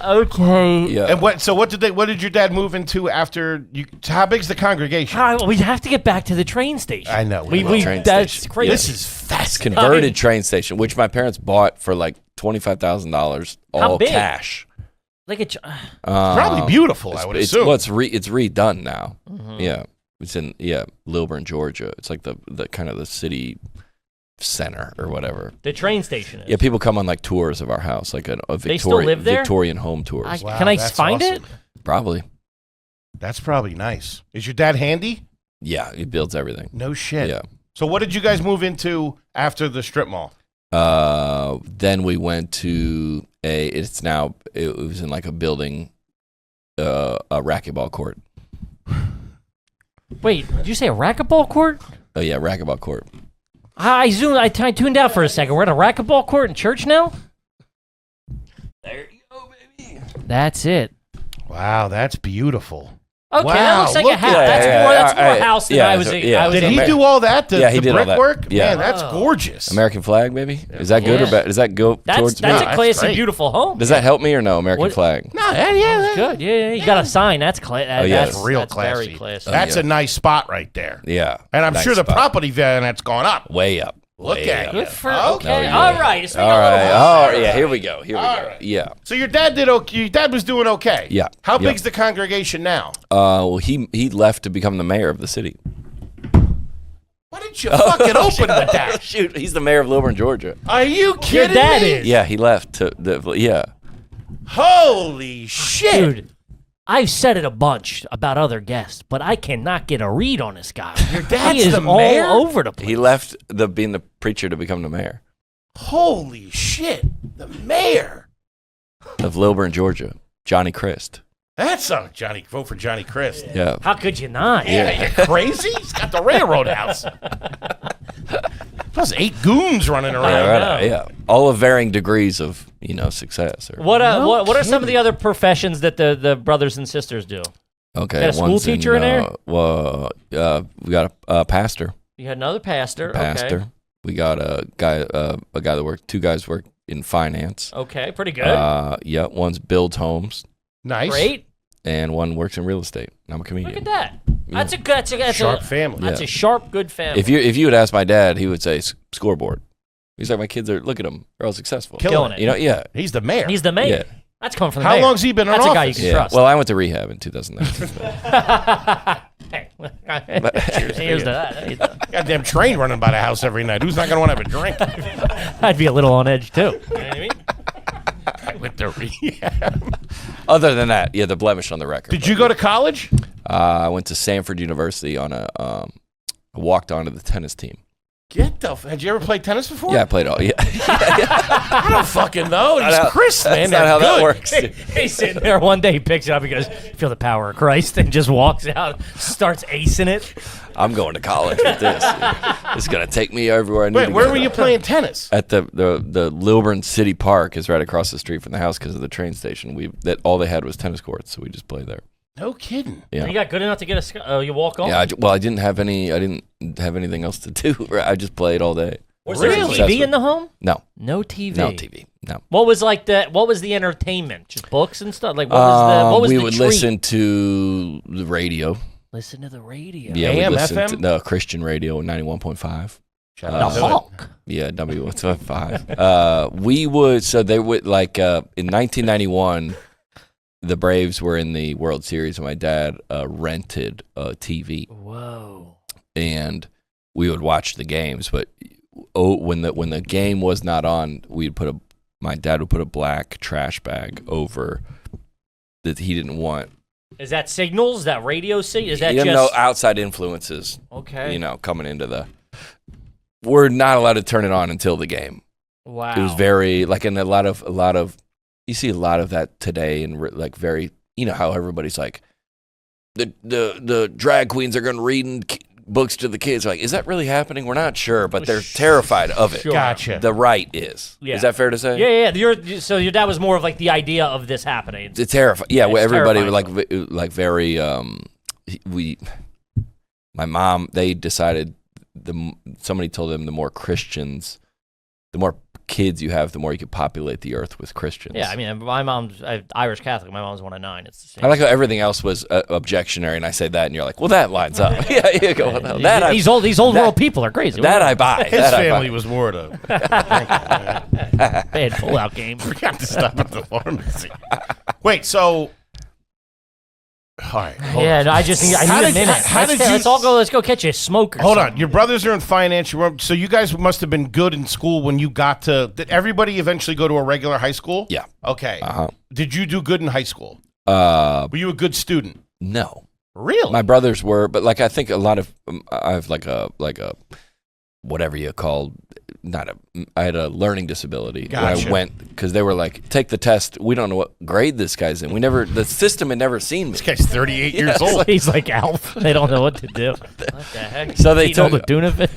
Okay. Yeah. And what did your dad move into after you? How big's the congregation? We have to get back to the train station. I know. Train that's station. crazy. This is fast. Converted train station, which my parents bought for like $25,000, all big? cash. Like Probably beautiful, I would assume. It's redone now. Mm-hmm. Yeah. It's in Lilburn, Georgia. It's like the kind of the city center or whatever. the train station is. Yeah, people come on like tours of our house, like They still live there? Victorian home tours. Wow, Can I that's find awesome. it? Probably. That's probably nice. Is your dad handy? Yeah, he builds everything. No shit. Yeah. So what did you guys move into after the strip mall? Then we went to it was in like a building, a racquetball court. Wait, did you say a racquetball court? Oh yeah, racquetball court. I tuned out for a second. We're at a racquetball court in church now? There you go, baby. That's it. Wow, that's beautiful. Okay, Wow, that looks like look a house. at That's that. more, Yeah, more house than yeah, I was. so- I yeah. was Did he Amer- do all that? Yeah, he did all that. brickwork? Yeah. Man, that's Oh. gorgeous. American flag, baby. Does that good or Yeah. bad? Does that go That's towards that's me? a That's classy, great. beautiful home. Does that help me or no? American What- flag. No, yeah. Good. Yeah. You got a sign. That's yeah. that's Real that's classy. Very classy. That's yeah. a nice spot right there. Yeah. And I'm Nice sure the spot. property value on that's gone up. Way up. Look Way at up. you. Good for Okay. okay. yeah. All right. It's All right. Oh yeah. Here we go. Here we All go. right. Yeah. So your dad did okay. Your dad was doing okay. Yeah. How Yeah. big's the congregation now? Well, he left to become the mayor of the city. Why didn't you fucking open with that? Shoot, he's the mayor of Lilburn, Georgia. Are you Your kidding dad me? is. Yeah, he left to yeah. Holy shit. Dude, I've said it a bunch about other guests, but I cannot get a read on this guy. Your dad's he is the mayor? all over the place. He left being the preacher to become the mayor Holy shit. The mayor. of Lilburn, Georgia. Johnny Christ. That's Johnny. Vote for Johnny Christ. Yeah. How could you not? Yeah, you're crazy? He's got the railroad house. Plus 8 goons running around. Yeah, know. right, yeah. All of varying degrees of, success. Or, What No what are some of the kidding. other professions that the brothers and sisters do? okay. got a school one's teacher in there? Well, we got a pastor. You had another pastor. Pastor. We got a guy that two guys work in finance. Okay, pretty good. Yeah, one's builds homes Nice. Great. and one works in real estate. I'm a comedian. Look at that. That's a good. That's Sharp a, family. That's Yeah. a sharp, good family. If you would ask my dad, he would say scoreboard. He's like, my kids are, look at them, they're all successful. Killing it. You know, yeah. He's the mayor. He's the mayor. Yeah. That's coming from the How mayor. long's he been in That's a guy you office? can Yeah. trust. Well, I went to rehab in 2019. Hey, here's that. Goddamn train running by the house every night. Who's not going to want to have a drink? I'd be a little on edge too. You know what I mean? With the rehab. Other than that, yeah, the blemish on the record. Did you go to college? I went to Sanford University on I walked onto the tennis team. Get the. Had you ever played tennis before? Yeah, I played all. Yeah, I don't fucking know. He's Chris, man. that's not how They're that good. works. dude. He's sitting there one day, he picks it up, he goes, "Feel the power of Christ," and just walks out, starts acing it. I'm going to college with this. It's gonna take me everywhere I need Wait, to where go. were you playing tennis? At the Lilburn City Park is right across the street from the house because of the train station. That all they had was tennis courts, so we just played there. No kidding. Yeah. You got good enough to get you walk on? Yeah, I didn't have anything else to do. I just played all day. Was there a Really? TV in the home? No, No TV. no TV. No. What was the entertainment? Just books and stuff? Like what was we the would treat? listen to the radio. Listen to the radio. Yeah, AM, we listened FM? to the Christian radio 91.5. Shout The out to it. Hawk. Yeah, W105. We would they would in 1991 the Braves were in the World Series and my dad rented a TV Whoa. and we would watch the games, but when the game was not on, my dad would put a black trash bag over that he didn't want. Is that signals? That radio signal? Is that You just know, outside influences, okay? coming into the. We're not allowed to turn it on until the game. Wow. It was very in a lot of. You see a lot of that today, and very. You know how everybody's like, the drag queens are going to read books to the kids. Like, is that really happening? We're not sure, but they're terrified of it. Sure. Gotcha. The right is. Yeah. Is that fair to say? Yeah. So your dad was more of like the idea of this happening. It's terrifying. Yeah, It's well, everybody terrifying. like very. My mom. They decided somebody told them the more Christians, the more kids you have, the more you could populate the earth with Christians. Yeah, I mean, my mom's Irish Catholic. My mom's one of 9. It's the same. I like how everything else was objectionary, and I say that, and you're like, well, that lines up. Yeah, you go. Well, that these old world people are crazy. that I buy. His That I buy. family was more to. They had pull-out games. Forgot to stop at the pharmacy. Wait, so. All right. hold Yeah, on. no, I need a minute. Let's all go. Let's go catch a smoke. Or Hold something. on. Your brothers are in finance. So you guys must have been good in school when you got to. Did everybody eventually go to a regular high school? Yeah. Okay. Uh-huh. Did you do good in high school? Uh, Were you a good student? no. Really? My brothers were, but I think a lot of I have like a whatever you call, I had a learning disability. Gotcha. When I went, because they were like, take the test. We don't know what grade this guy's in. The system had never seen me. This guy's 38 years old. He's like Alf. They don't know what to do. What the heck? So they Eating all took the tuna fish.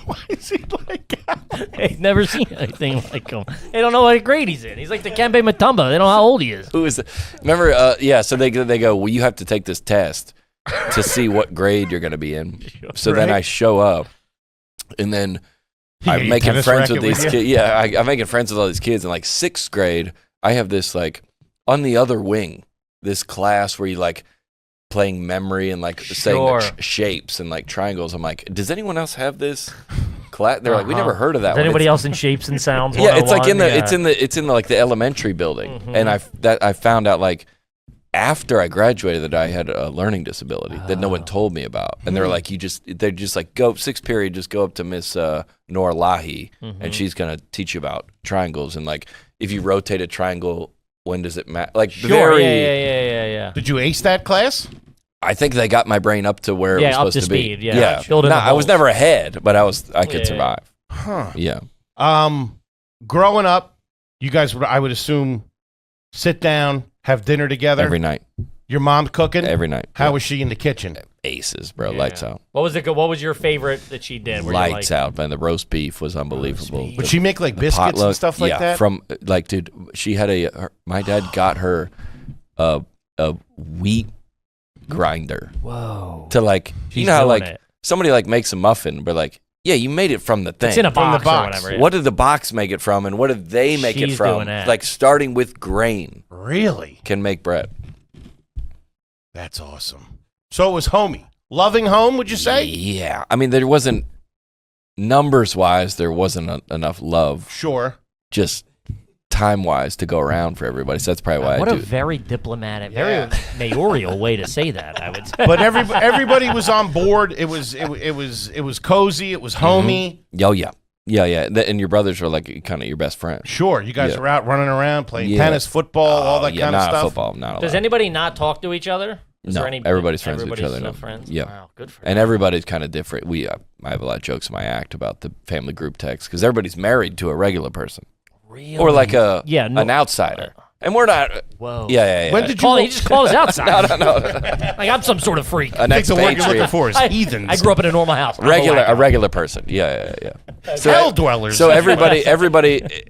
Why is he like Alf? They've never seen anything like him. They don't know what grade he's in. He's like the Kembe Mutombo. They don't know how old he is. who is. Remember? So they go. Well, you have to take this test to see what grade you're going to be in. So then Right. I show up, and then You I'm got your making tennis friends with racket with these you? kids. Yeah, I'm making friends with all these kids. In like 6th grade, I have this like on the other wing, this class where you like playing memory and like Sure. saying shapes and like triangles. I'm like, does anyone else have this class? They're like, we never heard of that Is one. anybody It's- else in shapes and sounds? Yeah, it's like 101? it's in the like the elementary building, Mhm. and I found out like after I graduated that I had a learning disability that no one told me about, and they're like, they're just like go 6th period, just go up to Miss Nora Lahi, and she's gonna teach you about triangles and like if you rotate a triangle, when does it matter? Like Sure. Yeah. Did you ace that class? I think they got my brain up to where it Yeah, was up supposed to to speed, be. yeah. Filled in the I was holes. never ahead, but I could Yeah. survive. Huh. Yeah. Growing up, you guys would, I would assume, sit down, have dinner together. Every night. Your mom cooking? Every night. How was she in the kitchen? Aces, bro. Yeah. Lights out. What was your favorite that she did? Were you Lights like, out, man. The roast beef was unbelievable. Would she make like biscuits and Potluck, stuff like yeah, that? from like, dude, she had my dad got her a wheat grinder Whoa. to like, She's you know how doing like it. somebody like makes a muffin, but like, yeah, you made it from the thing. It's in a From the box, box. or whatever. Yeah. What did the box make it from, and what did they make it She's from? doing that. Like starting with grain Really? can make bread. That's awesome. So it was homey. Loving home, would you say? Yeah, I mean, there wasn't numbers wise, there wasn't enough love, Sure. just time wise to go around for everybody. So that's probably why What I a do. very diplomatic, Yeah. very mayoral way to say that. I would say. But everybody was on board. It was cozy. It was homey. Oh yeah. And your brothers were like kind of your best friend. Sure, you guys Yeah. were out running around playing Yeah. tennis, football, all that kind of not stuff. football, not allowed. Does anybody not talk to each other? Is No, there any, everybody's friends with each other still now. friends? Yeah. Wow, good for And you. everybody's kind of different. I have a lot of jokes in my act about the family group text because everybody's married to a regular person Really? or like no- an outsider, and we're not. Whoa. Yeah. When did you? He just called us outside. No. Like I'm some sort of freak. An I think the word you're looking expatriate, for is heathens. I grew up in a normal house. I'm a a wacko. regular person. Yeah. So, Hell dwellers. So everybody,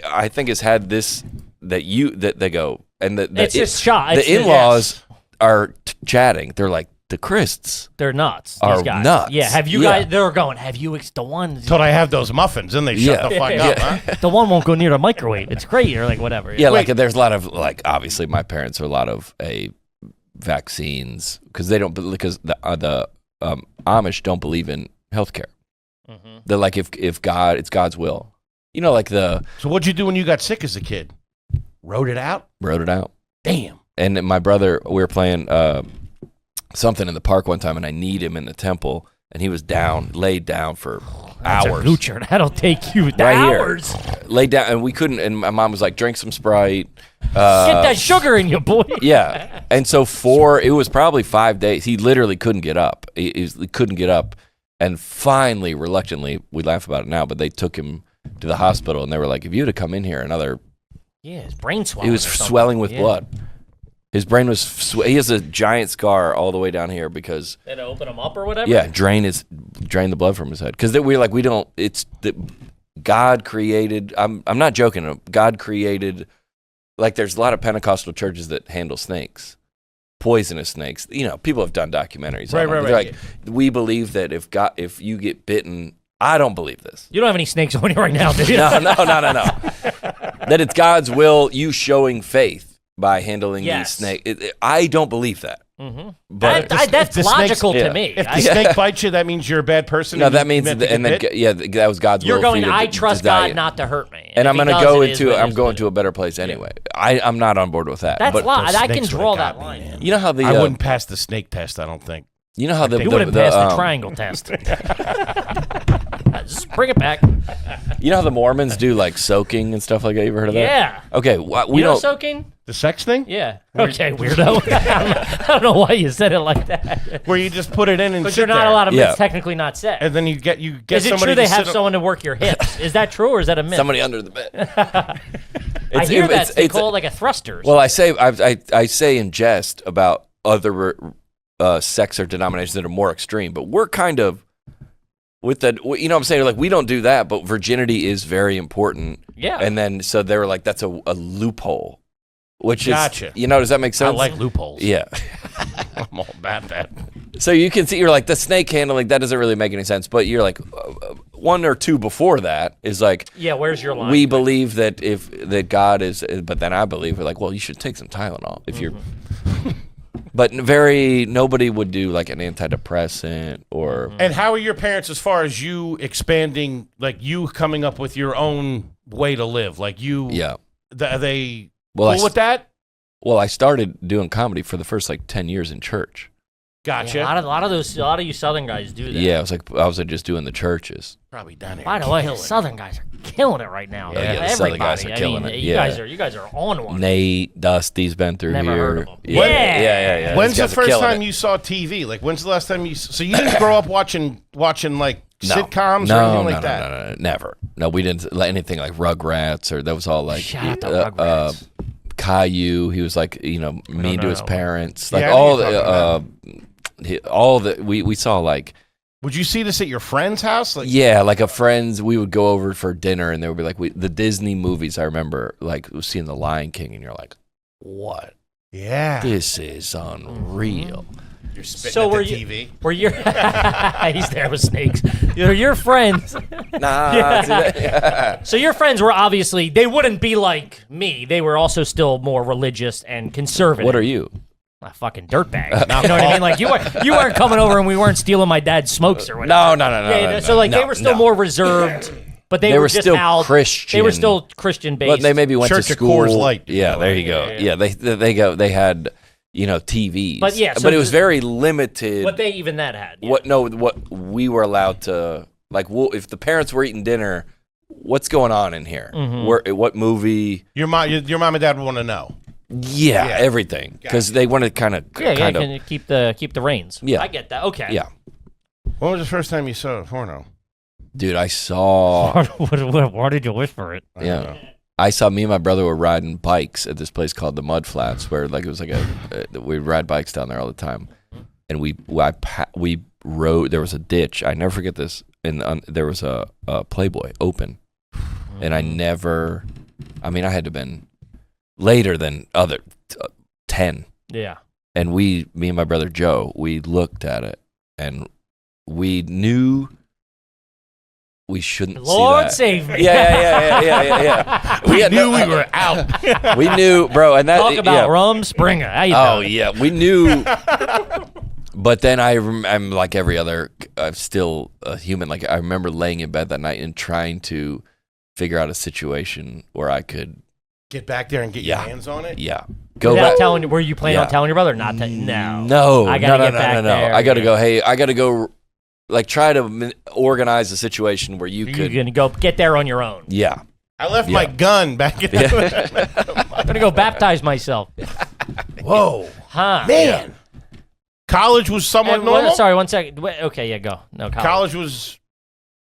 I think has had this that they go and It's a shot. It's The in-laws are chatting. They're like the Christs. They're nuts. These Are guys. nuts. Yeah. Have you Yeah. guys? They're going. Have you? The one. Until I have those muffins, then they shut Yeah. the fuck up, huh? The one won't go near the microwave. It's great. Or like whatever. Yeah, like there's a lot of like obviously my parents are a lot of vaccines because they don't because the Amish don't believe in healthcare. Mm-hmm. They're like if it's God's will. You know, like So what'd you do when you got sick as a kid? Wrote it out? wrote it out. Damn. And my brother, we were playing something in the park one time, and I kneed him in the temple, and he was laid down for hours. Luchard. That'll take you Right hours. here. Laid down, and we couldn't. And my mom was like, "Drink some Sprite." Get that sugar in you, boy. Yeah. And so it was probably 5 days. He literally couldn't get up. He couldn't get up. And finally, reluctantly, we laugh about it now, but they took him to the hospital, and they were like, if you had to come in here Yeah, his brain swelling. he was or something. swelling with Yeah. blood. His brain was, he has a giant scar all the way down here because, They had to open him up or whatever. yeah, drain the blood from his head. Because we're like, God created, I'm not joking, God created, like there's a lot of Pentecostal churches that handle snakes. Poisonous snakes. You know, people have done documentaries. Right, on them. right, They're right. like, we believe that if you get bitten, I don't believe this. You don't have any snakes on you right now, do you? No. That it's God's will, you showing faith by handling Yes. these snakes. I don't believe that. Mm-hmm. But That's the logical snakes- to yeah. me. If the snake bites you, that means you're a bad person. no, and that you means, meant to and get then bit? that was God's You're will. going, for you I to trust die. God not to hurt me. And I'm going going to to go it is into, what it I'm is, going but- to a better place anyway. I'm not on board with that. That's but why. I can snakes draw would've that got me, line. man. you know how the, I wouldn't pass the snake test, I don't think. you know how the, You wouldn't pass the triangle test. Just bring it back. You know how the Mormons do like soaking and stuff like that? You ever heard of that? Yeah. Okay, we You know don't. soaking? The sex thing? Yeah. Okay, weirdo. I don't know why you said it like that. Where you just put it in and But sit you're not there. allowed to. Yeah. It's technically not sex. And then you get Is it somebody true they to have sit someone to work your hips? Is that true or is that a myth? Somebody under the bed. I hear that they call it like a thruster. Well, I say in jest about other sects or denominations that are more extreme, but we're kind of with that. You know what I'm saying? Like we don't do that, but virginity is very important. Yeah. And then so they were like, that's a loophole, which Gotcha. is, you know, does that make I sense? like loopholes. Yeah. I'm all about that. So you can see, you're like, the snake handling, that doesn't really make any sense. But you're like, one or two before that is like, Yeah, where's your line? we believe that that God is, but then I believe we're like, well, you should take some Tylenol if you're. But nobody would do like an antidepressant or. And how are your parents as far as you expanding, like you coming up with your own way to live? Like you, Yeah. Are they Well, cool with that? Well, I started doing comedy for the first like 10 years in church. Gotcha. Yeah, a lot of you Southern guys do that. Yeah, I was like just doing the churches. Probably done it. By the way, Southern guys are killing it right now. Yeah, the Everybody. Southern guys are killing it. You Yeah. guys are on one. Nate, Dusty's been through Never here. heard of him. Yeah, Yeah. yeah. When's These the guys are first killing time it. you saw TV? Like, when's the last time you? So you didn't grow up watching like No. sitcoms no, or anything no, like that? No, never. No, we didn't like anything like Rugrats or that was all like Shout out to Rugrats. Caillou. He was like, you know, mean to his know. parents. Like Yeah, I know all what you're the all the we saw like Would you see this at your friend's house? Like, yeah, like a friends we would go over for dinner and there would be like the Disney movies. I remember like seeing The Lion King and you're like, what? yeah. This is unreal. You're spitting So at were the you- TV. Were your he's there with snakes? Your friends. Nah. So your friends were obviously they wouldn't be like me. They were also still more religious and conservative. What are you? A fucking dirtbag. You know what I mean? Like you weren't coming over and we weren't stealing my dad's smokes or whatever. No. Yeah, so like they were still more reserved, but they They were were just still out. Christian. They were still Christian based. But they maybe went Church to of school. Coors Light. Yeah, there you go. Yeah. Yeah, they had, you know, TVs. But yeah, so but it was the- very limited. What they even that had. Yeah. What we were allowed to like. If the parents were eating dinner, what's going on in here? What movie? Your mom and dad would want to know. Yeah, everything because they wanted kind of Can keep the reins. Yeah. I get that. Okay. yeah. When was the first time you saw a porno? Dude, I saw. Why did you whisper it? Yeah. I saw me and my brother were riding bikes at this place called the Mud Flats, where like it was like we'd ride bikes down there all the time, and we rode. There was a ditch. I never forget this, and there was a Playboy open, and I mean, I had to have been later than other 10, Yeah. and me and my brother Joe, we looked at it, and we knew. We shouldn't Lord see that. save me. Yeah. We knew we were out. We knew, bro, and that Talk about yeah. Rum Springer. How you Oh doing? yeah, we knew. But then I'm like every other. I'm still a human. Like I remember laying in bed that night and trying to figure out a situation where I could, Get back there and get your hands on it. yeah, go Without back. telling, were you planning on Yeah. telling your brother? Not to, no. No, I gotta no, get back there. I gotta go. Hey, I gotta go. Like try to organize a situation where you You're could. gonna go get there on your own. Yeah. I left my gun back in I'm gonna go baptize myself. Whoa. Huh? Man. College was somewhat And normal? sorry, 1 second. Wait, okay, yeah, go. No, College was...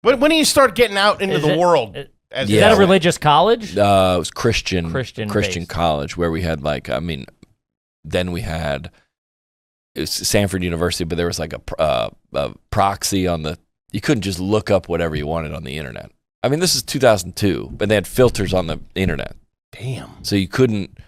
When do you start getting out into Is the it- world? Is As Yeah. that a as- religious college? It was Christian based. college where we had like, I mean, then we had it was Sanford University, but there was like a proxy on the. You couldn't just look up whatever you wanted on the internet. I mean, this is 2002, but they had filters on the internet, Damn. so you couldn't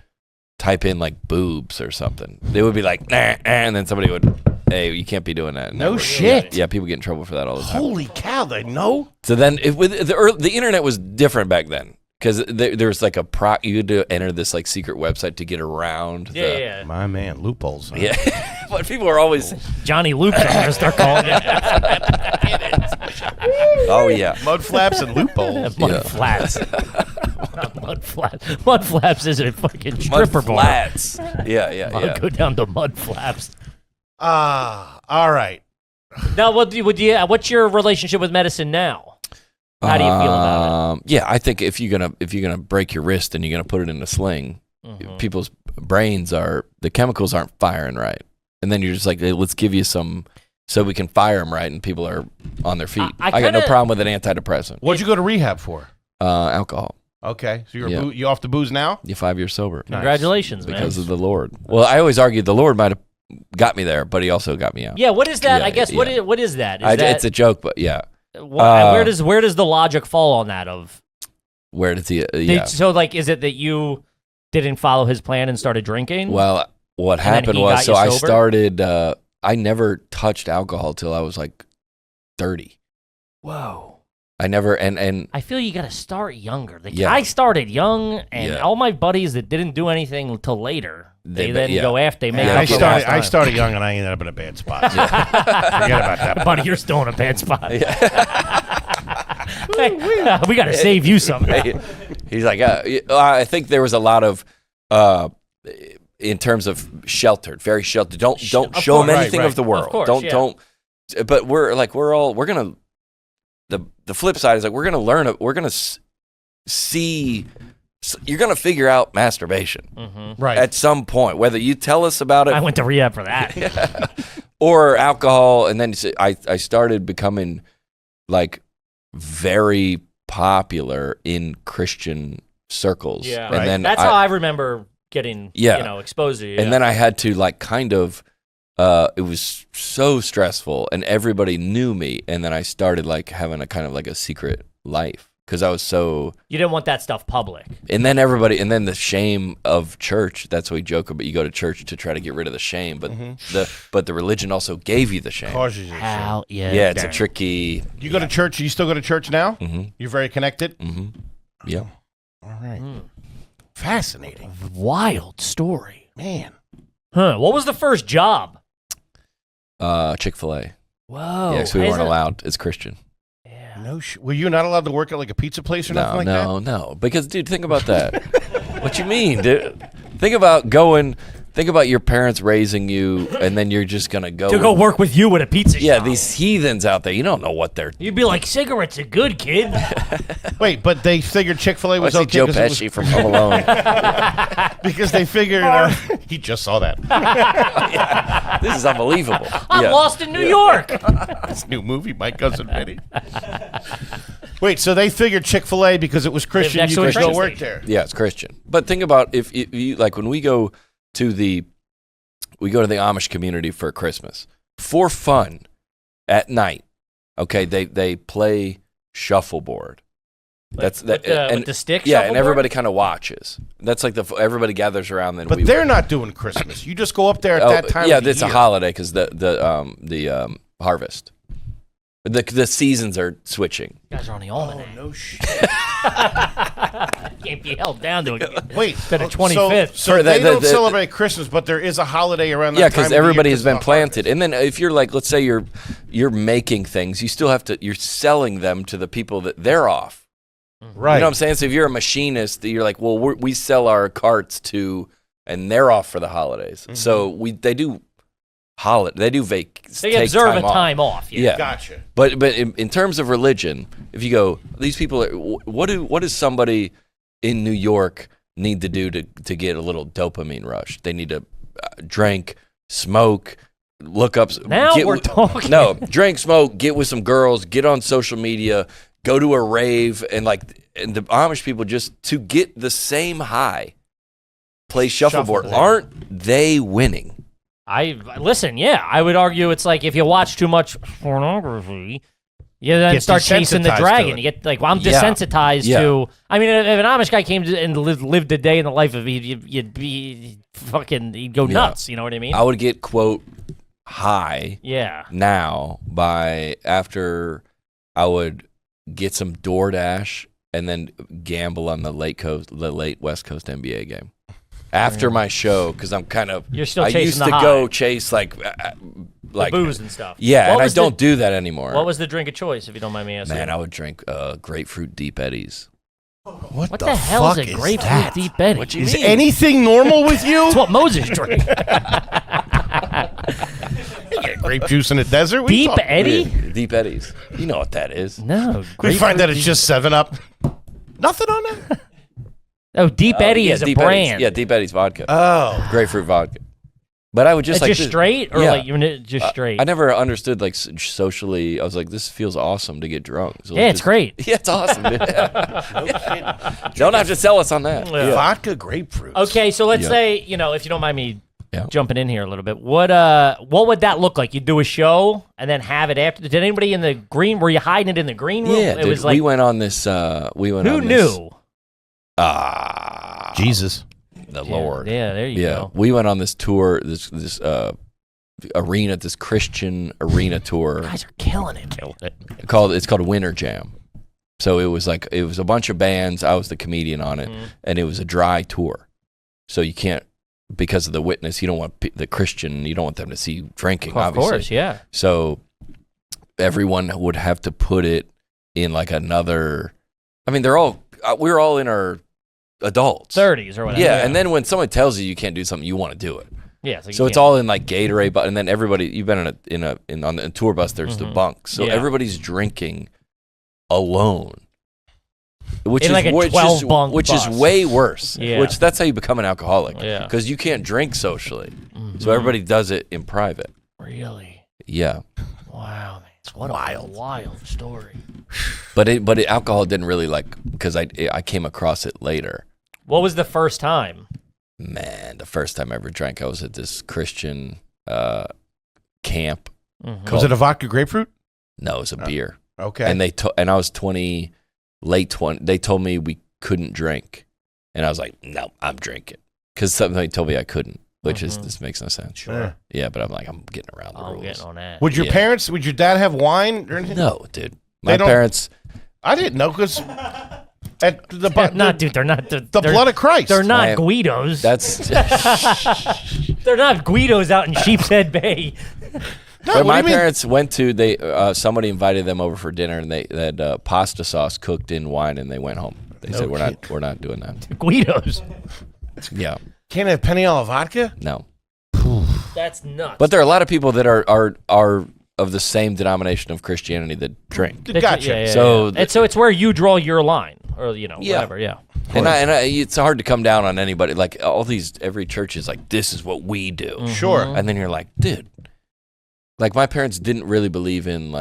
type in like boobs or something. They would be like, nah, and then somebody would, hey, you can't be doing that. And No that would- shit. Yeah, people get in trouble for that all the time. Holy cow, they know? So then, the internet was different back then because there was like you had to enter this like secret website to get around. Yeah. My man, loopholes. Huh? Yeah, but people are always. Johnny Loops, I'm gonna start calling it. Oh yeah, Mud flaps and loopholes. Mud Yeah. flats. Not mud flaps. Mud flaps is a fucking mud stripper bar. flats. Yeah. I'll go down to mud flaps. All right. Now, what's your relationship with medicine now? How do you feel about it? Yeah, I think if you're gonna break your wrist and you're gonna put it in a sling, people's brains the chemicals aren't firing right, and then you're just like, hey, let's give you some so we can fire them right, and people are on their feet. I got no problem with an antidepressant. What'd you go to rehab for? Alcohol. Okay, so you off the booze now? You're 5 years sober. Congratulations, man. Because of the Lord. Well, I always argued the Lord might have got me there, but he also got me out. Yeah, what is that? Yeah, I guess what is that? It's a joke, but yeah. Where does the logic fall on that? Where does he? So like, is it that you didn't follow his plan and started drinking? Well, what happened was, so I started. I never touched alcohol till I was like 30. Whoa. I never and I feel you got to start younger. I started young, and all my buddies that didn't do anything until later, they then go after. They make up for lost time. I started young, and I ended up in a bad spot. So forget about that, buddy. You're still in a bad spot. We got to save you somehow. He's like, I think there was a lot of, in terms of sheltered, very sheltered. Don't show them anything of the world. Of course, don't. But we're gonna. The flip side is like we're gonna learn. We're gonna see. You're gonna figure out masturbation, right? At some point, whether you tell us about it. I went to rehab for that. Or alcohol, and then I started becoming like very popular in Christian circles. Yeah, and then that's how I remember getting exposed to you. And then I had to like kind of. It was so stressful, and everybody knew me. And then I started like having a kind of like a secret life because I was so. You didn't want that stuff public. And then the shame of church. That's what we joke about. You go to church to try to get rid of the shame, but the religion also gave you the shame. Causes you shame. Yeah, it's a tricky. You go to church. You still go to church now? Mm-hmm. You're very connected. Mm-hmm. Yeah. All right. Fascinating. Wild story, man. Huh? What was the first job? Chick-fil-A. Whoa. Yeah, because we weren't allowed as Christian. Yeah. No, were you not allowed to work at like a pizza place or nothing like that? No. Because, dude, think about that. What you mean, dude? Think about your parents raising you, and then you're just gonna go work with you at a pizza shop. Yeah, these heathens out there. You don't know what they're. You'd be like, cigarettes are good, kid. Wait, but they figured Chick-fil-A was okay. Joe Pesci from Home Alone. Because they figured he just saw that. Yeah, this is unbelievable. I'm lost in New York. This new movie, My Cousin Vinny. Wait, so they figured Chick-fil-A because it was Christian, you could go work there. Yeah, it's Christian. But think about if you like when we go to the Amish community for Christmas for fun at night. Okay, they play shuffleboard. That's that with the stick. Yeah, and everybody kind of watches. That's like everybody gathers around. Then, but they're not doing Christmas. You just go up there at that time. Yeah, of the it's year. a holiday because the harvest. The seasons are switching. You guys are on the almanac. Oh, no shit. Can't be held down to it. Wait, to the 25th. So they don't celebrate Christmas, but there is a holiday around that time. Yeah, because everybody has been planted. And then if you're like, let's say you're making things, you still have to, you're selling them to the people that they're off. Right. You know what I'm saying? So if you're a machinist, you're like, well, we sell our carts to, and they're off for the holidays. Mm-hmm. So they do holiday. They observe a time off. Yeah. Gotcha. But in terms of religion, if you go, these people are, what does somebody in New York need to do to get a little dopamine rush? They need to drink, smoke, look up. Now we're talking. No, drink, smoke, get with some girls, get on social media, go to a rave, and the Amish people just to get the same high play shuffleboard. Aren't they winning? I would argue it's like if you watch too much pornography, you then start chasing the dragon. You get like, I'm desensitized to. I mean, if an Amish guy came and lived a day in the life of, he'd go nuts. You know what I mean? I would get quote high. Yeah. Now after I would get some DoorDash and then gamble on the late West Coast NBA game. After my show, because I'm kind of, you're still I chasing used the to high. go chase like booze and stuff. Yeah, and I don't do that anymore. What was the drink of choice, if you don't mind me asking? Man, I would drink grapefruit Deep Eddies. What the hell is a grapefruit Deep Eddy? What you is mean? Anything normal with you? That's what Moses drank. Grape juice in the desert? Deep Eddy? Deep Eddies. You know what that is. No. We find that it's just 7-Up. Nothing on it. Oh, Deep Eddy yeah, is a Deep brand. Eddies. Yeah, Deep Eddies vodka. Oh. Grapefruit vodka. But I would just It's like just straight, or yeah. like even just straight. I never understood like socially. I was like, this feels awesome to get drunk. So Yeah, it's great. Yeah, it's awesome. Dude. No kidding. Don't have to sell us on that. Yeah. Vodka grapefruit. Okay, so let's Yeah. say, if you don't mind me Yeah. jumping in here a little bit, what would that look like? You do a show and then have it after. Did anybody in the green? Were you hiding it in the green room? Yeah, it dude, was like we went on this. who knew? Jesus. The Lord. Yeah, there you go. We went on this tour. This arena, this Christian arena tour. Guys are killing it. It's called Winter Jam. So it was a bunch of bands. I was the comedian on it, and it was a dry tour. So you can't, because of the witness, you don't want the Christian, you don't want them to see you drinking. Of obviously. course, yeah. So everyone would have to put it in like another. I mean, we're all in our adults, 30s or whatever. Yeah, and then when someone tells you can't do something, you want to do it. Yeah, So it's all in like Gatorade, but and then everybody, you've been on the tour bus. There's the bunks, so everybody's drinking alone, which in is like a 12 bunk which bus. is way worse. Yeah. Which that's how you become an alcoholic. Yeah. Because you can't drink socially, so everybody does it in private. Really? Yeah, Wow, man. What a wild story. but alcohol didn't really because I came across it later. What was the first time? Man, the first time I ever drank, I was at this Christian camp. Was it a vodka grapefruit? No, it was a beer. Okay. And and I was 20, late 20. They told me we couldn't drink, and I was like, no, I'm drinking, because somebody told me I couldn't, which is this makes no sense. Sure. Yeah, but I'm like, I'm getting around the I'm rules. getting on that. Would your parents, would your dad have wine or anything? No, dude. They My don't- parents. I didn't know because at the Dude, they're not the blood of Christ. They're not My- Guidos. That's. They're not Guidos out in Sheepshead Bay. No, But what my do you mean? parents went to somebody invited them over for dinner, and they had pasta sauce cooked in wine, and they went home. They said we're not doing that. Guidos. Yeah, Can't have Peniel vodka? no. That's nuts. But there are a lot of people that are of the same denomination of Christianity that drink. Gotcha. Yeah, So yeah. And so it's where you draw your line, or Yeah. whatever. Yeah. And it's hard to come down on anybody. Like every church is like, this is what we do. Sure. And then you're like, dude, like my parents didn't really believe in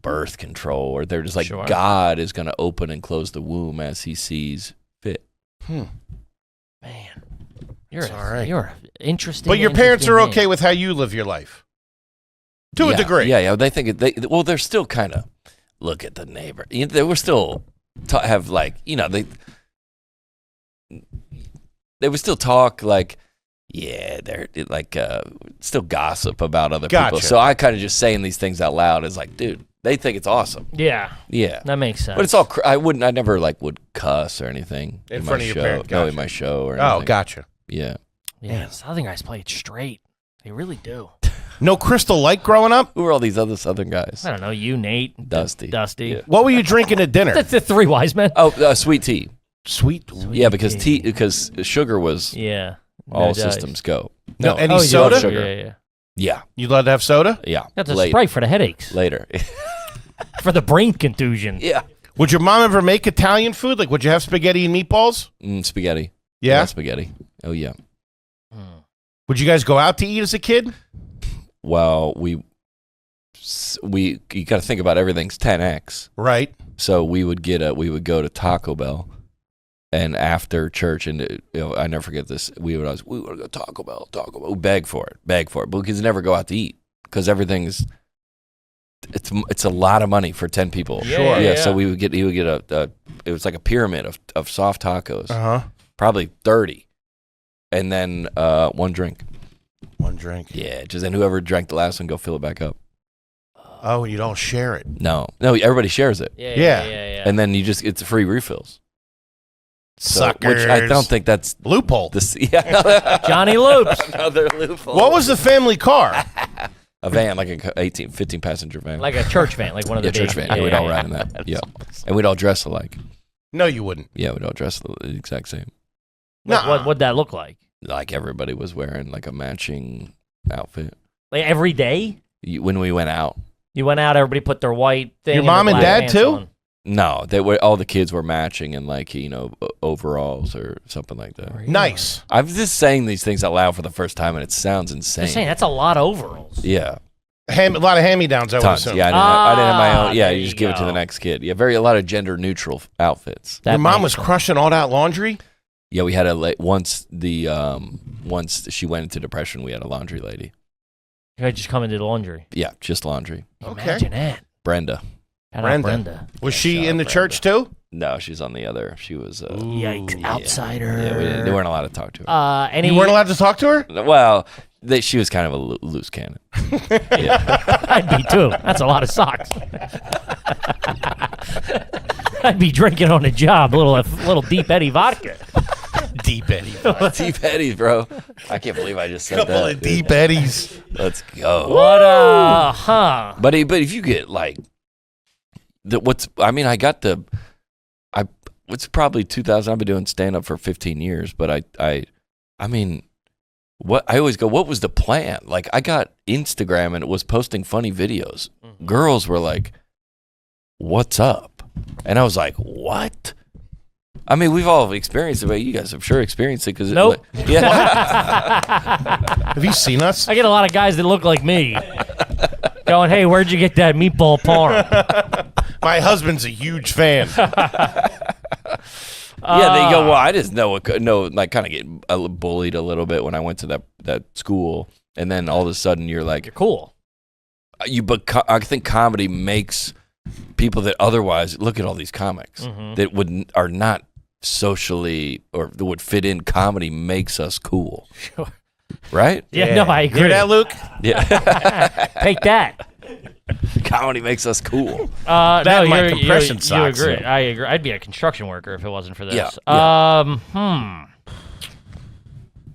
birth control, or they're just like, Sure. God is going to open and close the womb as he sees fit. Man, you're all right. You're interesting. But your parents are interesting okay with how you live your life. To a Yeah, degree. Yeah. They think they're still kind of look at the neighbor. They were still have they would still talk they're still gossip about other people. Gotcha. So I kind of just saying these things out loud is like, dude, they think it's awesome. Yeah, Yeah. that makes sense. But it's all I never would cuss or anything In my front of your show. parents. No, Gotcha. in my show or anything. Oh, gotcha. Yeah. Yeah, Southern guys play it straight. They really do. No Crystal Light growing up? Who are all these other Southern guys? I don't know. You, Nate, Dusty. Dusty. What were you drinking at dinner? That's the three wise men. Oh, sweet tea. Sweet. Yeah, because sugar was Yeah. all No dice. systems go. No, any Oh, soda? sugar. Yeah. Yeah. You allowed to have soda? Yeah. That's a Later. Sprite for the headaches, Later. for the brain contusion. Yeah. Would your mom ever make Italian food? Like, would you have spaghetti and meatballs? Spaghetti. Yeah? Spaghetti. Oh, yeah. Would you guys go out to eat as a kid? Well, you got to think about everything's 10x. Right. So we would go to Taco Bell, and after church, and I never forget this. We want to go Taco Bell. We beg for it, but we could never go out to eat because everything's. It's a lot of money for 10 people. Sure. Yeah. Yeah. So he would get it was like a pyramid of soft tacos, Uh-huh. probably 30, and then one drink. One drink. Yeah, and whoever drank the last one, go fill it back up. Oh, and you don't share it. No, everybody shares it, Yeah. and then it's free refills. So, Suckers. which I don't think that's Loophole. yeah. Johnny Loops. Another loophole. What was the family car? A van, like a 15 passenger van, Like a church van, like one of the church big- van. Yeah, we'd all ride in that. Yeah, and we'd all dress alike. No, you wouldn't. Yeah, we'd all dress the exact same. What'd that look like? Like everybody was wearing like a matching outfit Like every day? when we went out. You went out, everybody put their white thing. Your mom and dad, pants too? on. No, they were all the kids were matching in like overalls or something like that. Nice. I'm just saying these things out loud for the first time, and it sounds insane. Just saying, that's a lot of overalls. Yeah, A lot of hand-me-downs, I would tons. assume. Yeah, I didn't have my own. Yeah, there you just you give it to go. the next kid. Yeah, a lot of gender neutral outfits. Your mom makes was sense. crushing all that laundry? Yeah, we had once she went into depression, we had a laundry lady. You guys just come and do the laundry. Yeah, just laundry. Okay. Imagine that. Brenda. Shout out Brenda. Brenda. Was Yeah, she shout in out the Brenda. church, too? No, she's on the other. She was. Yikes, yeah. outsider. Yeah, they weren't allowed to talk to her. Any, You weren't allowed to talk to her? Well, she was kind of a loose cannon. Yeah. I'd be too. That's a lot of socks. I'd be drinking on the job, a little Deep Eddy vodka. Deep Eddy. Deep Eddies, bro. I can't believe I just said Couple that. of Deep Eddies. Let's go. What huh? But if you get like it's probably 2000. I've been doing stand up for 15 years, but I mean, what I always go, what was the plan? Like I got Instagram and it was posting funny videos. Mm-hmm. Girls were like, "What's up?" And I was like, "What?" I mean, we've all experienced it, but you guys have sure experienced it because Nope. Yeah. Have you seen us? I get a lot of guys that look like me going, "Hey, where'd you get that meatball parm?" My husband's a huge fan. Yeah, they go, well, I just like kind of get bullied a little bit when I went to that school. And then all of a sudden you're like, You're cool. I think comedy makes people that otherwise, look at all these comics that are not socially or that would fit in. Comedy makes us cool. Sure. Right? Yeah, no, I agree. Hear that, Luke? Yeah. Take that. Comedy makes us cool. That no, and my you're- compression you socks, agree. though. I agree. I'd be a construction worker if it wasn't for this. Yeah,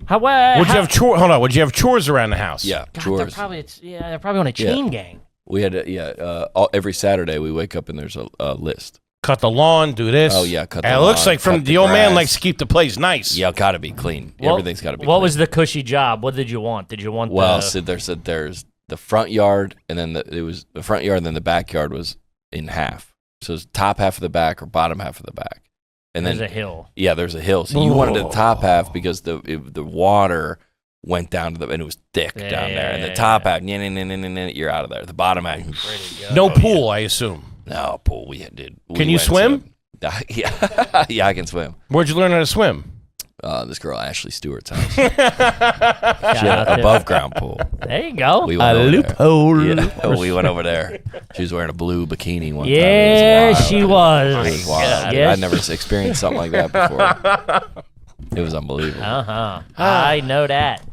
How Would you have chores? Hold on. Would you have chores around the house? Yeah, God, chores. they're probably on a chain gang. We had every Saturday we wake up and there's a list. Cut the lawn. Do this. Oh, yeah, cut the And it looks lawn, like from cut the the old man grass. likes to keep the place nice. Yeah, gotta be clean. Everything's gotta be What clean. was the cushy job? What did you want? Did you want Well, the... so there's the front yard, and then it was the front yard, and then the backyard was in half. So it's top half of the back or bottom half of the back, and There's then a hill. yeah, there's a hill. So you wanted the top half because the water went down to and it was thick Yeah, down there, and yeah, the top half, you're out of there. The bottom half, No pool, I assume. no pool. We did. Can you swim? Yeah, yeah, I can swim. Where'd you learn how to swim? This girl Ashley Stewart's house. Shout She had out an to- above ground pool. There you go. We went over loophole. there. Yeah, we went over there. She was wearing a blue bikini one time. Yeah, It was wild. she was. It was wild. Yes. I'd never experienced something like that before. It was unbelievable. I know that.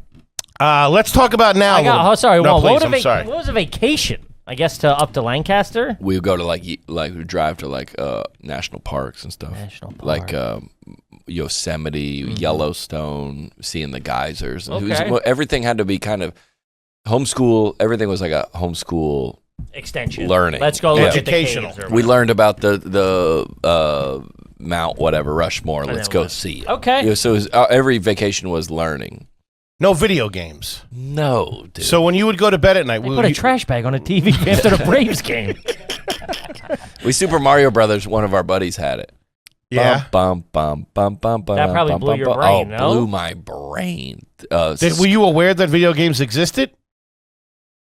Let's talk about now. Sorry, No, Walt, please, what I'm sorry. was a vacation? I guess up to Lancaster? We would go to we drive to national parks and stuff. National Like park. Yosemite, Yellowstone, seeing the geysers. And Okay. everything had to be kind of homeschool. Everything was like a homeschool Extension. learning. Let's go Yeah. look at the Educational. caves or We whatever. learned about the Mount whatever Rushmore. Let's then go what? see it. Okay. Yeah, so it was, every vacation was learning. No video games. No, dude. So when you would go to bed at night, They put a trash bag on a TV after the Braves game. we Super Mario Brothers. One of our buddies had it. yeah. Bum, bum, bum, bum, bum, That probably bum, blew bum, your bum. brain, Oh, no? blew my brain. Were you aware that video games existed?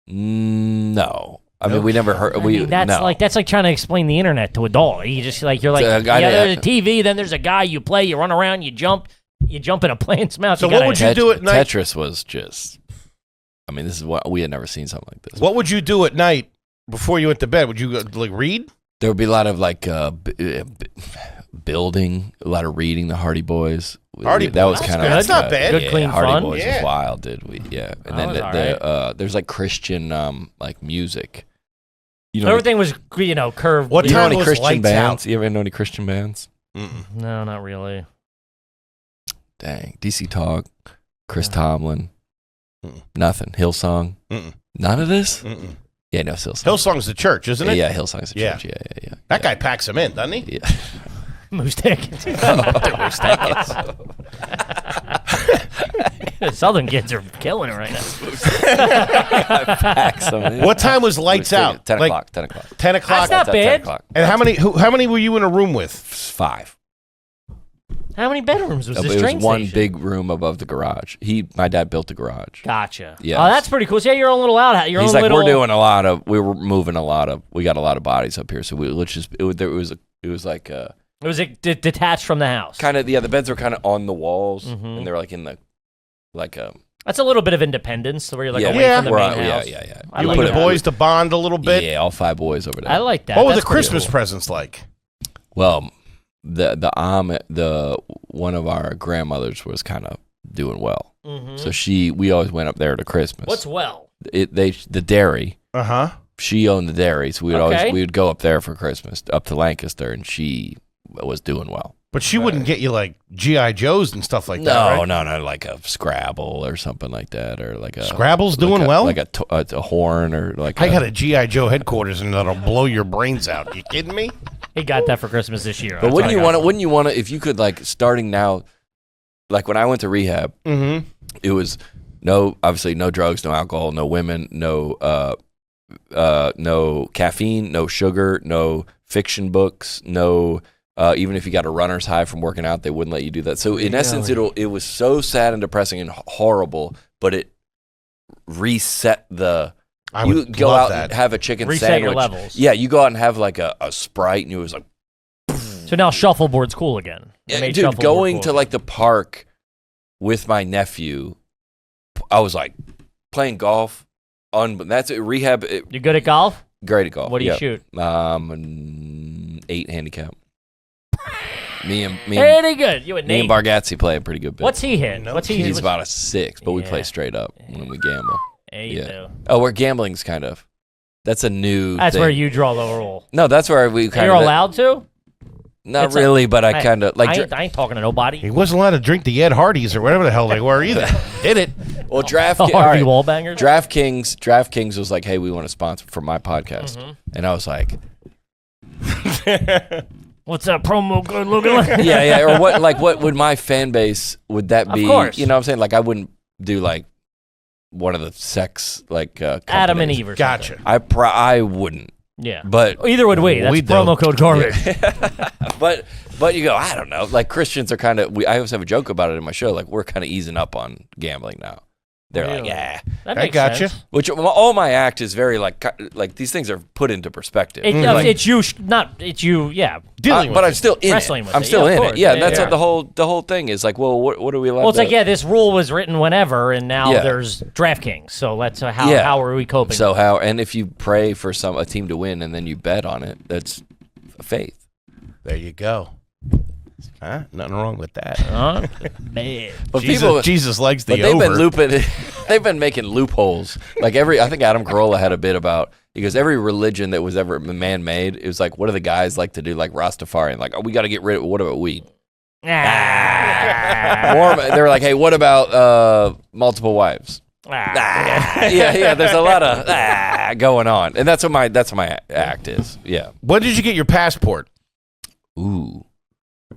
No. I mean, we never heard. That's no. like trying to explain the internet to a dog. You're like, So a guy yeah, that- there's a TV, then there's a guy you play, you run around, you jump in a plane's mouth. So you what gotta- would you do at night? Tetris was just. I mean, this is what we had never seen something like this. What would you do at night before you went to bed? Would you read? There would be a lot of building, a lot of reading. The Hardy Boys. Hardy that was Boys. kind of That's not bad. Good, clean Hardy fun. Boys Yeah. was wild, dude. And That then was all there's like Christian like music. You know, Everything was, curved. What you know time any was Christian lights bands? out? You ever know any Christian bands? No, not really. Dang, DC Talk, Chris Tomlin, Mm-mm. nothing. Hillsong, Mm-mm. none of this. Mm-mm. Yeah, no Hillsong. Hillsong's the church, isn't it? Yeah, Hillsong's a Yeah. church. Yeah. That guy packs them in, doesn't he? Yeah. Moose tickets. Southern kids are killing it right now. What time was lights out? 10 Like, o'clock. 10 o'clock. 10 o'clock. That's not bad. 10 o'clock. And how many were you in a room with? 5. How many bedrooms was It this was train one station? big room above the garage. My dad built the garage. Gotcha. Yes. Oh, that's pretty cool. So, yeah, your own little outhouse. Your He's own like, little... we were moving a lot of, we got a lot of bodies up here. So it was like, It was detached from the house. kind of, the beds were kind of on the walls and they were like in the, like, That's a little bit of independence where you're like yeah, away from the we're main out- house. yeah. I You like and the that. boys to bond a little bit? Yeah, all 5 boys over there. I like that. What were That's the pretty Christmas cool. presents like? Well, the one of our grandmothers was kind of doing well. So we always went up there to Christmas. What's well? The dairy. Uh-huh. She owned the dairy, so we Okay. would go up there for Christmas, up to Lancaster, and she was doing well. But she wouldn't get you like G.I. Joes and stuff like that, right? No, like a Scrabble or something like that, or like a Scrabble's doing well? like a horn, or like I got a G.I. Joe headquarters and that'll blow your brains out. You kidding me? He got that for Christmas this year. But wouldn't you want to? If you could, like, starting now, like when I went to rehab, it was obviously no drugs, no alcohol, no women, no caffeine, no sugar, no fiction books, no. Even if you got a runner's high from working out, they wouldn't let you do that. So in essence, it was so sad and depressing and horrible, but it reset the. You go out and have a chicken Reset sandwich. your levels. Yeah, you go out and have like a Sprite, and it was like. So now shuffleboard's cool again. It made Dude, shuffleboard going cool to again. like the park with my nephew, I was like playing golf. That's it. Rehab. You good at golf? Great at golf. What do you yeah. shoot? An 8 handicap. Me and Pretty good. You and me Nate. and Bargatze play a pretty good bit. What's he hit? What's he hit? He's about a 6, but we play Yeah. straight up when we gamble. Yeah, you Yeah. do. Oh, we're gambling's kind of. That's a new. That's thing. where you draw the rule. No, that's where we kind You're of. allowed to? Not It's really, but I kind of like. I ain't talking to nobody. He wasn't allowed to drink the Ed Hardys or whatever the hell they were either. Did it? Well, The Harvey Wallbangers? DraftKings was like, hey, we want to sponsor for my podcast, and I was like, What's that promo code looking like? yeah, or what would my fan base would that be? Of course. You know what I'm saying? Like I wouldn't do like one of the sex like Adam and companies. Eve or Gotcha. something. I wouldn't. Yeah. But Either would we. That's We do. promo code garbage. but you go, I don't know. Like Christians are kind of. I always have a joke about it in my show. Like we're kind of easing up on gambling now. They're like, Really? yeah. That I makes gotcha. sense. Which all my act is very like these things are put into perspective. It's you, it's you, yeah. Dealing with but I'm it. still in Wrestling it. with I'm it. still Yeah, of in course. it. Yeah, Yeah, that's yeah. what the whole thing is. Like, well, what are we allowed? Well, it's to, like, yeah, this rule was written whenever, and now Yeah. there's DraftKings. So let's Yeah. how are we coping? So how? And if you pray for a team to win and then you bet on it, that's faith. There you go. Huh? Nothing wrong with that. Man. But Jesus likes the but they've over. been looping. They've been making loopholes. Like I think Adam Carolla had a bit about. He goes, every religion that was ever man-made, it was like, what do the guys like to do? Like Rastafarian, like, oh, we got to get rid of. What about weed? They were like, hey, what about multiple wives? Yeah. There's a lot of going on, and that's what my act is. Yeah. When did you get your passport? Ooh,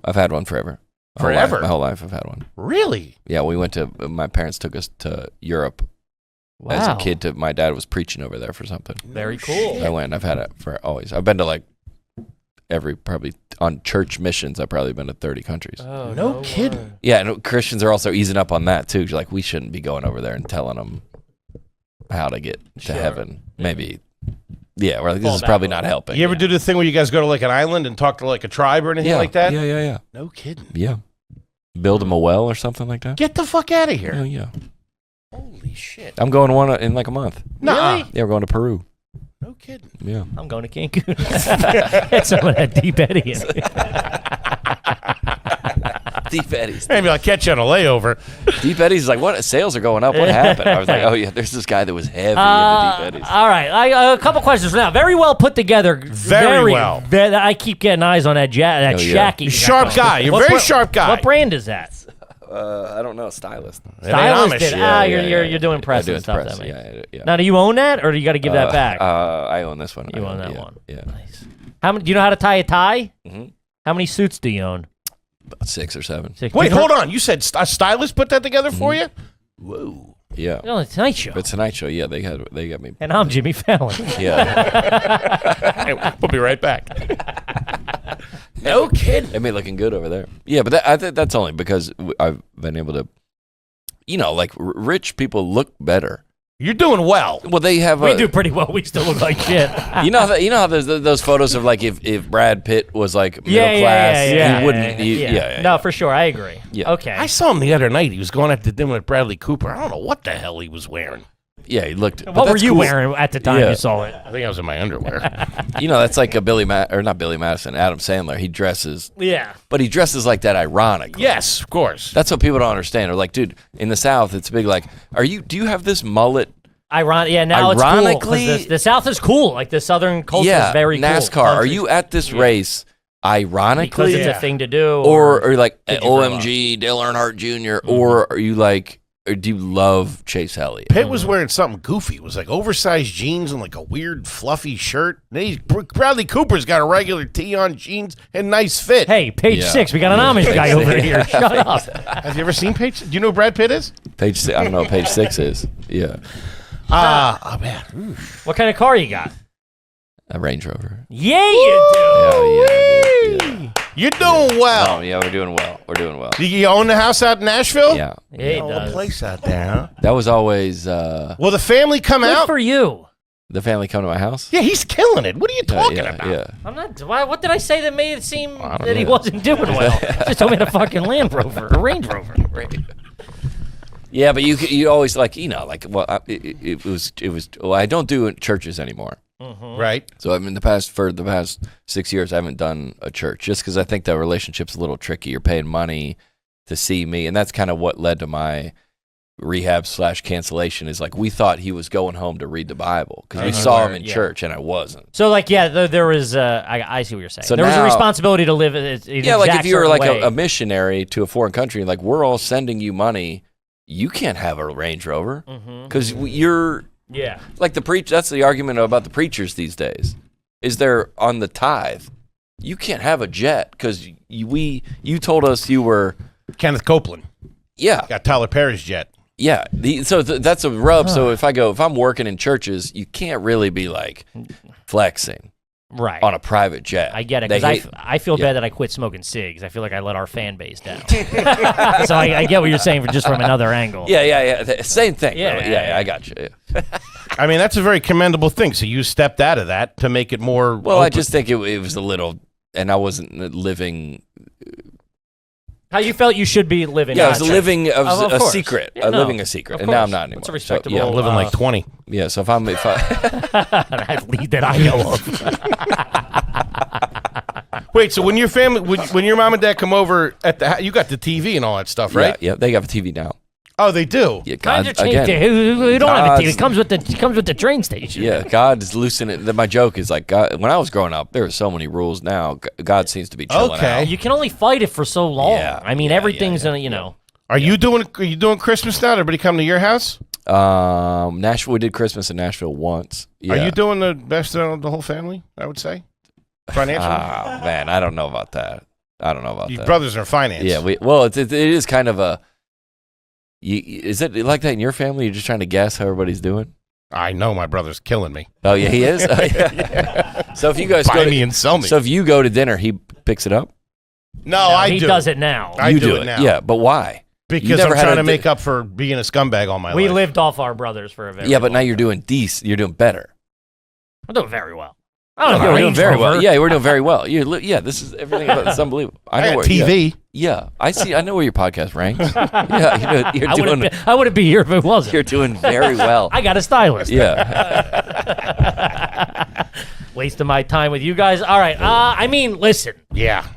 I've had one forever. Forever? My whole life, I've had one. Really? Yeah, we went to. My parents took us to Europe Wow. as a kid. My dad was preaching over there for something. Very cool. I went. I've had it for always. I've been to like probably on church missions. I've probably been to 30 countries. Oh, No kidding. way. Yeah, and Christians are also easing up on that too. You're like, we shouldn't be going over there and telling them how to get to heaven. Maybe, yeah. We're like, this Fall is back probably a not little. helping. You ever do the thing where you guys go to like an island and talk to like a tribe or anything like that? Yeah. No kidding. Yeah. Build them a well or something like that. Get the fuck out of here. Oh yeah. Holy shit. I'm going one in like a month. Nuh-uh. Really? Yeah, we're going to Peru. No kidding. Yeah. I'm going to Cancun. Get some of that deep Eddie in me. Deep Eddies. Maybe I'll catch you on a layover. Deep Eddies is like, what? Sales are going up. What happened? I was like, oh yeah, there's this guy that was heavy into Deep Eddies. All right, a couple questions for now. Very well put together. Very well. I keep getting eyes on that Oh, yeah. Shacky. Sharp guy. You're a very sharp guy. What brand is that? I don't know, stylist. It ain't Stylist Amish. did. You're doing press I do and it stuff. press, That makes. yeah. Now, do you own that, or do you got to give that back? I own this one. You own that one. Yeah. Nice. How many? Do you know how to tie a tie? Mhm. How many suits do you own? About 6 or 7. 6. Wait, hold on. You said a stylist put that together for you? Whoa. Yeah. On the Tonight Show. But Tonight Show, yeah, they got me. And I'm Jimmy Fallon. Yeah. We'll be right back. No kidding. They me looking good over there. Yeah, but I think that's only because I've been able to, like rich people look better. You're doing well. Well, they have. We do pretty well. We still look like shit. You know how there's those photos of like if Brad Pitt was like middle class, he wouldn't. Yeah. No, for sure. I agree. Yeah. Okay. I saw him the other night. He was going out to dinner with Bradley Cooper. I don't know what the hell he was wearing. Yeah, he looked. What were you wearing at the time you saw it? I think I was in my underwear. That's like a not Billy Madison, Adam Sandler. He dresses. Yeah. But he dresses like that ironically. Yes, of course. That's what people don't understand. Or like, dude, in the South, it's big. Like, do you have this mullet? Now it's cool. 'Cause the South is cool. Like the Southern culture is very cool. NASCAR. Are you at this race ironically? Because it's a thing to do. Or are you like, did you grow OMG, Dale Earnhardt Jr., or are you like, or do you love Chase Elliott? Pitt was wearing something goofy. It was like oversized jeans and like a weird fluffy shirt. Bradley Cooper's got a regular tee on, jeans, and nice fit. Hey, page 6. We got an Amish guy over here. Shut up. Have you ever seen Page? Do you know who Brad Pitt is? Page 6. I don't know what page 6 is. Yeah. Oh, man. What kind of car you got? A Range Rover. Yeah, you do. Yeah. You're doing well. Oh, yeah, we're doing well. We're doing well. Do you own the house out in Nashville? Yeah. Yeah, he A does. place out there, huh? That was always Will the family come Good out? for you. the family come to my house. Yeah, he's killing it. What are you talking about? Yeah. I'm not. Why? What did I say that made it seem that he wasn't doing well? Just told me a fucking Land Rover, a Range Rover. Yeah, but you always it was. Well, I don't do churches anymore. Right. So for the past 6 years, I haven't done a church just because I think the relationship's a little tricky. You're paying money to see me, and that's kind of what led to my rehab / cancellation. Is like we thought he was going home to read the Bible because we saw him in church, and I wasn't. So there was. I see what you're saying. So there was a now- responsibility to live. Like if you were like way. a missionary to a foreign country, like we're all sending you money, you can't have a Range Rover because you're. Yeah. Like that's the argument about the preachers these days. Is they're on the tithe. You can't have a jet because you told us you were Kenneth Copeland. Yeah. Got Tyler Perry's jet. Yeah. That's a rub. So if I'm working in churches, you can't really be like flexing Right. on a private jet. I get it. They Because hate- I feel bad that I quit smoking cigs. I feel like I let our fan base down. So I get what you're saying just from another angle. Yeah. Same thing. Yeah. I got you. Yeah. I mean, that's a very commendable thing. So you stepped out of that to make it more. Well, I open. just think it was a little, and I wasn't living. How you felt you should be living. Yeah, I was living Of a course. secret. Yeah, no. Living a secret, Of and now I'm course. not anymore. That's a respectable- So, I'm living like 20. yeah. So if I That lead that I know of. Wait, so when your family, when your mom and dad come over at the house, you got the TV and all that stuff, right? Yeah, they have a TV now. Oh, they do. Yeah, Times God, are changed. again. We don't have a TV. God's- It comes with the train station. Yeah, God is loosening. My joke is like, God, when I was growing up, there were so many rules. Now God seems to be chilling Okay. out. You can only fight it for so long. Yeah, I mean, yeah, everything's yeah, you know. Are you doing Christmas now? Did everybody come to your house? Nashville. We did Christmas in Nashville once. Yeah. Are you doing the best of the whole family? I would say financially. Man, I don't know about that. Your that. brothers are finance. Yeah, it is kind of a. Is it like that in your family? You're just trying to guess how everybody's doing. I know my brother's killing me. Oh yeah, he is. Oh, yeah. So if you guys Buy me and sell me. so if you go to dinner, he picks it up. No, I he do. does it now. I you do it it now. Yeah, but why? Because never I'm had trying a to make up for being a scumbag all my We life. lived off our brothers for a very Yeah, but long now you're time. doing You're doing better. I'm doing very well. I don't Yeah, know. we're doing very well. Yeah, we're doing very well. This is everything about it's unbelievable. I got where, TV. Yeah, I see. I know where your podcast ranks. Yeah, you're doing. I wouldn't be here if it wasn't. You're doing very well. I got a stylist. Yeah. Wasting my time with you guys. All right. I mean, listen. Yeah.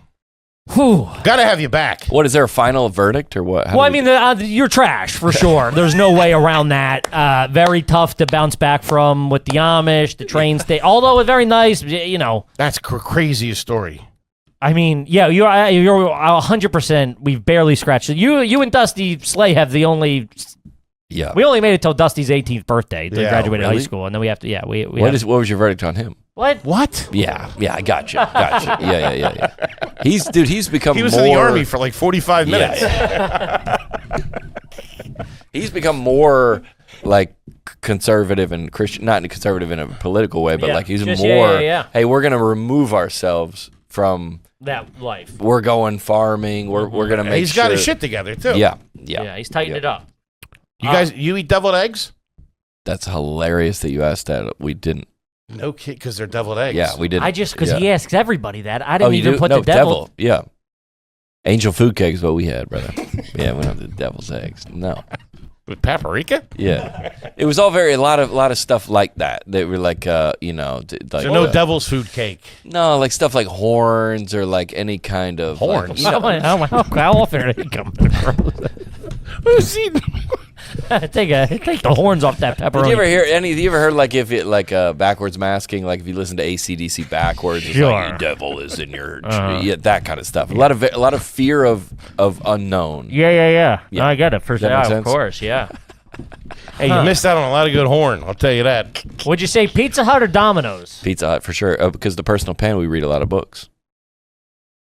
Whew. Gotta have you back. What is there a final verdict or what? How Well, I do mean, you're trash for sure. There's no way around that. Very tough to bounce back from with the Amish, the train station. Although it's very nice, you know. That's craziest story. I mean, yeah, you're 100%. We've barely scratched it. You and Dusty Slay have the only. Yeah. We only made it till Dusty's 18th birthday. To Yeah, graduated really? high school, and then we have to. Yeah, we. What have, was your verdict on him? what? Yeah, I got you. Yeah. He's become He was more. in the army for like 45 minutes. He's become more like conservative and Christian, not conservative in a political way, but like he's more, hey, we're going to remove ourselves from that life. We're going farming. We're going to make He's got his shit together, too. Yeah. He's tightened it up. You guys, you eat deviled eggs? That's hilarious that you asked that. We didn't. No kid, because they're deviled eggs. Yeah, we didn't. Because he asks everybody that. I didn't even put the devil. Yeah. Angel food cake is what we had, brother. Yeah, we don't have the devil's eggs. No. With paprika? Yeah. It was all a lot of stuff like that. They were like, like so no devil's food cake? No, like stuff like horns or like any kind of. Horns? Like, how often are they coming across? Who's eating? Take the horns off that pepperoni. Did you ever hear you ever heard like if it like backwards masking, like if you listen to AC/DC backwards, it's like the devil is in your that kind of stuff. A lot of fear of unknown. Yeah. No, I got it. First, of course, yeah. Hey, you missed out on a lot of good horn. I'll tell you that. Would you say Pizza Hut or Domino's? Pizza Hut for sure, because the personal pan, we read a lot of books.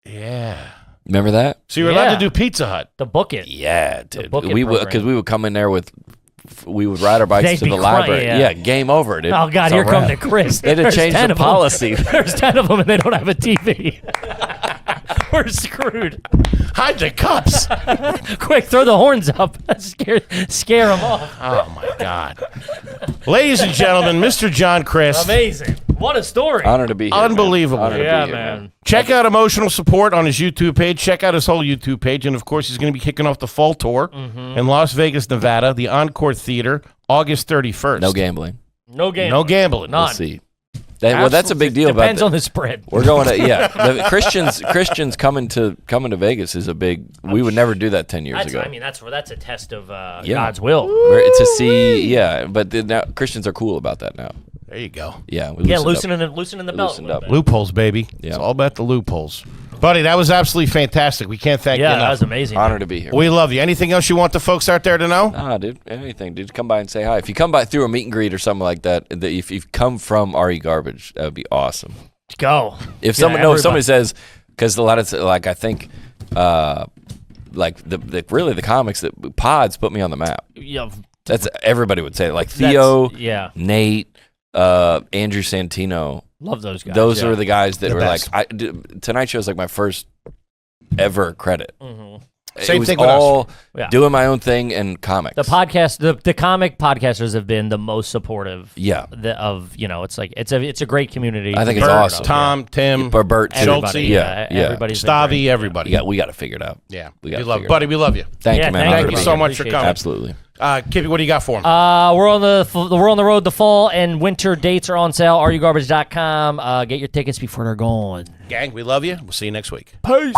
Yeah. Remember that? So you were allowed to do Pizza Hut. The book it. Yeah, dude. We would come in there we would ride our bikes to the library. Yeah, game over, dude. Oh, God, here come the Chris. They had to change the policy. There's 10 of them, and they don't have a TV. We're screwed. Hide the cups. Quick, throw the horns up. Scare them off. Oh, my God. Ladies and gentlemen, Mr. John Chris. Amazing. What a story. Honor to be here. Unbelievable. Man. Check out Emotional Support on his YouTube page. Check out his whole YouTube page. And, of course, he's going to be kicking off the fall tour in Las Vegas, Nevada, the Encore Theater, August 31st. No gambling. No gambling. No gambling. None. We'll see. That's a big deal. Depends on the spread. We're going to the Christians coming to Vegas is a big. We would never do that 10 years ago. I mean, that's a test of God's will. To see, but now Christians are cool about that now. There you go. Yeah, loosening the belt. Loopholes, baby. Yeah. It's all about the loopholes. Buddy, that was absolutely fantastic. We can't thank you enough. Yeah, that was amazing. Honor to be here. We love you. Anything else you want the folks out there to know? Nah, dude. Anything, dude. Come by and say hi. If you come by through a meet and greet or something like that, if you've come from RE Garbage, that would be awesome. Go. If somebody says, because a lot of like I think, like the comics that pods put me on the map. Yeah. That's everybody would say like Theo, Nate, Andrew Santino. Love those guys. Those were the guys that were best. like, Tonight Show is like my first ever credit. Same was thing with all us. doing my own thing and comics. The podcast, the comic podcasters have been the most supportive. Yeah. It's like it's a great community. I think it's awesome. Tom, Tim, Bert, Schultz, everybody's Stabby, everybody. We got to figure it out. Yeah, we love, buddy. We love you. Thank you, man. Thank you so much for coming. Absolutely. Kippy, what do you got for him? We're on the road. The fall and winter dates are on sale. RUGarbage.com. Get your tickets before they're gone. Gang, we love you. We'll see you next week. Peace.